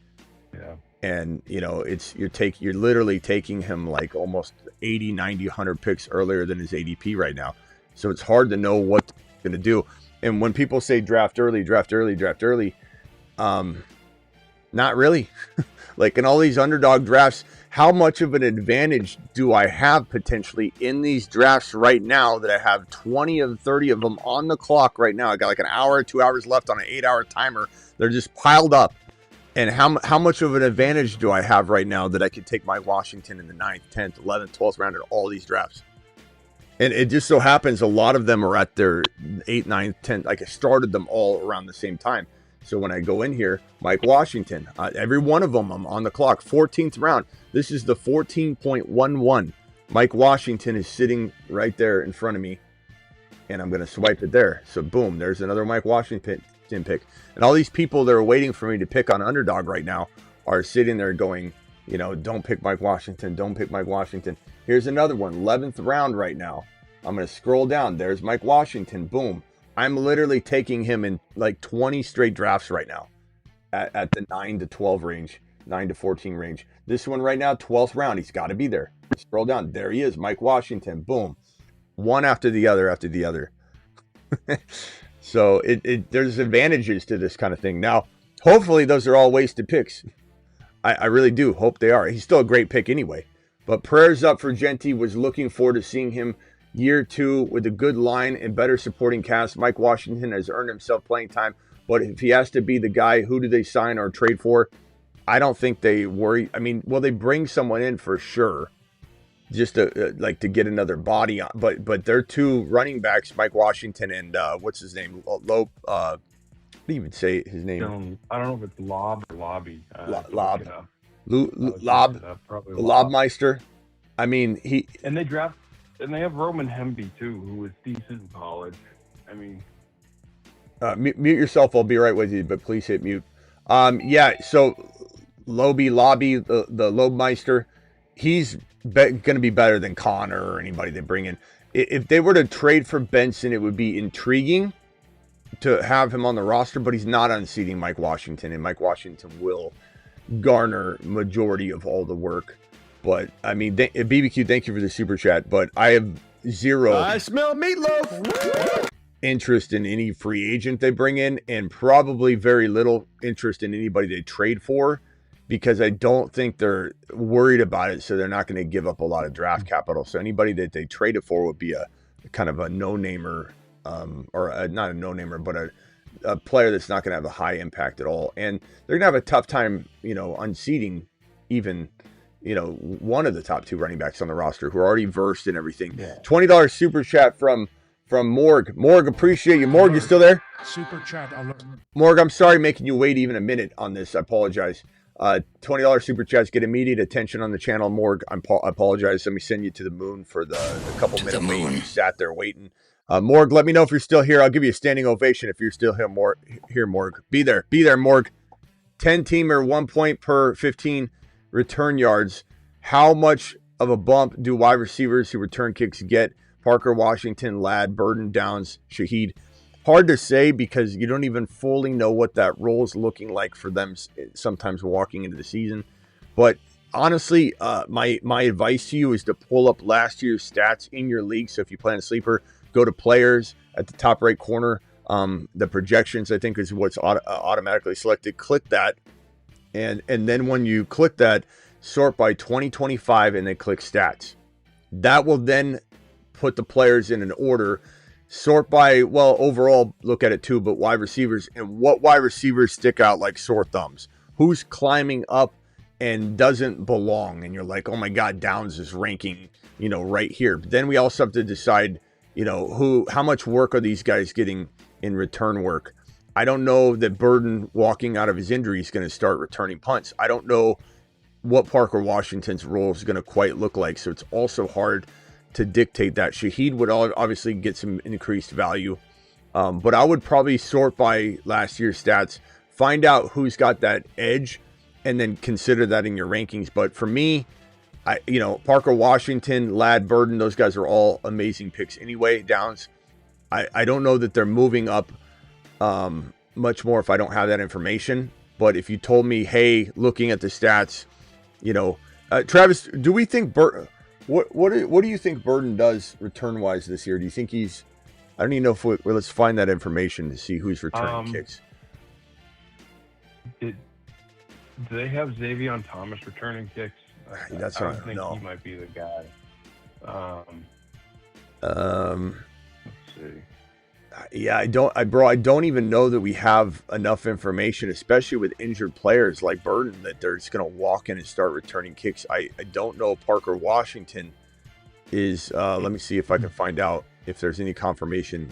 Yeah. And, you're literally taking him like almost 80, 90, 100 picks earlier than his ADP right now. So it's hard to know what he's going to do. And when people say draft early, Not really. Like in all these underdog drafts, how much of an advantage do I have potentially in these drafts right now that I have 20 of 30 of them on the clock right now? I got like an hour, 2 hours left on an 8-hour timer. They're just piled up. And how much of an advantage do I have right now that I could take Mike Washington in the 9th, 10th, 11th, 12th round in all these drafts? And it just so happens a lot of them are at their 8th, 9th, 10th. Like I started them all around the same time. So when I go in here, Mike Washington, every one of them, I'm on the clock. 14th round. This is the 14.11. Mike Washington is sitting right there in front of me. And I'm going to swipe it there. So boom, there's another Mike Washington pick. And all these people that are waiting for me to pick on underdog right now are sitting there going, you know, don't pick Mike Washington. Don't pick Mike Washington. Here's another one, 11th round right now. I'm going to scroll down. There's Mike Washington. Boom. I'm literally taking him in like 20 straight drafts right now at the 9 to 12 range, 9 to 14 range. This one right now, 12th round. He's got to be there. Scroll down. There he is, Mike Washington. Boom. One after the other after the other. So there's advantages to this kind of thing. Now, hopefully those are all wasted picks. I really do hope they are. He's still a great pick anyway. But prayers up for Jeanty. Was looking forward to seeing him year 2 with a good line and better supporting cast. Mike Washington has earned himself playing time. But if he has to be the guy, who do they sign or trade for? I don't think they worry. I mean, well, they bring someone in for sure, just to to get another body on. But their 2 running backs, Mike Washington and what's his name? Loeb. What do you even say his name? I don't know if it's Lob or Lobby. Lob. Probably Lobmeister. I mean, and they have Roman Hemby too, who was decent in college. I mean, mute yourself. I'll be right with you, but please hit mute. Yeah. So Lobby, the Lobmeister, he's going to be better than Connor or anybody they bring in. If they were to trade for Benson, it would be intriguing to have him on the roster, but he's not unseating Mike Washington, and Mike Washington will garner majority of all the work. But I mean, BBQ, thank you for the super chat, but I have zero. I smell meatloaf. Interest in any free agent they bring in, and probably very little interest in anybody they trade for, because I don't think they're worried about it. So they're not going to give up a lot of draft capital. So anybody that they trade it for would be a kind of a no-namer, not a no-namer, but a player that's not going to have a high impact at all. And they're going to have a tough time, unseating even, one of the top 2 running backs on the roster who are already versed in everything. Yeah. $20 super chat from Morg. Morg, appreciate you. Morg, you still there? Super chat alert. Morg, I'm sorry making you wait even a minute on this. I apologize. $20 super chats get immediate attention on the channel. Morg, I apologize. Let me send you to the moon for the couple minutes you sat there waiting. Morg, let me know if you're still here. I'll give you a standing ovation if you're still here, Morg. Be there, Morg. 10-teamer, 1 point per 15 return yards. How much of a bump do wide receivers who return kicks get? Parker Washington, Ladd, Burden, Downs, Shaheed. Hard to say because you don't even fully know what that role is looking like for them sometimes walking into the season. But honestly, my advice to you is to pull up last year's stats in your league. So if you play on a sleeper, go to players at the top right corner. The projections, I think, is what's automatically selected. Click that. And then when you click that, sort by 2025 and then click stats. That will then put the players in an order. Sort by, overall, look at it too, but wide receivers, and what wide receivers stick out like sore thumbs. Who's climbing up and doesn't belong, and you're like, oh my God, Downs is ranking, right here. But then we also have to decide, how much work are these guys getting in return work? I don't know that Burden walking out of his injury is going to start returning punts. I don't know what Parker Washington's role is going to quite look like. So it's also hard to dictate that. Shaheed would obviously get some increased value. But I would probably sort by last year's stats, find out who's got that edge, and then consider that in your rankings. But for me, Parker Washington, Ladd, Burden, those guys are all amazing picks anyway. Downs, I don't know that they're moving up much more if I don't have that information. But if you told me, hey, looking at the stats, Travis, do we think what do you think Burden does return wise this year? Do you think he's? I don't even know if let's find that information to see who's returning kicks. Do they have Xavier Thomas returning kicks? That's I what I would think know. he might be the guy. Let's see. Yeah, I don't even know that we have enough information, especially with injured players like Burton, that they're just going to walk in and start returning kicks. I don't know if Parker Washington is. Let me see if I can find out if there's any confirmation.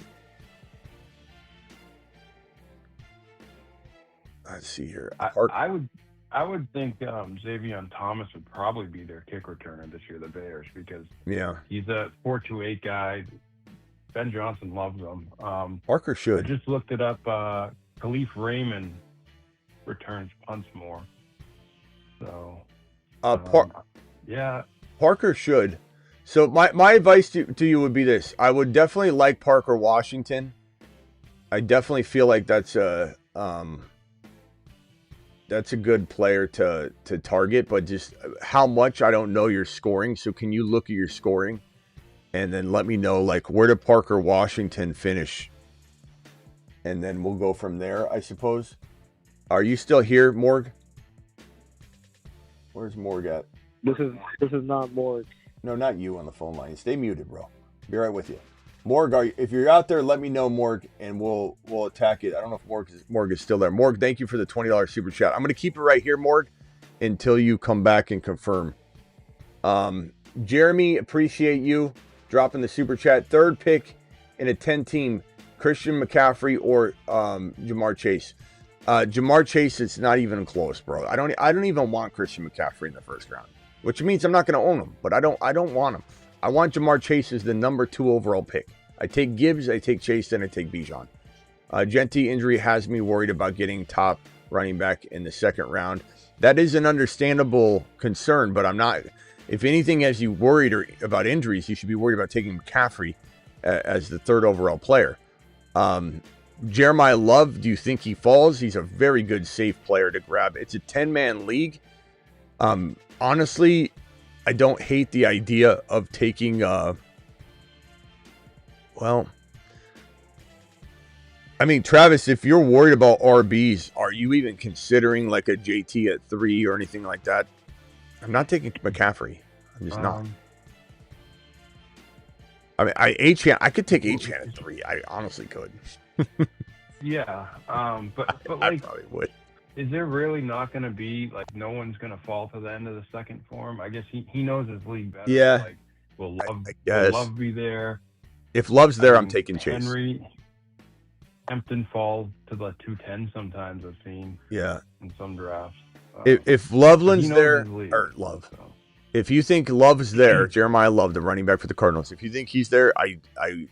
Let's see here. I would think Xavier Thomas would probably be their kick returner this year, the Bears, because he's a 4.28 guy. Ben Johnson loves him. Parker should. I just looked it up. Khalif Raymond returns punts more. So, yeah. Parker should. So my advice to you would be this. I would definitely like Parker Washington. I definitely feel like that's a good player to target, but just how much, I don't know your scoring. So can you look at your scoring and then let me know, like, where did Parker Washington finish? And then we'll go from there, I suppose. Are you still here, Morg? Where's Morg at? This is not Morg. No, not you on the phone line. Stay muted, bro. Be right with you. Morg, if you're out there, let me know, Morg, and we'll attack it. I don't know if Morg is still there. Morg, thank you for the $20 super chat. I'm going to keep it right here, Morg, until you come back and confirm. Jeremy, appreciate you dropping the super chat. Third pick in a 10-team, Christian McCaffrey or Jamar Chase. Jamar Chase, it's not even close, bro. I don't even want Christian McCaffrey in the first round, which means I'm not going to own him, but I don't want him. I want Jamar Chase as the number 2 overall pick. I take Gibbs, I take Chase, then I take Bijan. Jeanty injury has me worried about getting top running back in the second round. That is an understandable concern, but I'm not. If anything has you worried about injuries, you should be worried about taking McCaffrey as the 3rd overall player. Jeremiah Love, do you think he falls? He's a very good, safe player to grab. It's a 10-man league. Honestly, I don't hate the idea of taking, Travis, if you're worried about RBs, are you even considering like a JT at 3 or anything like that? I'm not taking McCaffrey. I'm just not. I mean, I could take Achane at 3. I honestly could. Yeah, but I like, probably would. Is there really not going to be, like, no one's going to fall to the end of the second for him? I guess he knows his league better. Yeah. Like, will guess. Love be there? If Love's there, I'm taking Chase. Henry, Hampton falls to the 210 sometimes, I've seen. Yeah. In some drafts. If Loveland's there, or Love. So. If you think Love's there, Jeremiah Love, the running back for the Cardinals, if you think he's there, I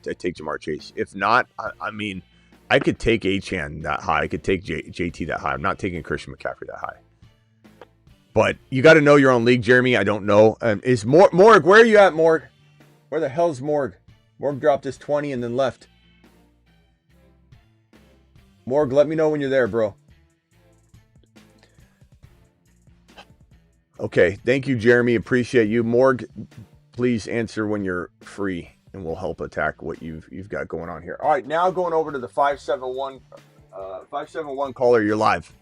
take Jamar Chase. If not, I mean, I could take Achane that high. I could take JT that high. I'm not taking Christian McCaffrey that high. But you got to know your own league, Jeremy. I don't know. Is Morg? Where are you at, Morg? Where the hell's Morg? Morg dropped his 20 and then left. Morg, let me know when you're there, bro. Okay, thank you, Jeremy. Appreciate you. Morg, please answer when you're free, and we'll help attack what you've got going on here. All right, now going over to the 571 caller. You're live.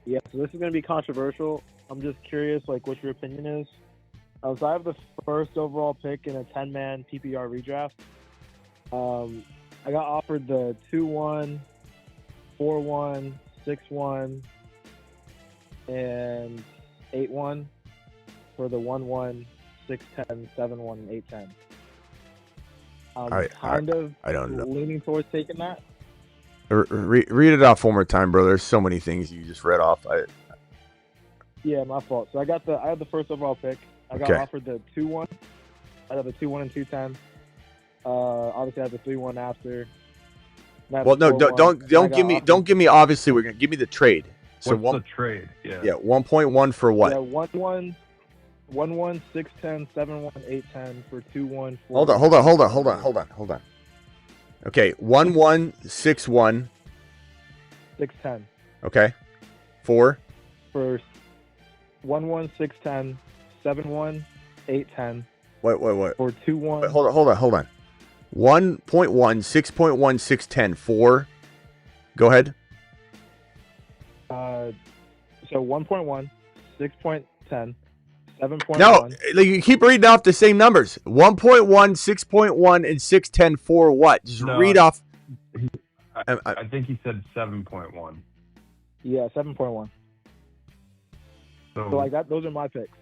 Yeah, so this is going to be controversial. I'm just curious, like, what your opinion is. So I have the first overall pick in a 10-man PPR redraft. I got offered the 2-1, 4-1, 6-1, and 8-1 for the 1-1, 6-10, 7-1, and 8-10. I don't know. Leaning towards taking that. Read it off one more time, bro. There's so many things you just read off. Yeah, my fault. So I had the first overall pick. I got offered the 2-1. I had the 2-1 and 2-10. Obviously, I had the 3-1 after. Well, no, don't give me. Obviously, we're gonna give me the trade. So what's the trade? Yeah. 1.1 for what? Yeah, 1-1, 6-10, 7-1, 8-10 for 2-1. Hold on. Okay, 1-1, 6-1. 6-10. Okay. For 1-1, 6-10, 7-1, 8-10. Wait. For 2-1. Wait, hold on. 1.1, 6.1, 610 for. Go ahead. So 1.1, 6.10, 7.1. No, like, you keep reading off the same numbers. 1.1, 6.1, and 610 for what? Just read off. I think he said 7.1. Yeah, 7.1. So like that, those are my picks.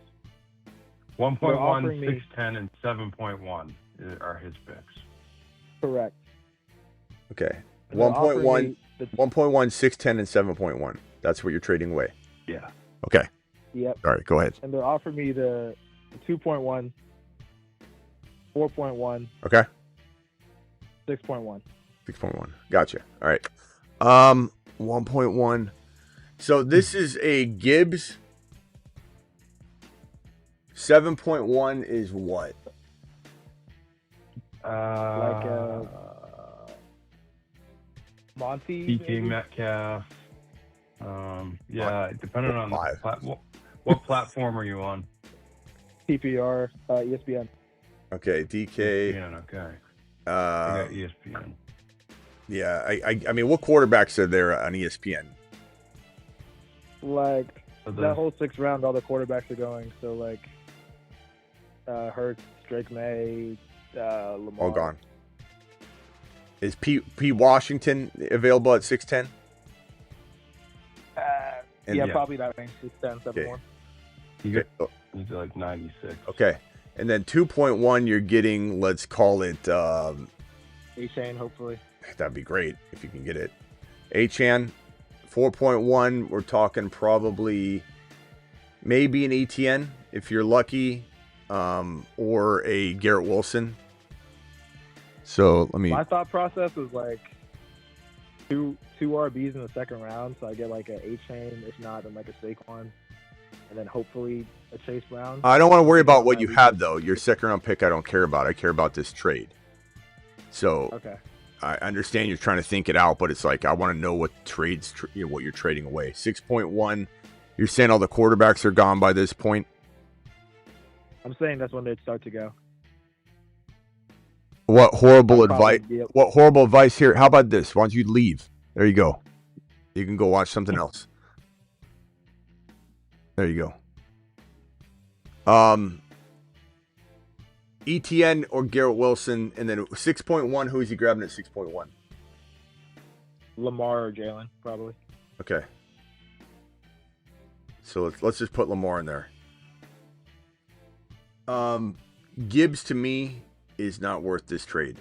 1.1, 610, and 7.1 are his picks. Correct. Okay. 1.1, 1.1, 610, and 7.1. That's what you're trading away. Yeah. Okay. Yep. All right, go ahead. And they're offering me the 2.1, 4.1. Okay. 6.1. 6.1. Gotcha. All right. 1.1. So this is a Gibbs. 7.1 is what? Like Monty. DK Metcalf. Yeah, depending on what platform are you on? PPR, ESPN. Okay, DK. ESPN, okay. I got ESPN. Yeah, I mean, what quarterbacks are there on ESPN? Like that whole 6th round, all the quarterbacks are going. So like Hurts, Drake May, Lamar. All gone. Is P. Washington available at 6'10"? Yeah, probably that range. 6'10", 7'1". He's like 96. Okay. And then 2.1, you're getting, let's call it... A-Chain, hopefully. That'd be great if you can get it. A-Chan. 4.1, we're talking probably maybe an ETN if you're lucky, or a Garrett Wilson. So let me... My thought process was like two RBs in the 2nd round, so I get like an A-Chain, if not, then like a Saquon, and then hopefully a Chase Brown. I don't want to worry about what you have, though. Your 2nd round pick I don't care about. I care about this trade. So okay. I understand you're trying to think it out, but it's like I want to know what trades, what you're trading away. 6.1, you're saying all the quarterbacks are gone by this point? I'm saying that's when they'd start to go. What horrible advice! What horrible advice here. How about this? Why don't you leave? There you go. You can go watch something else. There you go. ETN or Garrett Wilson, and then 6.1. Who is he grabbing at 6.1? Lamar or Jalen, probably. Okay. So let's just put Lamar in there. Gibbs to me is not worth this trade.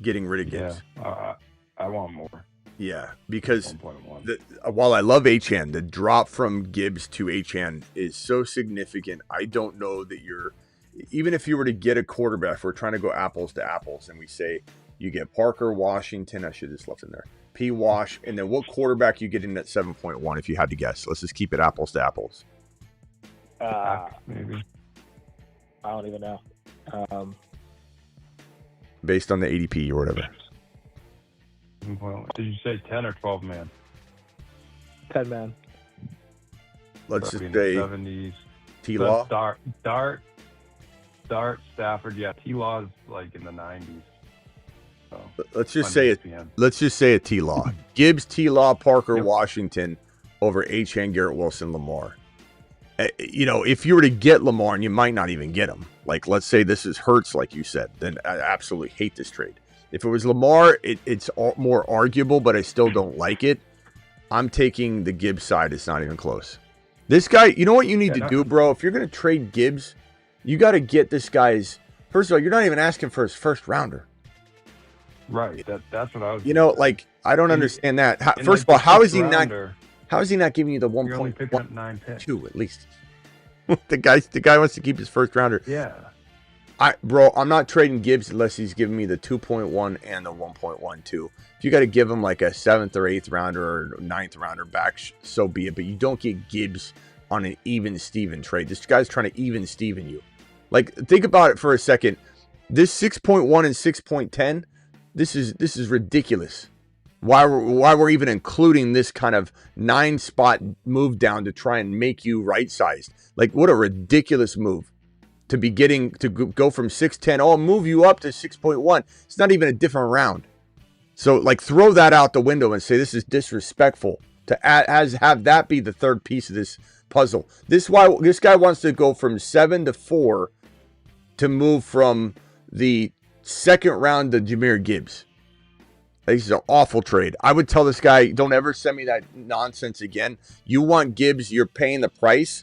Getting rid of Gibbs. Yeah, I want more. Yeah, because 1.1. While I love Achane, the drop from Gibbs to Achane is so significant. I don't know that even if you were to get a quarterback, if we're trying to go apples to apples, and we say you get Parker, Washington, I should have just left in there, P. Wash, and then what quarterback you get in at 7.1 if you had to guess? Let's just keep it apples to apples. Maybe. I don't even know. Based on the ADP or whatever. Did you say 10 or 12 man? 10 man. Let's just in say the 70s. T-Law. Dart, Stafford. Yeah, T-Law is like in the 90s. So, let's just say a T-Law. Gibbs, T-Law, Parker, yep. Washington over Achane, Garrett Wilson, Lamar. If you were to get Lamar, and you might not even get him, like let's say this is Hurts, like you said, then I absolutely hate this trade. If it was Lamar, it's more arguable, but I still don't like it. I'm taking the Gibbs side. It's not even close. This guy, you know what you need to do, bro? If you're going to trade Gibbs, you got to get this guy's... First of all, you're not even asking for his 1st rounder. Right. That's what I was... I don't understand that. First of all, how is he not giving you the 1.1? You're only picking up 9 picks. 2 at least. The guy wants to keep his 1st rounder. Yeah. I'm not trading Gibbs unless he's giving me the 2.1 and the 1.12. If you got to give him like a 7th or 8th rounder or 9th rounder back, so be it. But you don't get Gibbs on an even Steven trade. This guy's trying to even Steven you. Like, think about it for a second. This 6.1 and 6.10, this is ridiculous. Why we're even including this kind of 9-spot move down to try and make you right-sized. Like, what a ridiculous move. To be getting to go from 6.10, I'll move you up to 6.1. It's not even a different round. So, like, throw that out the window and say this is disrespectful to have that be the third piece of this puzzle. This guy wants to go from 7 to 4 to move from the second round to Jahmyr Gibbs. This is an awful trade. I would tell this guy, don't ever send me that nonsense again. You want Gibbs, you're paying the price,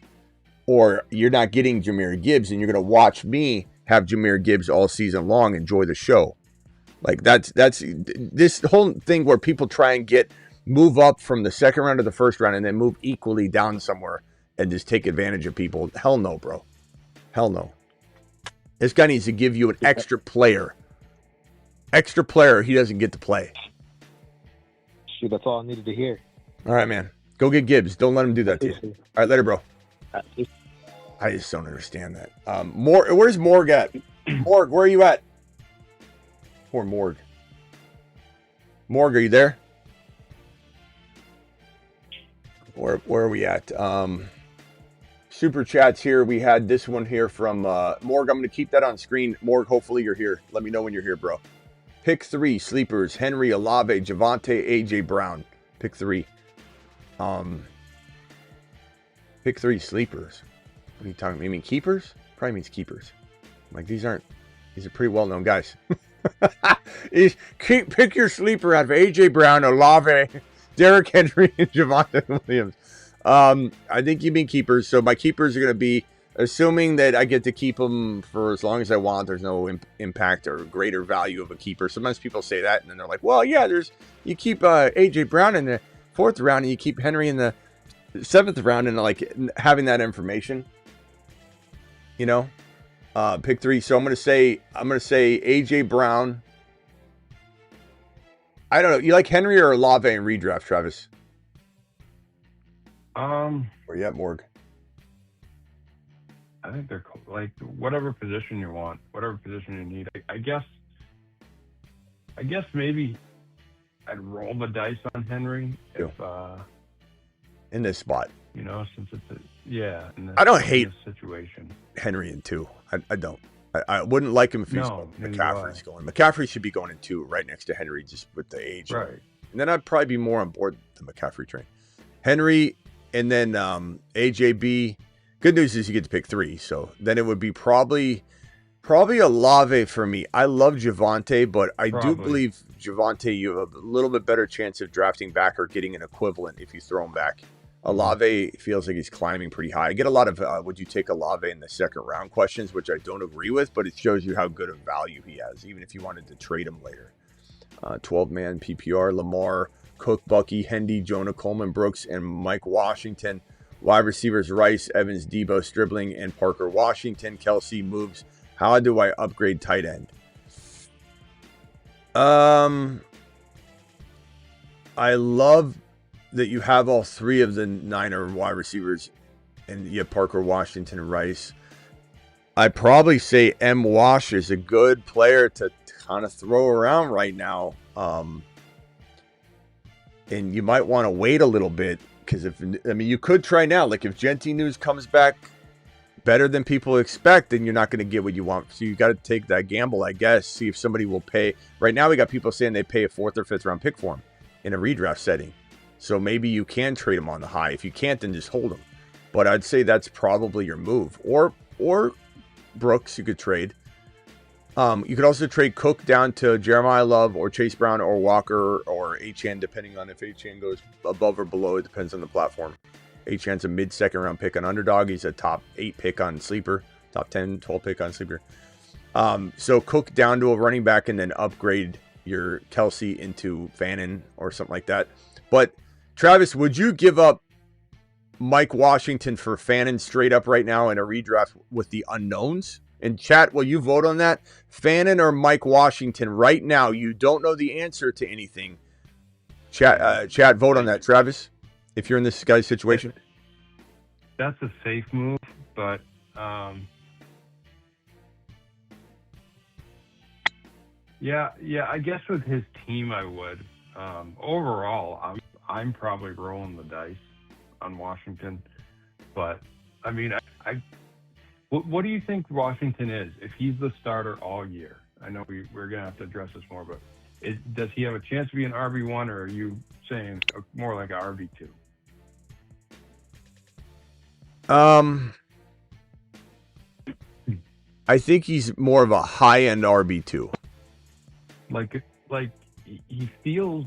or you're not getting Jahmyr Gibbs, and you're going to watch me have Jahmyr Gibbs all season long. Enjoy the show. Like that's this whole thing where people try and move up from the second round to the first round and then move equally down somewhere and just take advantage of people. Hell no, bro. Hell no. This guy needs to give you an extra player. Extra player he doesn't get to play. Shoot, that's all I needed to hear. All right, man. Go get Gibbs. Don't let him do that to you. All right, later, bro. I just don't understand that. Where's Morg at? Morg, where are you at? Poor Morg. Morg, are you there? Where are we at? Super chats here. We had this one here from Morg. I'm going to keep that on screen. Morg, hopefully you're here. Let me know when you're here, bro. Pick 3 sleepers: Henry, Olave, Javonte, AJ Brown. Pick 3. Pick 3 sleepers. What are you talking about? You mean keepers? Probably means keepers. Like these are pretty well known guys. Pick your sleeper out of AJ Brown, Olave, Derrick Henry, and Javonte Williams. I think you mean keepers. So my keepers are going to be, assuming that I get to keep them for as long as I want. There's no impact or greater value of a keeper. Sometimes people say that, and then they're like, "Well, yeah, you keep AJ Brown in the 4th round, and you keep Henry in the 7th round," and like having that information, you know. Pick 3. So I'm gonna say AJ Brown. I don't know. You like Henry or Olave in redraft, Travis? Where you at, Morg? I think they're like whatever position you want, whatever position you need. I guess maybe I'd roll the dice on Henry if in this spot. You know, since it's I don't hate this situation. Henry in 2. I don't. I wouldn't like him if he's going. McCaffrey's going. McCaffrey should be going in 2 right next to Henry, just with the age. Right. And then I'd probably be more on board the McCaffrey train. Henry and then AJB. Good news is you get to pick 3. So then it would be probably Olave for me. I love Javonte, but I do believe Javonte, you have a little bit better chance of drafting back or getting an equivalent if you throw him back. Olave feels like he's climbing pretty high. I get a lot of would you take Olave in the 2nd round questions, which I don't agree with, but it shows you how good of value he has, even if you wanted to trade him later. 12-man PPR, Lamar, Cook, Bucky, Hendy, Jonah, Coleman, Brooks, and Mike Washington. Wide receivers: Rice, Evans, Debo, Stribling, and Parker Washington. Kelsey moves. How do I upgrade tight end? I love that you have all 3 of the Niner wide receivers, and you have Parker, Washington, and Rice. I'd probably say M. Wash is a good player to kind of throw around right now. And you might want to wait a little bit, because you could try now. Like if Jeanty news comes back better than people expect, then you're not going to get what you want. So you got to take that gamble, I guess. See if somebody will pay. Right now we got people saying they pay a 4th or 5th round pick for him in a redraft setting. So maybe you can trade him on the high. If you can't, then just hold him. But I'd say that's probably your move. Or Brooks, you could trade. You could also trade Cook down to Jeremiah Love or Chase Brown or Walker or Achane, depending on if Achane goes above or below. It depends on the platform. Achane's a mid-2nd round pick on Underdog. He's a top 8 pick on Sleeper. Top 10, 12 pick on Sleeper. So Cook down to a running back and then upgrade your Kelsey into Fannin or something like that. But Travis, would you give up Mike Washington for Fannin straight up right now in a redraft with the unknowns? In chat, will you vote on that? Fannin or Mike Washington right now? You don't know the answer to anything. Chat, vote on that, Travis, if you're in this guy's situation. That's a safe move, but yeah, I guess with his team I would. Overall, I'm probably rolling the dice on Washington, but I mean, what do you think Washington is if he's the starter all year? I know we're gonna have to address this more, but does he have a chance to be an RB1, or are you saying more like an RB2? I think he's more of a high-end RB2. Like he feels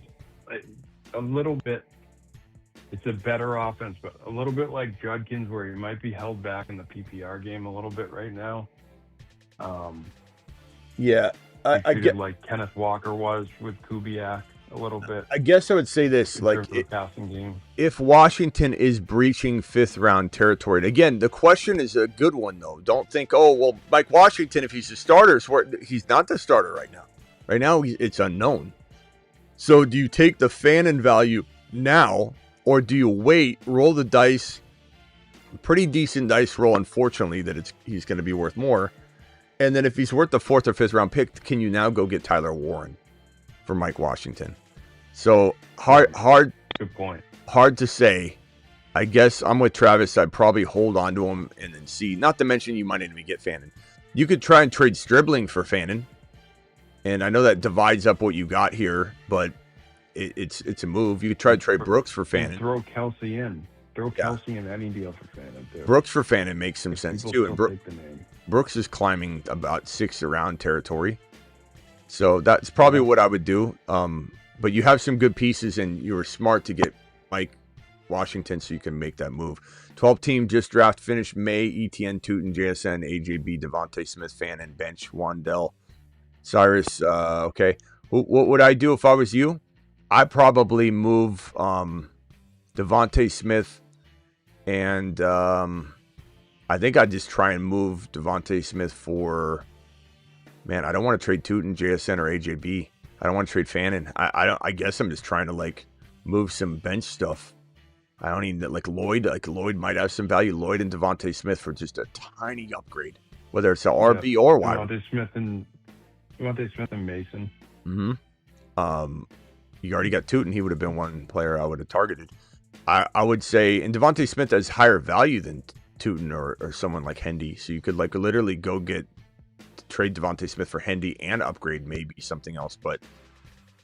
a little bit. It's a better offense, but a little bit like Judkins, where he might be held back in the PPR game a little bit right now. Yeah, I get like Kenneth Walker was with Kubiak a little bit. I guess I would say this, like passing game. If Washington is breaching 5th round territory, and again, the question is a good one though. Don't think, oh well, Mike Washington, if he's a starter, he's not the starter right now. Right now, it's unknown. So, do you take the Fannin value now, or do you wait, roll the dice? Pretty decent dice roll, unfortunately, that he's going to be worth more. And then if he's worth the 4th or 5th round pick, can you now go get Tyler Warren for Mike Washington? So hard. Good point. Hard to say. I guess I'm with Travis. I'd probably hold on to him and then see. Not to mention you might even get Fannin. You could try and trade Stribling for Fannin. And I know that divides up what you got here, but it's a move. You could try to trade Brooks for Fannin. Throw Kelsey in. Kelsey in any deal for Fannin too. Brooks for Fannin makes some sense too. And Brooks is climbing about 6th round territory. So that's probably what I would do. But you have some good pieces, and you were smart to get Mike Washington so you can make that move. 12-team just draft finished May, ETN, Tootin, JSN, AJB, Devontae Smith, Fannin, bench, Wandell, Cyrus. Okay. What would I do if I was you? I'd probably move Devontae Smith, and I think I'd just try and move Devontae Smith for... Man, I don't want to trade Tootin, JSN, or AJB. I don't want to trade Fannin. I guess I'm just trying to move some bench stuff. I don't even Lloyd. Lloyd might have some value. Lloyd and Devontae Smith for just a tiny upgrade, whether it's an RB or wide. Devontae Smith and Mason. Mm-hmm. You already got Tootin. He would have been one player I would have targeted. I would say, and Devontae Smith has higher value than Tootin or someone like Hendy. So you could literally go trade Devontae Smith for Hendy and upgrade maybe something else. But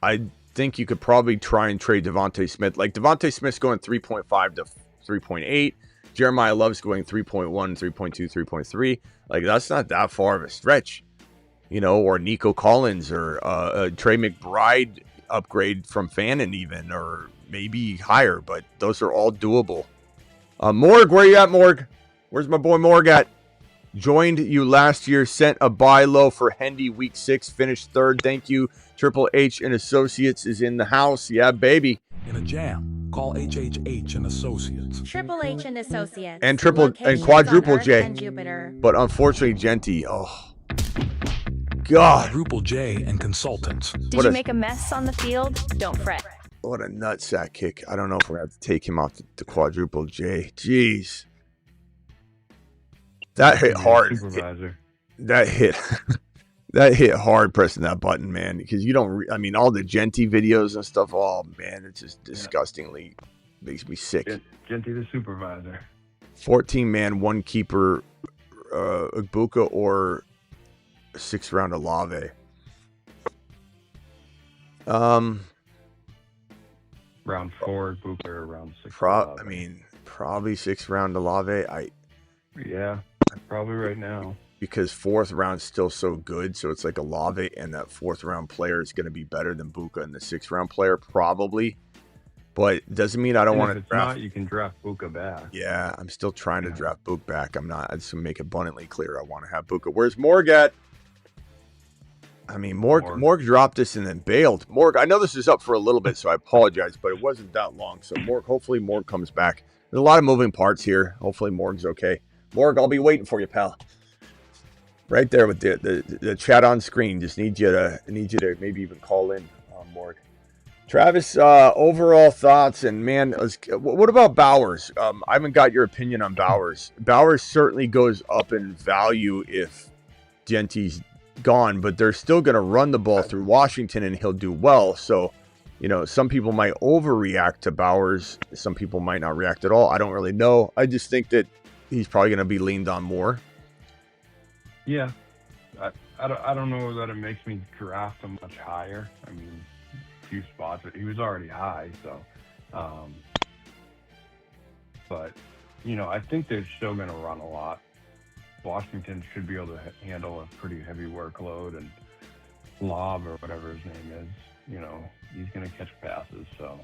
I think you could probably try and trade Devontae Smith. Devontae Smith's going 3.5 to 3.8. Jeremiah Love's going 3.1, 3.2, 3.3. That's not that far of a stretch. Or Nico Collins or Trey McBride upgrade from Fannin even, or maybe higher. But those are all doable. Morg, where you at, Morg? Where's my boy Morg at? Joined you last year, sent a buy low for Hendy week 6, finished 3rd. Thank you. Triple H and Associates is in the house. Yeah, baby. In a jam, call HHH and Associates. Triple H and Associates. And quadruple J. But unfortunately, Jeanty, oh, God. Quadruple J and Consultants. Did you make a mess on the field? Don't fret. What a nutsack kick. I don't know if we're going to have to take him off the quadruple J. Jeez. That hit hard. That hit hard pressing that button, man. Because you don't, all the Jeanty videos and stuff. Oh, man, it's just disgustingly makes me sick. Jeanty the supervisor. 14-man, 1 keeper, Ibuka or 6th round Olave. Round 4 Ibuka or round 6. Probably 6th round Olave. Yeah. Probably right now. Because 4th round's still so good, so it's Olave, and that 4th round player is going to be better than Buka, and the 6th round player probably. But it doesn't mean I don't want to draft. Not, you can draft Buka back. Yeah, I'm still trying to draft Buka back. I'm not. I just want to make abundantly clear I want to have Buka. Where's Morg at? Morg dropped this and then bailed. Morg, I know this is up for a little bit, so I apologize, but it wasn't that long. So hopefully Morg comes back. There's a lot of moving parts here. Hopefully Morg's okay. Morg, I'll be waiting for you, pal. Right there with the chat on screen. Just need you to maybe even call in, Morg. Travis, overall thoughts, and man, what about Bowers? I haven't got your opinion on Bowers. Bowers certainly goes up in value if Jeanty's gone, but they're still going to run the ball through Washington, and he'll do well. So, some people might overreact to Bowers. Some people might not react at all. I don't really know. I just think that he's probably going to be leaned on more. Yeah, I don't know that it makes me draft him much higher. I mean, a few spots, he was already high, so. But, I think they're still going to run a lot. Washington should be able to handle a pretty heavy workload, and Lob or whatever his name is, he's going to catch passes. So,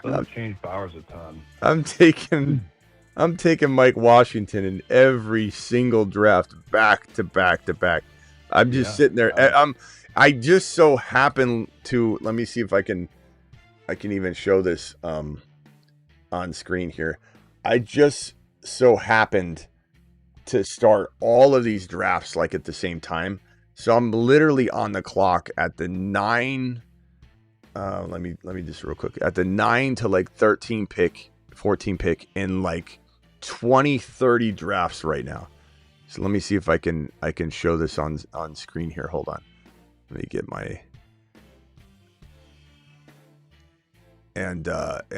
doesn't change Bowers a ton. I'm taking Mike Washington in every single draft, back to back to back. I'm just sitting there. I just so happen to, let me see if I can even show this on screen here. I just so happened to start all of these drafts like at the same time. So I'm literally on the clock at the 9. Let me just real quick, at the 9 to like 13 pick, 14 pick in like 20, 30 drafts right now. So let me see if I can show this on screen here. Hold on. Let me get my and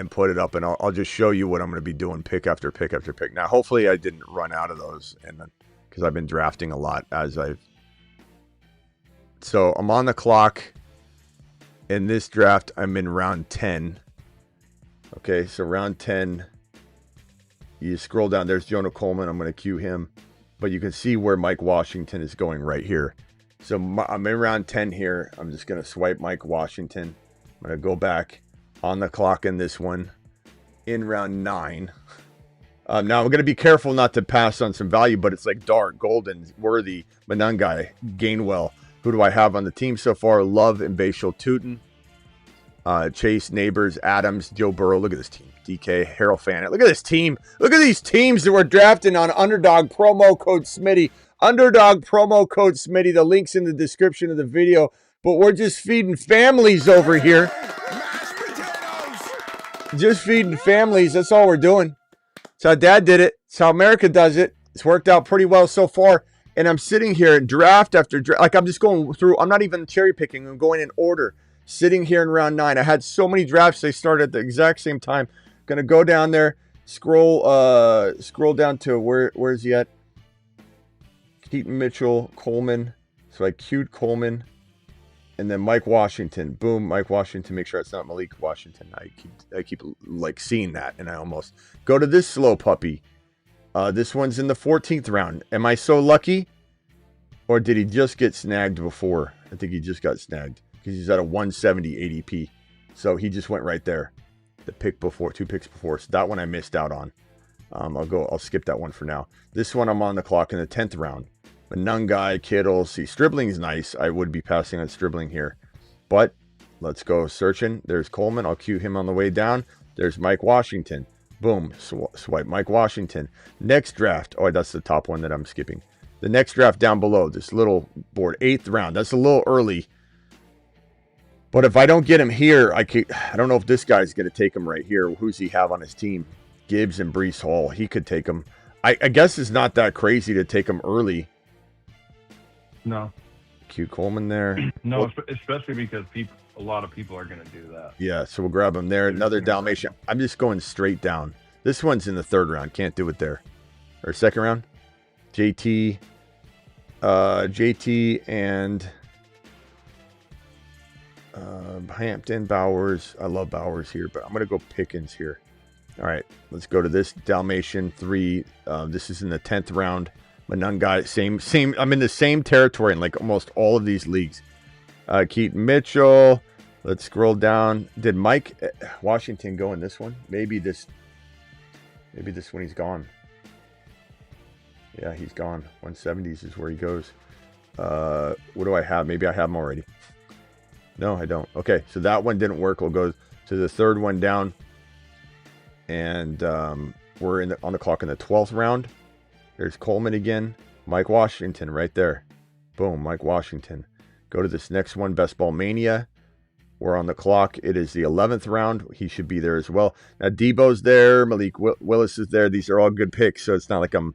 put it up, and I'll just show you what I'm going to be doing pick after pick after pick. Now, hopefully I didn't run out of those, and because I've been drafting a lot so I'm on the clock in this draft. I'm in round 10. Okay, so round 10, you scroll down, there's Jonah Coleman. I'm going to cue him, but you can see where Mike Washington is going right here. So I'm in round 10 here. I'm just going to swipe Mike Washington. I'm going to go back on the clock in this one in round 9. Now I'm going to be careful not to pass on some value, but it's like Dart, Golden, Worthy, Manungai, Gainwell. Who do I have on the team so far? Love and Bashal Tootin. Chase, Neighbors, Adams, Joe Burrow. Look at this team. DK, Harold Fannin. Look at this team. Look at these teams that we're drafting on Underdog promo code Smitty. Underdog promo code Smitty. The link's in the description of the video. But we're just feeding families over here. Just feeding families. That's all we're doing. That's how Dad did it. That's how America does it. It's worked out pretty well so far. And I'm sitting here draft after draft. Like, I'm just going through. I'm not even cherry picking. I'm going in order. Sitting here in round 9. I had so many drafts. They started at the exact same time. Going to go down there. Scroll down to where's he at? Keaton Mitchell, Coleman. So I queued Coleman. And then Mike Washington. Boom, Mike Washington. Make sure it's not Malik Washington. I keep like seeing that. And I almost go to this slow puppy. This one's in the 14th round. Am I so lucky? Or did he just get snagged before? I think he just got snagged because he's at a 170 ADP. So he just went right there. The pick before, 2 picks before. So that one I missed out on. I'll skip that one for now. This one I'm on the clock in the 10th round. Manungai, Kittle. See, Stribling's nice. I would be passing on Stribling here. But let's go searching. There's Coleman. I'll cue him on the way down. There's Mike Washington. Boom. Swipe Mike Washington. Next draft. Oh, that's the top one that I'm skipping. The next draft down below. This little board. 8th round. That's a little early. But if I don't get him here, I don't know if this guy's going to take him right here. Who's he have on his team? Gibbs and Breece Hall. He could take him. I guess it's not that crazy to take him early. No. Q Coleman there. No, well, especially because a lot of people are going to do that. Yeah, so we'll grab him there. Another Dalmatian. I'm just going straight down. This one's in the 3rd round. Can't do it there. Or 2nd round. JT and Hampton, Bowers. I love Bowers here, but I'm going to go Pickens here. All right, let's go to this Dalmatian 3. This is in the 10th round. Manungai, same. I'm in the same territory in like almost all of these leagues. Keaton Mitchell. Let's scroll down. Did Mike Washington go in this one? Maybe this one he's gone. Yeah, he's gone. 170s is where he goes. What do I have? Maybe I have him already. No, I don't. Okay, so that one didn't work. We'll go to the 3rd one down. And we're on the clock in the 12th round. There's Coleman again. Mike Washington right there. Boom, Mike Washington. Go to this next one, Best Ball Mania. We're on the clock. It is the 11th round. He should be there as well. Now, Debo's there. Malik Willis is there. These are all good picks, so it's not like I'm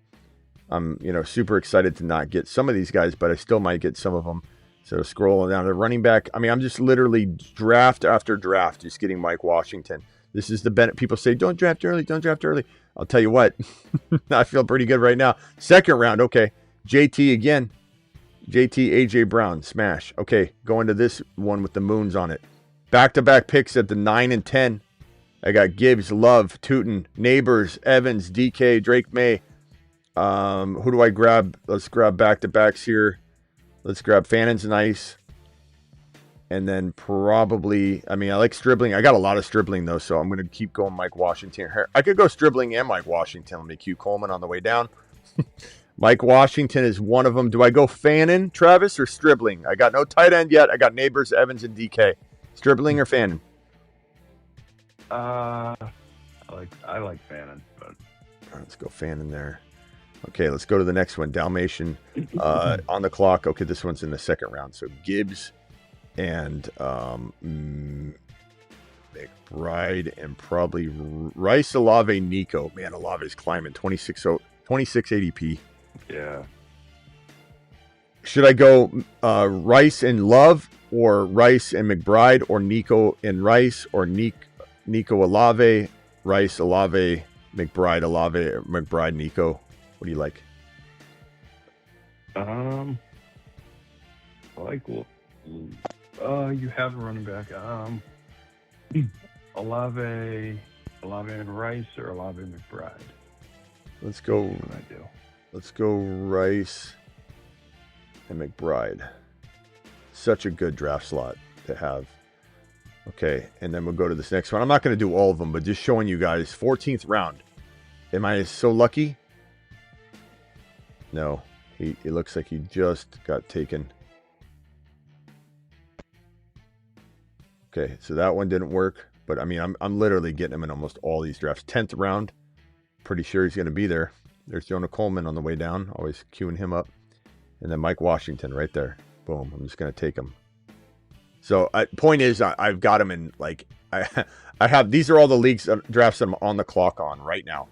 super excited to not get some of these guys, but I still might get some of them. So scrolling down to running back. I mean, I'm just literally draft after draft just getting Mike Washington. This is the benefit. People say, don't draft early, don't draft early. I'll tell you what, I feel pretty good right now. 2nd round, okay. JT again. JT, AJ Brown, smash. Okay, going to this one with the moons on it. Back-to-back picks at the 9 and 10. I got Gibbs, Love, Tootin, Neighbors, Evans, DK, Drake May. Who do I grab? Let's grab back-to-backs here. Let's grab Fannon's nice. And then probably, I like Stribling. I got a lot of Stribling, though, so I'm going to keep going Mike Washington. I could go Stribling and Mike Washington. Let me cue Coleman on the way down. Mike Washington is one of them. Do I go Fannin, Travis, or Stribling? I got no tight end yet. I got Neighbors, Evans, and DK. Stribling or Fannin? I like Fannin, but let's go Fannin there. Okay, let's go to the next one. Dalmatian on the clock. Okay, this one's in the second round. So Gibbs and McBride and probably Rice, Olave, Nico. Man, Olave's climbing 26 ADP. yeah. Should I go Rice and Love, or Rice and McBride, or Nico and Rice, or Nico Olave, Rice, Olave, McBride, Olave, McBride, Nico? What do you like? I like you have a running back. Olave and Rice, or Olave and McBride. Let's go. What do I do? Let's go Rice and McBride. Such a good draft slot to have. Okay, and then we'll go to this next one. I'm not going to do all of them, but just showing you guys. 14th round. Am I so lucky? No. It looks like he just got taken. Okay, so that one didn't work. But, I'm literally getting him in almost all these drafts. 10th round. Pretty sure he's going to be there. There's Jonah Coleman on the way down. Always queuing him up. And then Mike Washington right there. Boom. I'm just going to take him. So, point is, I've got him in, I have, these are all the leagues drafts that I'm on the clock on right now.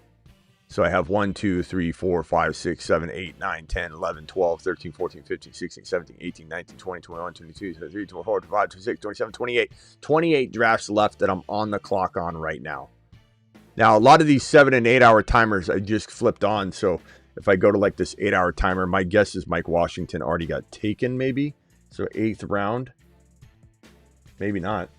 So, I have 1, 2, 3, 4, 5, 6, 7, 8, 9, 10, 11, 12, 13, 14, 15, 16, 17, 18, 19, 20, 21, 22, 23, 24, 25, 26, 27, 28. 28 drafts left that I'm on the clock on right now. Now, a lot of these 7 and 8 hour timers I just flipped on. So, if I go to this 8 hour timer, my guess is Mike Washington already got taken, maybe. So, 8th round. Maybe not.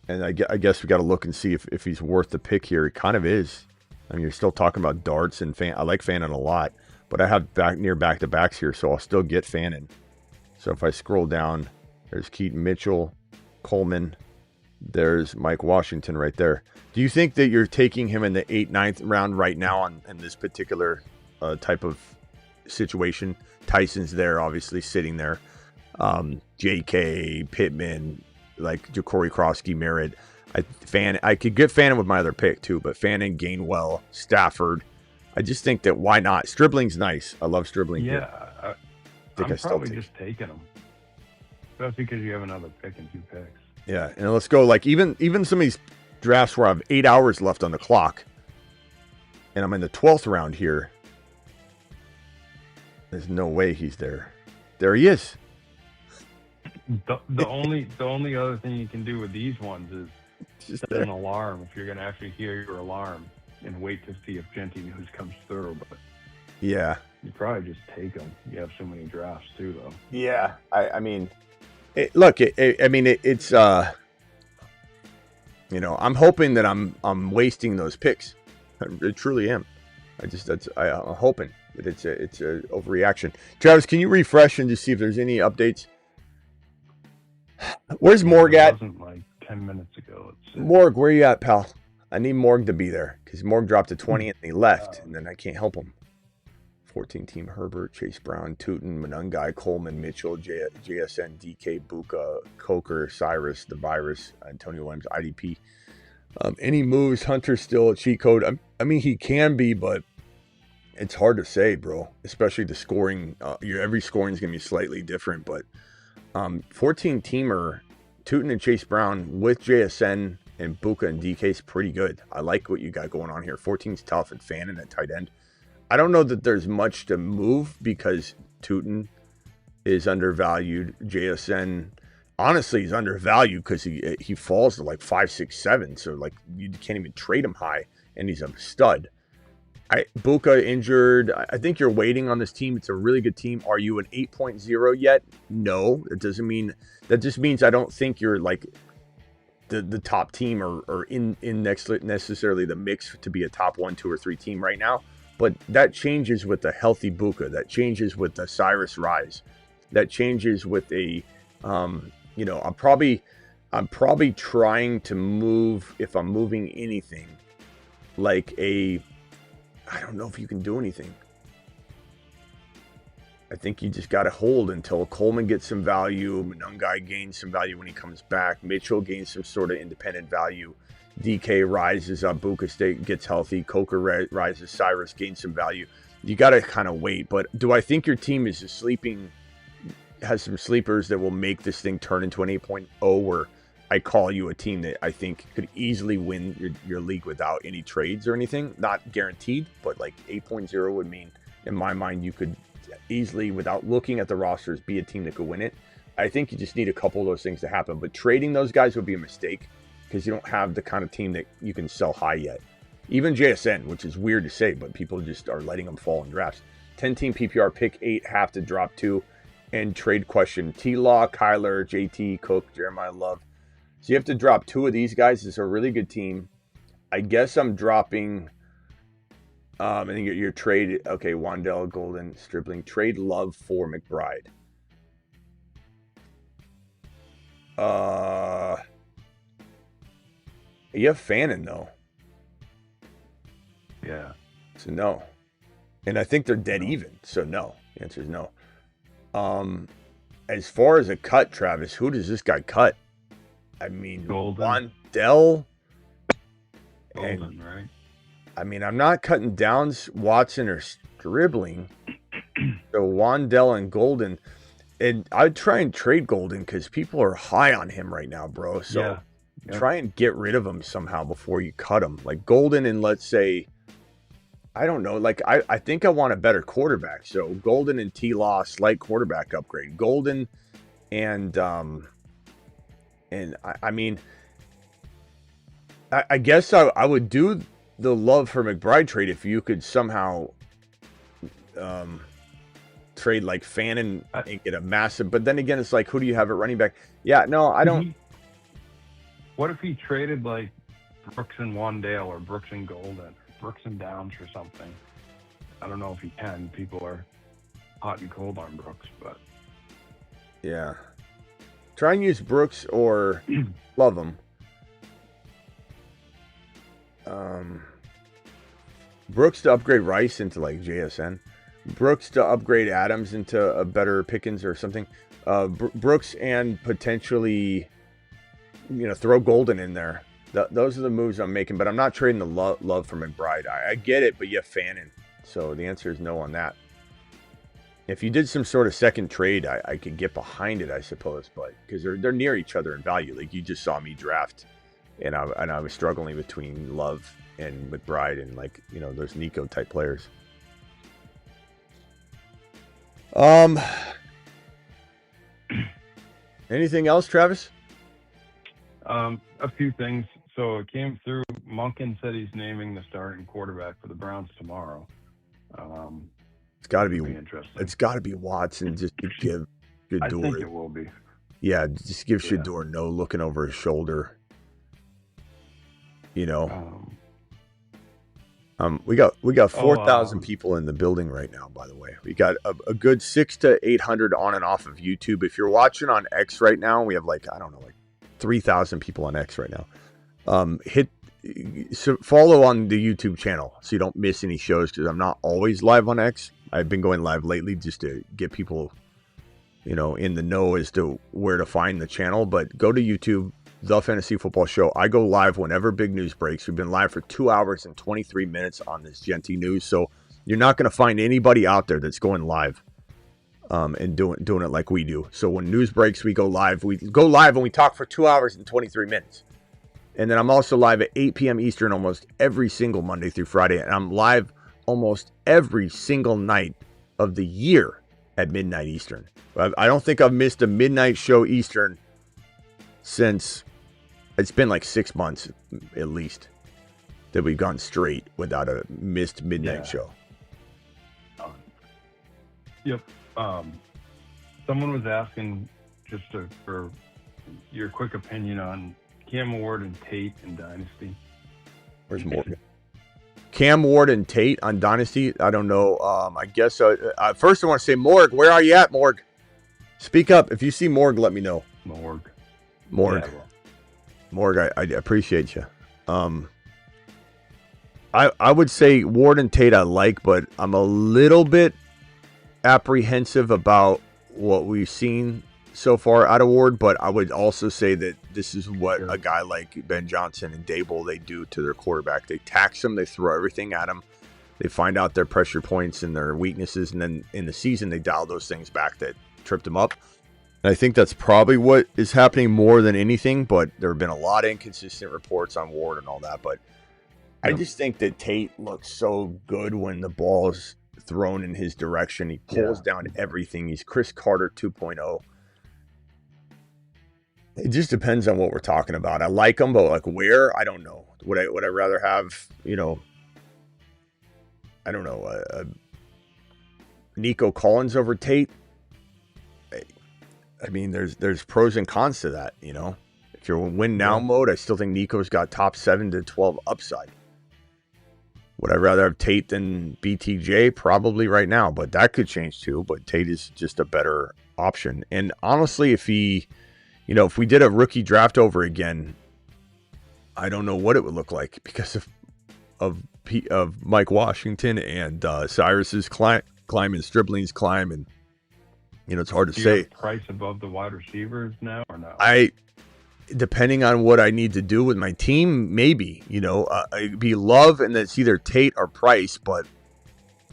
And I guess we got to look and see if he's worth the pick here. He kind of is. You're still talking about darts and I like Fannin a lot, but I have back-to-backs here, so I'll still get Fannin. So if I scroll down, there's Keaton Mitchell, Coleman, there's Mike Washington right there. Do you think that you're taking him in the 8th, 9th round right now in this particular type of situation? Tyson's there, obviously, sitting there. J.K., Pittman, Ja'Cory Krosky, Merritt. I could get Fannin with my other pick too, but Fannin, Gainwell, Stafford. I just think that why not? Stribling's nice. I love Stribling. Yeah, I'm probably just taking him. That's because you have another pick and 2 picks. Yeah, and let's go even some of these drafts where I have 8 hours left on the clock, and I'm in the 12th round here. There's no way he's there. There he is. The only other thing you can do with these ones is just set an alarm if you're going to actually hear your alarm and wait to see if Jeanty News comes through. But yeah, you probably just take them. You have so many drafts too, though. Yeah, I'm hoping that I'm wasting those picks. I truly am. I'm hoping that it's a overreaction. Travis, can you refresh and just see if there's any updates? Where's Morg at? It wasn't 10 minutes ago. Morg, where you at, pal? I need Morg to be there because Morg dropped to 20 and he left, and then I can't help him. 14 team: Herbert, Chase Brown, Tootin, Monungai, Coleman, Mitchell, JSN, DK, Buka, Coker, Cyrus, The Virus, Antonio Williams, IDP. Any moves? Hunter still a cheat code? He can be, but it's hard to say, bro. Especially the scoring. Every scoring is going to be slightly different, but 14 teamer Tootin and Chase Brown with JSN and Buka and DK is pretty good. I like what you got going on here. 14's tough and Fannin at tight end. I don't know that there's much to move because Tootin is undervalued. JSN, honestly, he's undervalued because he falls to 5, 6, 7. So you can't even trade him high, and he's a stud. Buka injured. I think you're waiting on this team. It's a really good team. Are you an 8.0 yet? No. It doesn't mean that. Just means I don't think you're like the top team or in necessarily the mix to be a top 1, 2, or 3 team right now. But that changes with the healthy Buka. That changes with the Cyrus Rise. That changes with a, I'm probably trying to move, if I'm moving anything, like I don't know if you can do anything. I think you just got to hold until Coleman gets some value. Manungai gains some value when he comes back. Mitchell gains some sort of independent value. DK rises up. Buka State gets healthy. Coker rises. Cyrus gains some value. You got to kind of wait. But do I think your team is just has some sleepers that will make this thing turn into an 8.0 where I call you a team that I think could easily win your league without any trades or anything? Not guaranteed, but like 8.0 would mean, in my mind, you could easily, without looking at the rosters, be a team that could win it. I think you just need a couple of those things to happen. But trading those guys would be a mistake because you don't have the kind of team that you can sell high yet. Even JSN, which is weird to say, but people just are letting them fall in drafts. 10-team PPR, pick 8, have to drop 2. And trade question, T-Law, Kyler, JT, Cook, Jeremiah Love. So you have to drop 2 of these guys. It's a really good team. I guess I'm dropping, I think your trade, okay, Wandell, Golden, Stripling. Trade Love for McBride. You have Fannin, though. Yeah. So no. And I think they're dead even. So no. The answer is no. As far as a cut, Travis, who does this guy cut? I mean, Golden. Wandell. Golden, right? I mean, I'm not cutting down Watson or Stribling. So Wandell and Golden. And I'd try and trade Golden because people are high on him right now, bro. So try and get rid of him somehow before you cut him. Like Golden and let's say, I don't know. Like I think I want a better quarterback. So Golden and T-Law, slight quarterback upgrade. Golden and I mean, I guess I would do the Love for McBride trade if you could somehow trade like Fannin and get a massive. But then again, it's like, who do you have at running back? Yeah, no, I don't. What if he traded like Brooks and Wandale or Brooks and Golden, Brooks and Downs or something? I don't know if he can. People are hot and cold on Brooks, but yeah. Try and use Brooks or Love him. Brooks to upgrade Rice into like JSN. Brooks to upgrade Adams into a better Pickens or something. Brooks and potentially, throw Golden in there. Those are the moves I'm making, but I'm not trading the love for McBride. I get it, but you have Fannin. So the answer is no on that. If you did some sort of second trade, I could get behind it, I suppose, but because they're near each other in value. Like you just saw me draft, and I was struggling between Love and McBride and those Nico type players. Anything else, Travis? A few things. So it came through. Monken said he's naming the starting quarterback for the Browns tomorrow. It's got to be interesting. It's got to be Watson just to give Shedeur. I think it will be. Yeah, just give Shedeur no looking over his shoulder. We got 4,000 people in the building right now. By the way, we got a good 600 to 800 on and off of YouTube. If you're watching on X right now, we have 3,000 people on X right now. Follow on the YouTube channel so you don't miss any shows because I'm not always live on X. I've been going live lately just to get people, in the know as to where to find the channel. But go to YouTube, The Fantasy Football Show. I go live whenever big news breaks. We've been live for 2 hours and 23 minutes on this Jeanty news. So you're not going to find anybody out there that's going live and doing it like we do. So when news breaks, we go live. We go live and we talk for 2 hours and 23 minutes. And then I'm also live at 8 p.m. Eastern almost every single Monday through Friday. And I'm live almost every single night of the year at midnight Eastern. I don't think I've missed a midnight show Eastern since it's been 6 months at least. that we've gone straight without a missed midnight show. Yep. Someone was asking for your quick opinion on Cam Ward and Tate in Dynasty. Where's Morgan? Cam Ward and Tate on Dynasty? I don't know. I guess first I want to say, Morg, where are you at, Morg? Speak up. If you see Morg, let me know. Morg. Yeah, well. Morg, I appreciate you. I would say Ward and Tate I like, but I'm a little bit apprehensive about what we've seen so far out of Ward, but I would also say that this is what a guy like Ben Johnson and Dable, they do to their quarterback. They tax him, they throw everything at him, they find out their pressure points and their weaknesses, and then in the season they dial those things back that tripped him up. And I think that's probably what is happening more than anything, but there have been a lot of inconsistent reports on Ward and all that, but I just think that Tate looks so good when the ball is thrown in his direction. He pulls down everything. He's Chris Carter 2.0. It just depends on what we're talking about. I like him, but like where? I don't know. Would I rather have, I don't know, Nico Collins over Tate? I mean, there's pros and cons to that, If you're in win now mode, I still think Nico's got top 7 to 12 upside. Would I rather have Tate than BTJ? Probably right now, but that could change too. But Tate is just a better option. And honestly, if we did a rookie draft over again, I don't know what it would look like because of Mike Washington and Cyrus's climb and Stribling's climb, and it's hard to say. Price above the wide receivers now or no? Depending on what I need to do with my team, maybe, it'd be Love, and it's either Tate or Price, but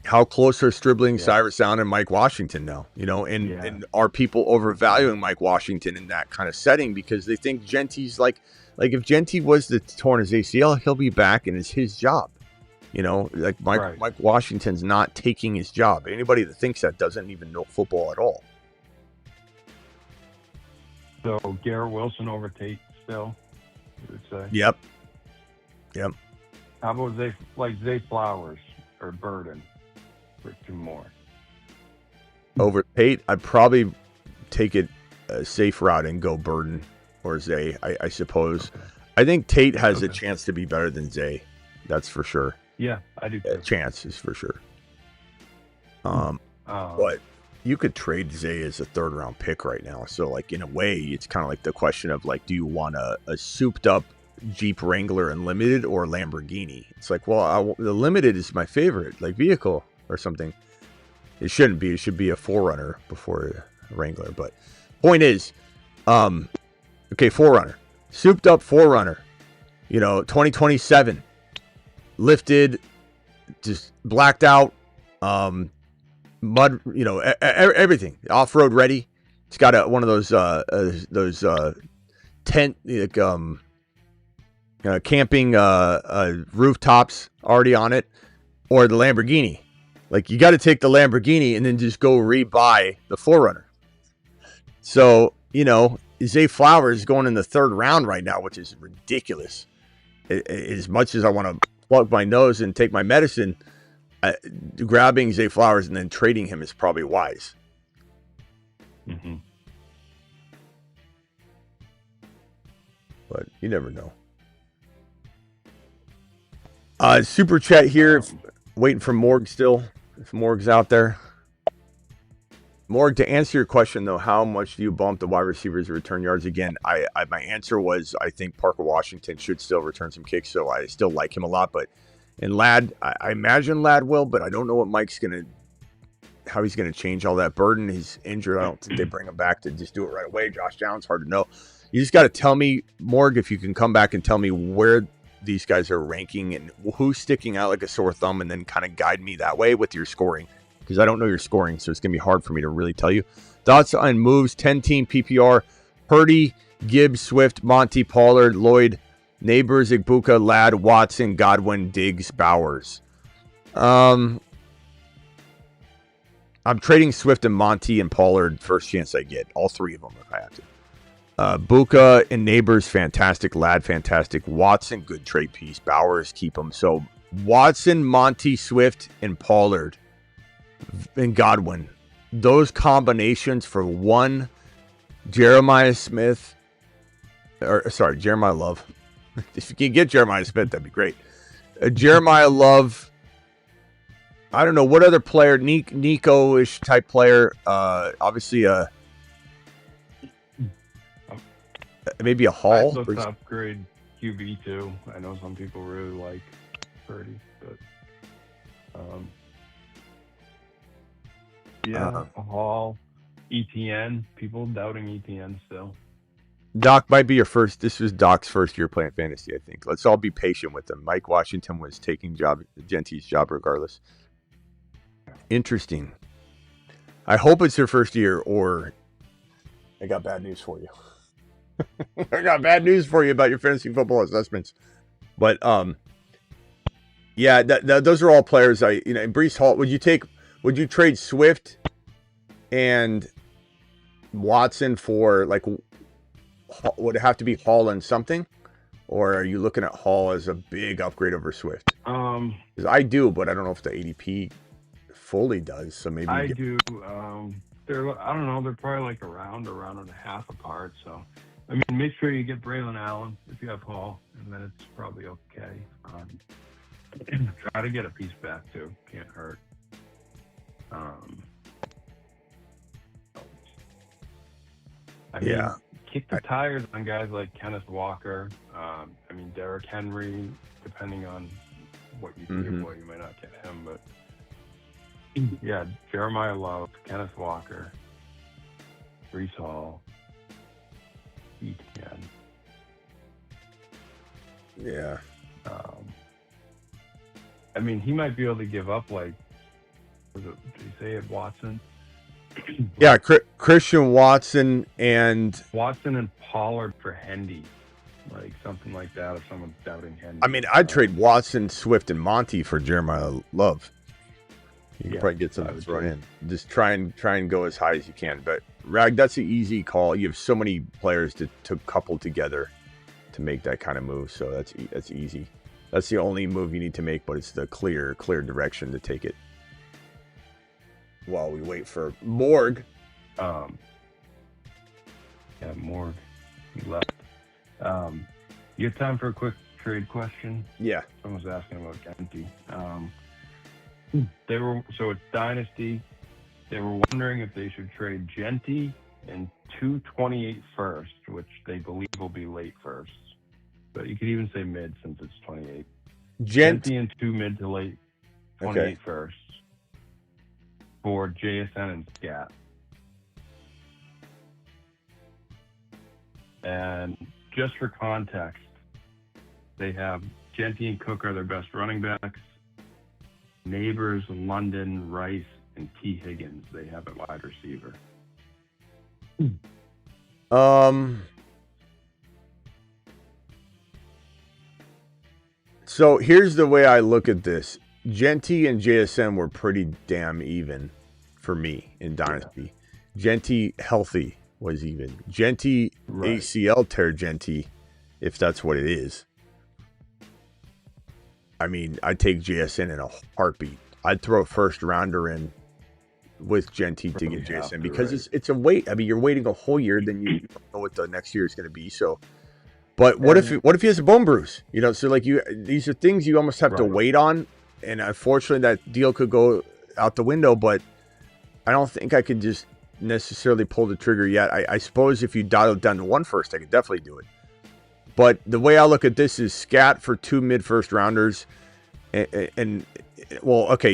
how close are Stribling, Cyrus Sound, and Mike Washington now, and are people overvaluing Mike Washington in that kind of setting because they think Jeanty's like if Jeanty was to torn his ACL, he'll be back and it's his job, Mike Washington's not taking his job. Anybody that thinks that doesn't even know football at all. So Garrett Wilson over Tate still, you would say? Yep. How about Zay Flowers or Burden for 2 more? Over Tate, I'd probably take it a safe route and go Burden or Zay, I suppose. Okay. I think Tate has a chance to be better than Zay. That's for sure. Yeah, I do too. Chance is for sure. But you could trade Zay as a 3rd round pick right now. So in a way, it's kind of like the question of do you want a souped up Jeep Wrangler Unlimited or Lamborghini? It's well, the Limited is my favorite vehicle or something. It shouldn't be. It should be a 4Runner before a Wrangler. But point is, 4Runner, souped up 4Runner, 2027, lifted, just blacked out, mud, everything off-road ready. It's got one of those tent camping rooftops already on it, or the Lamborghini. You got to take the Lamborghini and then just go rebuy the 4Runner. So Zay Flowers is going in the 3rd round right now, which is ridiculous. As much as I want to plug my nose and take my medicine, grabbing Zay Flowers and then trading him is probably wise. Mm-hmm. But you never know. Super chat here. Waiting for Morg still. If Morg's out there. Morg, to answer your question, though, how much do you bump the wide receivers' return yards again? My answer was I think Parker Washington should still return some kicks, so I still like him a lot. But and Ladd, I imagine Ladd will, but I don't know what how he's gonna change all that. Burden, he's injured. I don't think they bring him back to just do it right away. Josh Downs, hard to know. You just got to tell me, Morg, if you can come back and tell me where these guys are ranking and who's sticking out like a sore thumb, and then kind of guide me that way with your scoring, because I don't know your scoring, so it's gonna be hard for me to really tell you. Thoughts on moves? 10-team PPR: Purdy, Gibbs, Swift, Monty, Pollard, Lloyd, Neighbors, Igbuka, Ladd, Watson, Godwin, Diggs, Bowers. I'm trading Swift and Monty and Pollard first chance I get. All 3 of them if I have to. Buka and Neighbors, fantastic. Ladd, fantastic. Watson, good trade piece. Bowers, keep him. So Watson, Monty, Swift, and Pollard, and Godwin. Those combinations for one Jeremiah Smith, Jeremiah Love. If you can get Jeremiah Smith, that'd be great. Jeremiah Love. I don't know what other player, Nico-ish type player. Obviously, maybe a Hall. I'd look to upgrade QB too. I know some people really like Purdy, but a Hall, ETN. People doubting ETN still. Doc might be your first. This was Doc's first year playing fantasy, I think. Let's all be patient with him. Mike Washington was taking Jeanty's job regardless. Interesting. I hope it's your first year, or I got bad news for you. I got bad news for you about your fantasy football assessments. But yeah, those are all players. Breece Hall. Would you trade Swift and Watson for, like, would it have to be Hall and something, or are you looking at Hall as a big upgrade over Swift? Because I do, but I don't know if the ADP fully does. So maybe I do. I don't know. They're probably like a round and a half apart. So I mean, make sure you get Braylon Allen if you have Hall, and then it's probably okay. Try to get a piece back too. Can't hurt. Kick the tires on guys like Kenneth Walker. Derrick Henry, depending on what you can get for, you might not get him, but yeah, Jeremiah Love, Kenneth Walker, Breece Hall, ETN. Yeah. He might be able to give up, like, did you say it, Watson? Yeah, Christian Watson and Pollard for Hendy, like something like that. If someone's doubting Hendy, I'd trade Watson, Swift, and Monty for Jeremiah Love. You can probably get something thrown in. Just try and go as high as you can. But Rag, that's an easy call. You have so many players to couple together to make that kind of move. So that's easy. That's the only move you need to make, but it's the clear direction to take it. While we wait for Morg. Morg. He left. You have time for a quick trade question? Yeah. Someone's asking about Jeanty. So it's Dynasty. They were wondering if they should trade Jeanty and 228 first, which they believe will be late first. But you could even say mid since it's 28. Jeanty and 2 mid to late 28 first. For JSN and Scat. And just for context, they have Jeanty and Cook are their best running backs. Neighbors, London, Rice, and T. Higgins they have at wide receiver. So here's the way I look at this. Jeanty and JSN were pretty damn even for me in Dynasty. Yeah. Jeanty healthy was even. Jeanty ACL tear Jeanty, if that's what it is. I'd take JSN in a heartbeat. I'd throw a first rounder in with Jeanty to get JSN because it's a wait. You're waiting a whole year, then you don't know what the next year is going to be. So, but what if he has a bone bruise? So like these are things you almost have to wait on. And unfortunately, that deal could go out the window, but I don't think I could just necessarily pull the trigger yet. I suppose if you dial it down to 1 first, I could definitely do it. But the way I look at this is Scat for 2 mid-first rounders, and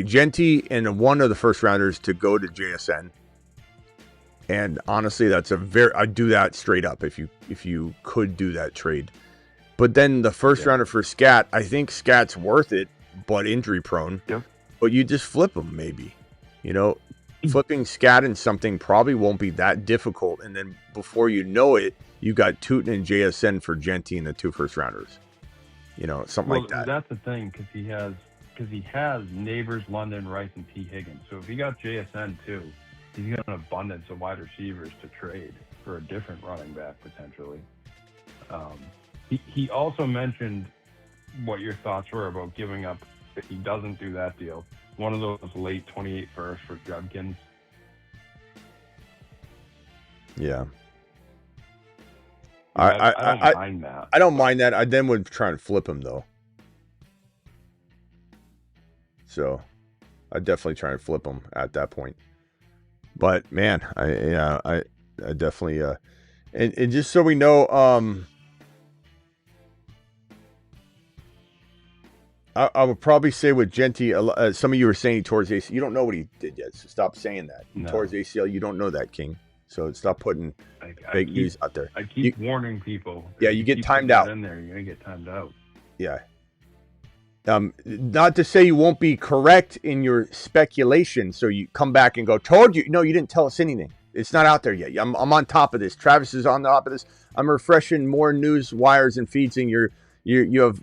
Jeanty and 1 of the first rounders to go to JSN. And honestly, I'd do that straight up if you could do that trade. But then the first rounder for Scat, I think Scat's worth it, but injury prone. Yeah. But you just flip them maybe. Flipping Scat and something probably won't be that difficult. And then before you know it, you got Tootin and JSN for Jeanty and the 2 first rounders. Something like that. That's the thing, because he has Neighbors, London, Rice, and T. Higgins. So if he got JSN too, he's got an abundance of wide receivers to trade for a different running back potentially. He also mentioned what your thoughts were about giving up, if he doesn't do that deal, one of those late 28 firsts for Judkins. Yeah. I don't mind that. I don't mind that. I then would try and flip him though. So I definitely try and flip him at that point. But man, I definitely and just so we know, I would probably say with Jeanty, some of you were saying he tore his ACL. You don't know what he did yet, so stop saying that. He tore his ACL. You don't know that, King. So stop putting fake news out there. I keep warning people. Yeah, you get timed out. In there, you're gonna get timed out. Yeah. Not to say you won't be correct in your speculation. So you come back and go, told you. No, you didn't tell us anything. It's not out there yet. I'm on top of this. Travis is on top of this. I'm refreshing more news wires and feeds than you have,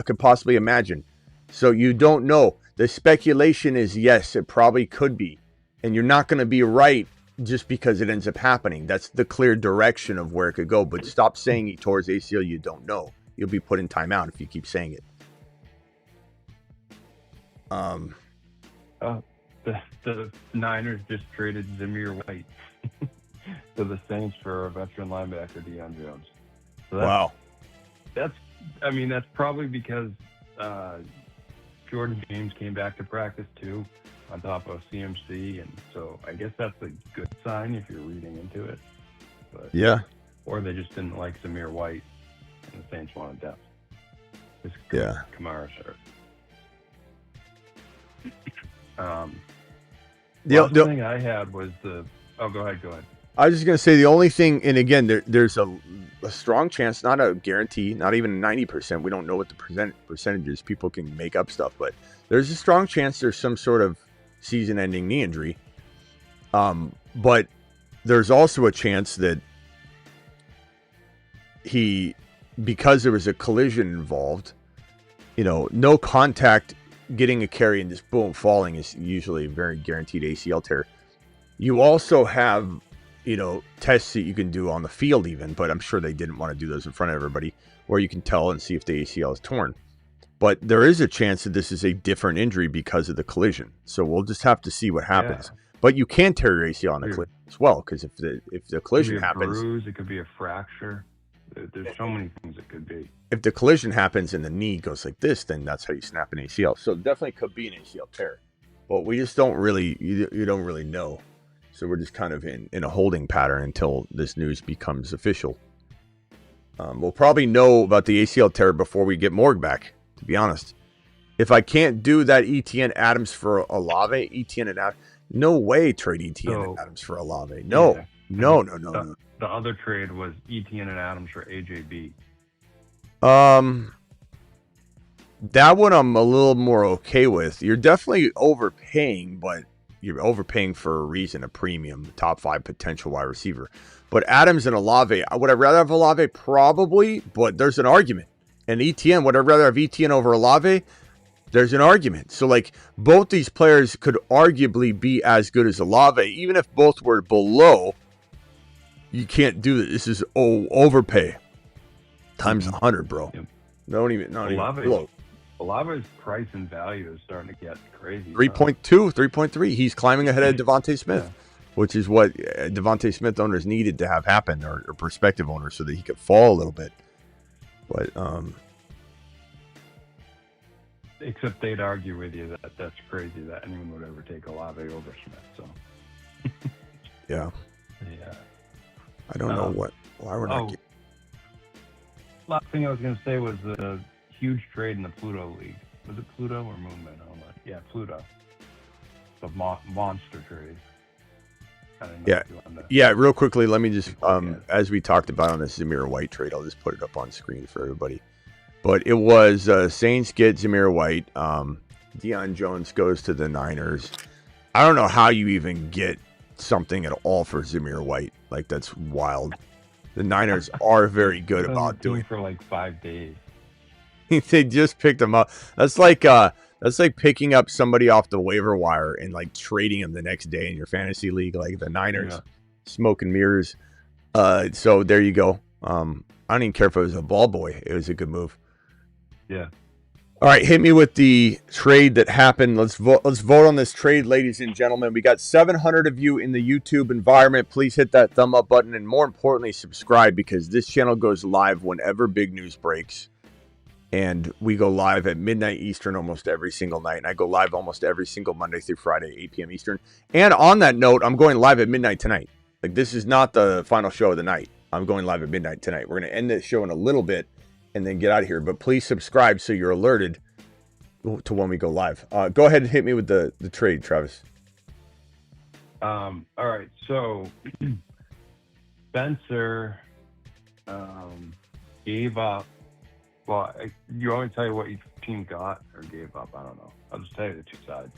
could possibly imagine. So you don't know. The speculation is yes, it probably could be, and you're not going to be right just because it ends up happening. That's the clear direction of where it could go. But stop saying he tore his ACL. You don't know. You'll be put in timeout if you keep saying it. The Niners just traded Zamir White to the Saints for a veteran linebacker, Deion Jones. So wow. That's probably because Jordan James came back to practice too, on top of CMC, and so I guess that's a good sign if you're reading into it. But, yeah. Or they just didn't like Zamir White, and the Saints wanted depth. Yeah. Kamara hurt. The thing I had was go ahead. I was just going to say the only thing, and again, there's a strong chance, not a guarantee, not even 90%. We don't know what the percentages. People can make up stuff, but there's a strong chance there's some sort of season-ending knee injury. But there's also a chance that because there was a collision involved, no contact, getting a carry and just boom, falling is usually a very guaranteed ACL tear. You also have, tests that you can do on the field even, but I'm sure they didn't want to do those in front of everybody, where you can tell and see if the ACL is torn. But there is a chance that this is a different injury because of the collision. So we'll just have to see what happens. Yeah. But you can tear your ACL on a collision as well, because if the collision happens, bruise, it could be a fracture. There's so many things it could be. If the collision happens and the knee goes like this, then that's how you snap an ACL. So it definitely could be an ACL tear, but we just don't really, you don't really know. So we're just kind of in a holding pattern until this news becomes official. We'll probably know about the ACL tear before we get Morg back, to be honest. If I can't do that Etienne Adams for Olave, Etienne and Adams, no way trade Etienne and Adams for Olave. No, yeah. No. The other trade was Etienne and Adams for AJB. That one I'm a little more okay with. You're definitely overpaying, but you're overpaying for a reason, a premium, top 5 potential wide receiver. But Adams and Olave, would I rather have Olave? Probably, but there's an argument. And Etienne, would I rather have Etienne over Olave? There's an argument. So, both these players could arguably be as good as Olave, even if both were below. You can't do this. This is overpay times 100, bro. Yep. Not even close. Olave's price and value is starting to get crazy. 3.2, 3.3. He's climbing ahead of Devontae Smith, which is what Devontae Smith owners needed to have happen, or prospective owners, so that he could fall a little bit. But except they'd argue with you that that's crazy that anyone would ever take Olave over Smith. So yeah. I don't know why we're not getting. Last thing I was going to say was the huge trade in the Pluto League. Was it Pluto or Moonman? Yeah, Pluto. The monster trade. Yeah. Real quickly, let me just as we talked about on this Zamir White trade, I'll just put it up on screen for everybody. But it was Saints get Zamir White. Deion Jones goes to the Niners. I don't know how you even get something at all for Zamir White. That's wild. The Niners are very good about doing for 5 days. They just picked him up. That's like picking up somebody off the waiver wire and trading him the next day in your fantasy league. The Niners, smoke and mirrors. So there you go. I don't even care if it was a ball boy. It was a good move. Yeah. All right, hit me with the trade that happened. Let's vote on this trade, ladies and gentlemen. We got 700 of you in the YouTube environment. Please hit that thumb up button, and more importantly, subscribe, because this channel goes live whenever big news breaks. And we go live at midnight Eastern almost every single night. And I go live almost every single Monday through Friday, 8 p.m. Eastern. And on that note, I'm going live at midnight tonight. Like, this is not the final show of the night. I'm going live at midnight tonight. We're going to end this show in a little bit and then get out of here. But please subscribe so you're alerted to when we go live. Go ahead and hit me with the trade, Travis. All right. So Spencer gave up. Well, you want me to tell you what each team got or gave up? I don't know. I'll just tell you the two sides.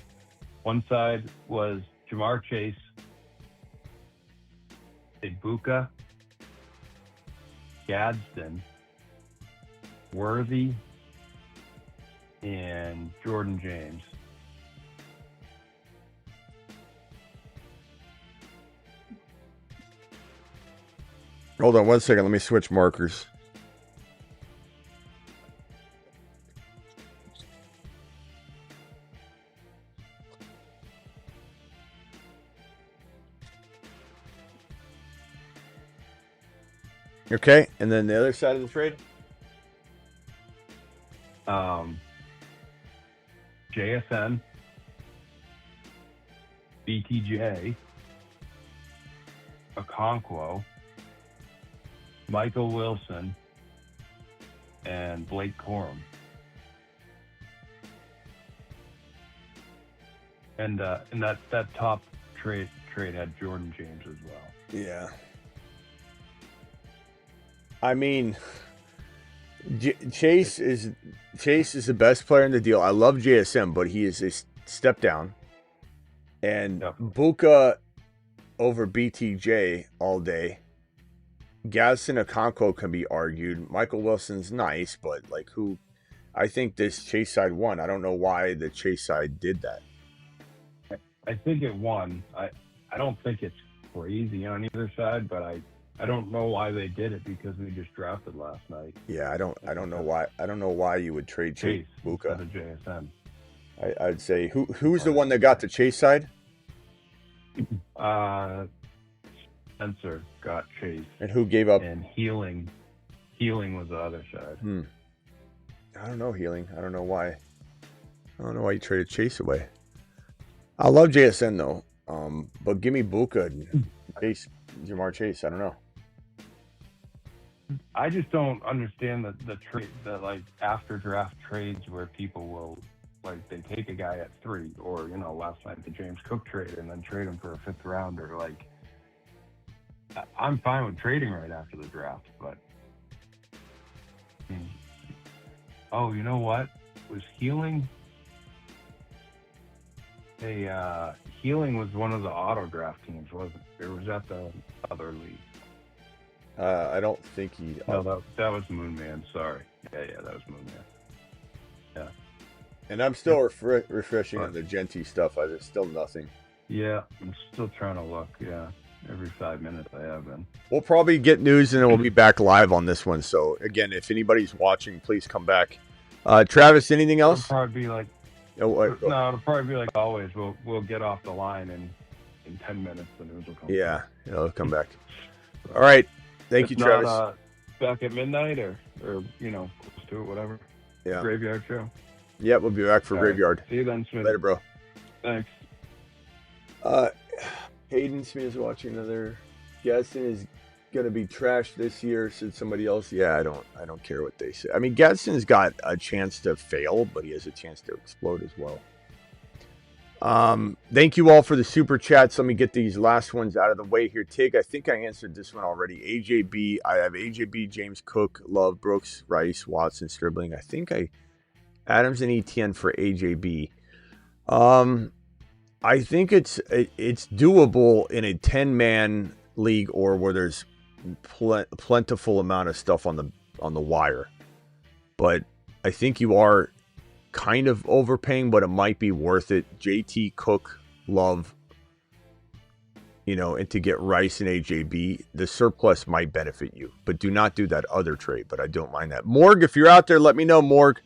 One side was Jamar Chase, Ibuka, Gadsden, Worthy, and Jordan James. Hold on one second. Let me switch markers. Okay, and then the other side of the trade? JSN, BTJ, Okonkwo, Michael Wilson, and Blake Corum. And that top trade had Jordan James as well. Yeah. I mean, Chase is the best player in the deal. I love JSM, but he is a step down. And Buka over BTJ all day. Gadsden Okonkwo can be argued. Michael Wilson's nice, but like who? I think this Chase side won. I don't know why the Chase side did that. I think it won. I don't think it's crazy on either side, but I don't know why they did it because we just drafted last night. Yeah, I don't know why. I don't know why you would trade Chase Buka. Instead of JSN. I'd say who's the one that got the Chase side? Spencer got Chase. And who gave up? And Healing was the other side. I don't know Healing. I don't know why. I don't know why you traded Chase away. I love JSN though. But give me Buka and Chase, Jamar Chase. I don't know. I just don't understand the trade, like after draft trades where people will like they take a guy at 3 or last night the James Cook trade and then trade him for a 5th rounder. Like I'm fine with trading right after the draft, but oh, you know what? Was Healing? Healing was one of the auto draft teams, wasn't it? Or was that the other league? I don't think he. No, that was Moonman. Sorry. Yeah, that was Moonman. Yeah. And I'm still refreshing on the Jeanty stuff. There's still nothing. Yeah, I'm still trying to look. Yeah, every 5 minutes I have been. We'll probably get news and then we'll be back live on this one. So again, if anybody's watching, please come back. Travis, anything else? It'll probably be like. No, it'll probably be like always. We'll get off the line and in 10 minutes the news will come. Yeah, it'll come back. All right. Thank you, Travis. Not, back at midnight or close to it, whatever. Yeah. Graveyard show. Yeah, we'll be back for All Graveyard. Right. See you then, Smitty. Later, bro. Thanks. Hayden Smith is watching another. Gadsden is gonna be trashed this year, said somebody else. Yeah, I don't care what they say. I mean, Gadsden's got a chance to fail, but he has a chance to explode as well. Thank you all for the super chats. Let me get these last ones out of the way here. Tig, I think I answered this one already. AJB, I have AJB, James Cook, Love, Brooks, Rice, Watson, Stribling. I think Adams and ETN for AJB. I think it's doable in a 10-man league or where there's plentiful amount of stuff on the wire. But I think you are kind of overpaying, but it might be worth it. JT, Cook, Love, and to get Rice and AJB, the surplus might benefit you. But do not do that other trade. But I don't mind that. Morg, if you're out there, let me know, Morg.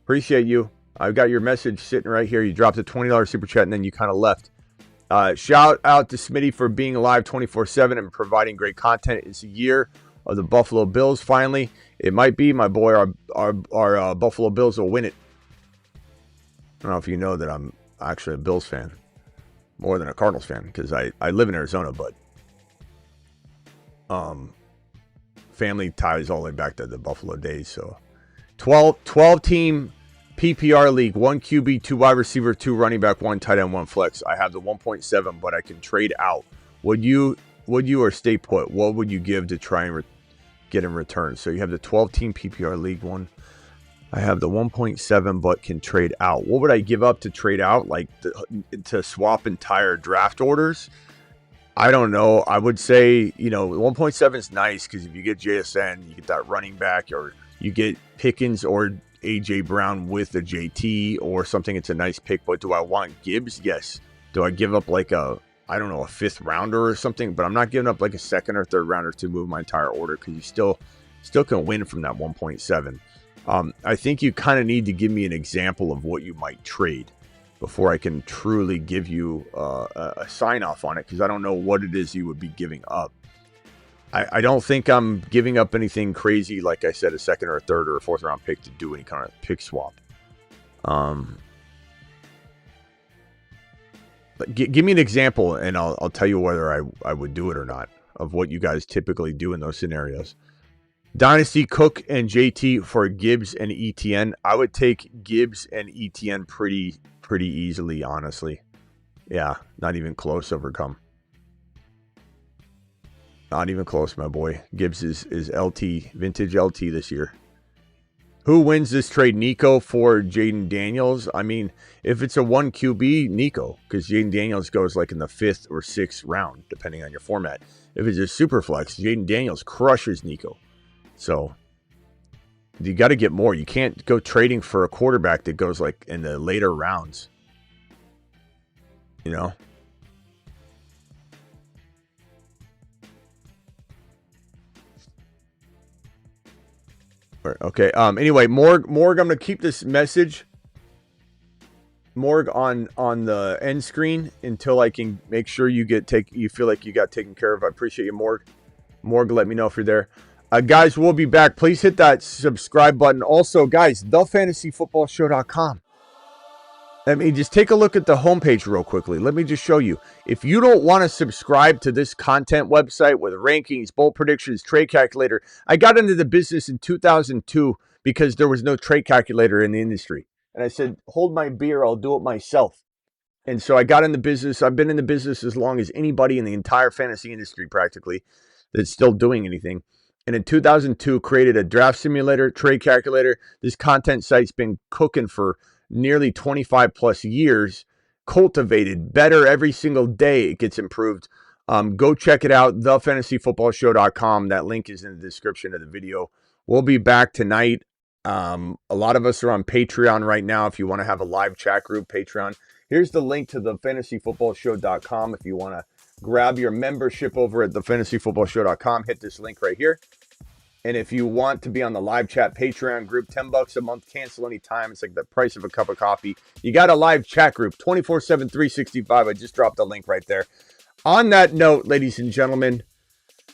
Appreciate you. I've got your message sitting right here. You dropped a $20 super chat and then you kind of left. Shout out to Smitty for being alive 24/7 and providing great content. It's a year of the Buffalo Bills. Finally, it might be, my boy. Our Buffalo Bills will win it. I don't know if you know that I'm actually a Bills fan more than a Cardinals fan because I live in Arizona, but family ties all the way back to the Buffalo days. So 12 team PPR league, 1 QB, 2 wide receiver, 2 running back, 1 tight end, 1 flex. I have the 1.7, but I can trade out. Would you or stay put? What would you give to try and get in return? So you have the 12 team PPR league one. I have the 1.7, but can trade out. What would I give up to trade out? Like to swap entire draft orders? I don't know. I would say, 1.7 is nice because if you get JSN, you get that running back, or you get Pickens or AJ Brown with a JT or something. It's a nice pick. But do I want Gibbs? Yes. Do I give up like a 5th rounder or something? But I'm not giving up like a 2nd or 3rd rounder to move my entire order because you still can win from that 1.7. I think you kind of need to give me an example of what you might trade before I can truly give you a sign off on it, because I don't know what it is you would be giving up. I don't think I'm giving up anything crazy, like I said, a 2nd or a 3rd or a 4th round pick to do any kind of pick swap. But give me an example, and I'll tell you whether I would do it or not, of what you guys typically do in those scenarios. Dynasty, Cook and JT for Gibbs and ETN. I would take Gibbs and ETN pretty easily, honestly. Yeah, not even close overcome. Not even close, my boy. Gibbs is LT, vintage LT this year. Who wins this trade? Nico for Jaden Daniels? I mean, if it's a 1 QB, Nico, because Jaden Daniels goes like in the 5th or 6th round, depending on your format. If it's a super flex, Jaden Daniels crushes Nico. So you got to get more. You can't go trading for a quarterback that goes like in the later rounds. Okay. Anyway, Morg, I'm gonna keep this message, Morg, on the end screen until I can make sure you feel like you got taken care of. I appreciate you, Morg. Morg, let me know if you're there. Guys, we'll be back. Please hit that subscribe button. Also, guys, thefantasyfootballshow.com. Let me just take a look at the homepage real quickly. Let me just show you. If you don't want to subscribe to this content website with rankings, bold predictions, trade calculator, I got into the business in 2002 because there was no trade calculator in the industry. And I said, hold my beer, I'll do it myself. And so I got in the business. I've been in the business as long as anybody in the entire fantasy industry practically that's still doing anything. And in 2002, created a draft simulator, trade calculator. This content site's been cooking for nearly 25 plus years, cultivated better every single day. It gets improved. Go check it out, thefantasyfootballshow.com. That link is in the description of the video. We'll be back tonight. A lot of us are on Patreon right now. If you want to have a live chat group, Patreon. Here's the link to thefantasyfootballshow.com. If you want to grab your membership over at thefantasyfootballshow.com, hit this link right here. And if you want to be on the live chat Patreon group, $10 a month, cancel anytime. It's like the price of a cup of coffee. You got a live chat group, 24/7, 365. I just dropped the link right there. On that note, ladies and gentlemen,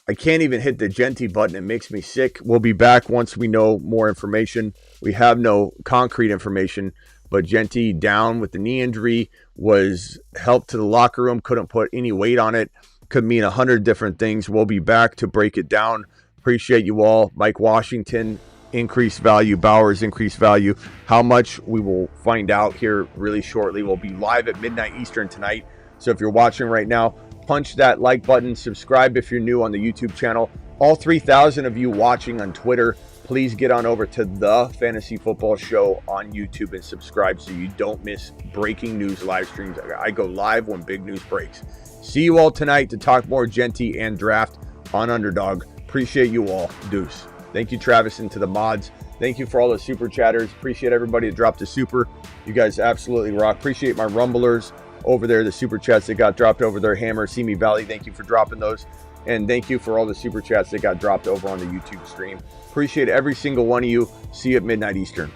I can't even hit the Jeanty button. It makes me sick. We'll be back once we know more information. We have no concrete information, but Jeanty down with the knee injury, was helped to the locker room, couldn't put any weight on it. Could mean 100 different things. We'll be back to break it down. Appreciate you all. Mike Washington, increased value. Bowers, increased value. How much, we will find out here really shortly. We'll be live at midnight Eastern tonight. So if you're watching right now, punch that like button. Subscribe if you're new on the YouTube channel. All 3,000 of you watching on Twitter, please get on over to the Fantasy Football Show on YouTube and subscribe so you don't miss breaking news live streams. I go live when big news breaks. See you all tonight to talk more Jeanty and draft on Underdog. Appreciate you all. Deuce. Thank you, Travis, and to the mods. Thank you for all the super chatters. Appreciate everybody that dropped a super. You guys absolutely rock. Appreciate my rumblers over there, the super chats that got dropped over there. Hammer, Simi Valley, thank you for dropping those. And thank you for all the super chats that got dropped over on the YouTube stream. Appreciate every single one of you. See you at midnight Eastern.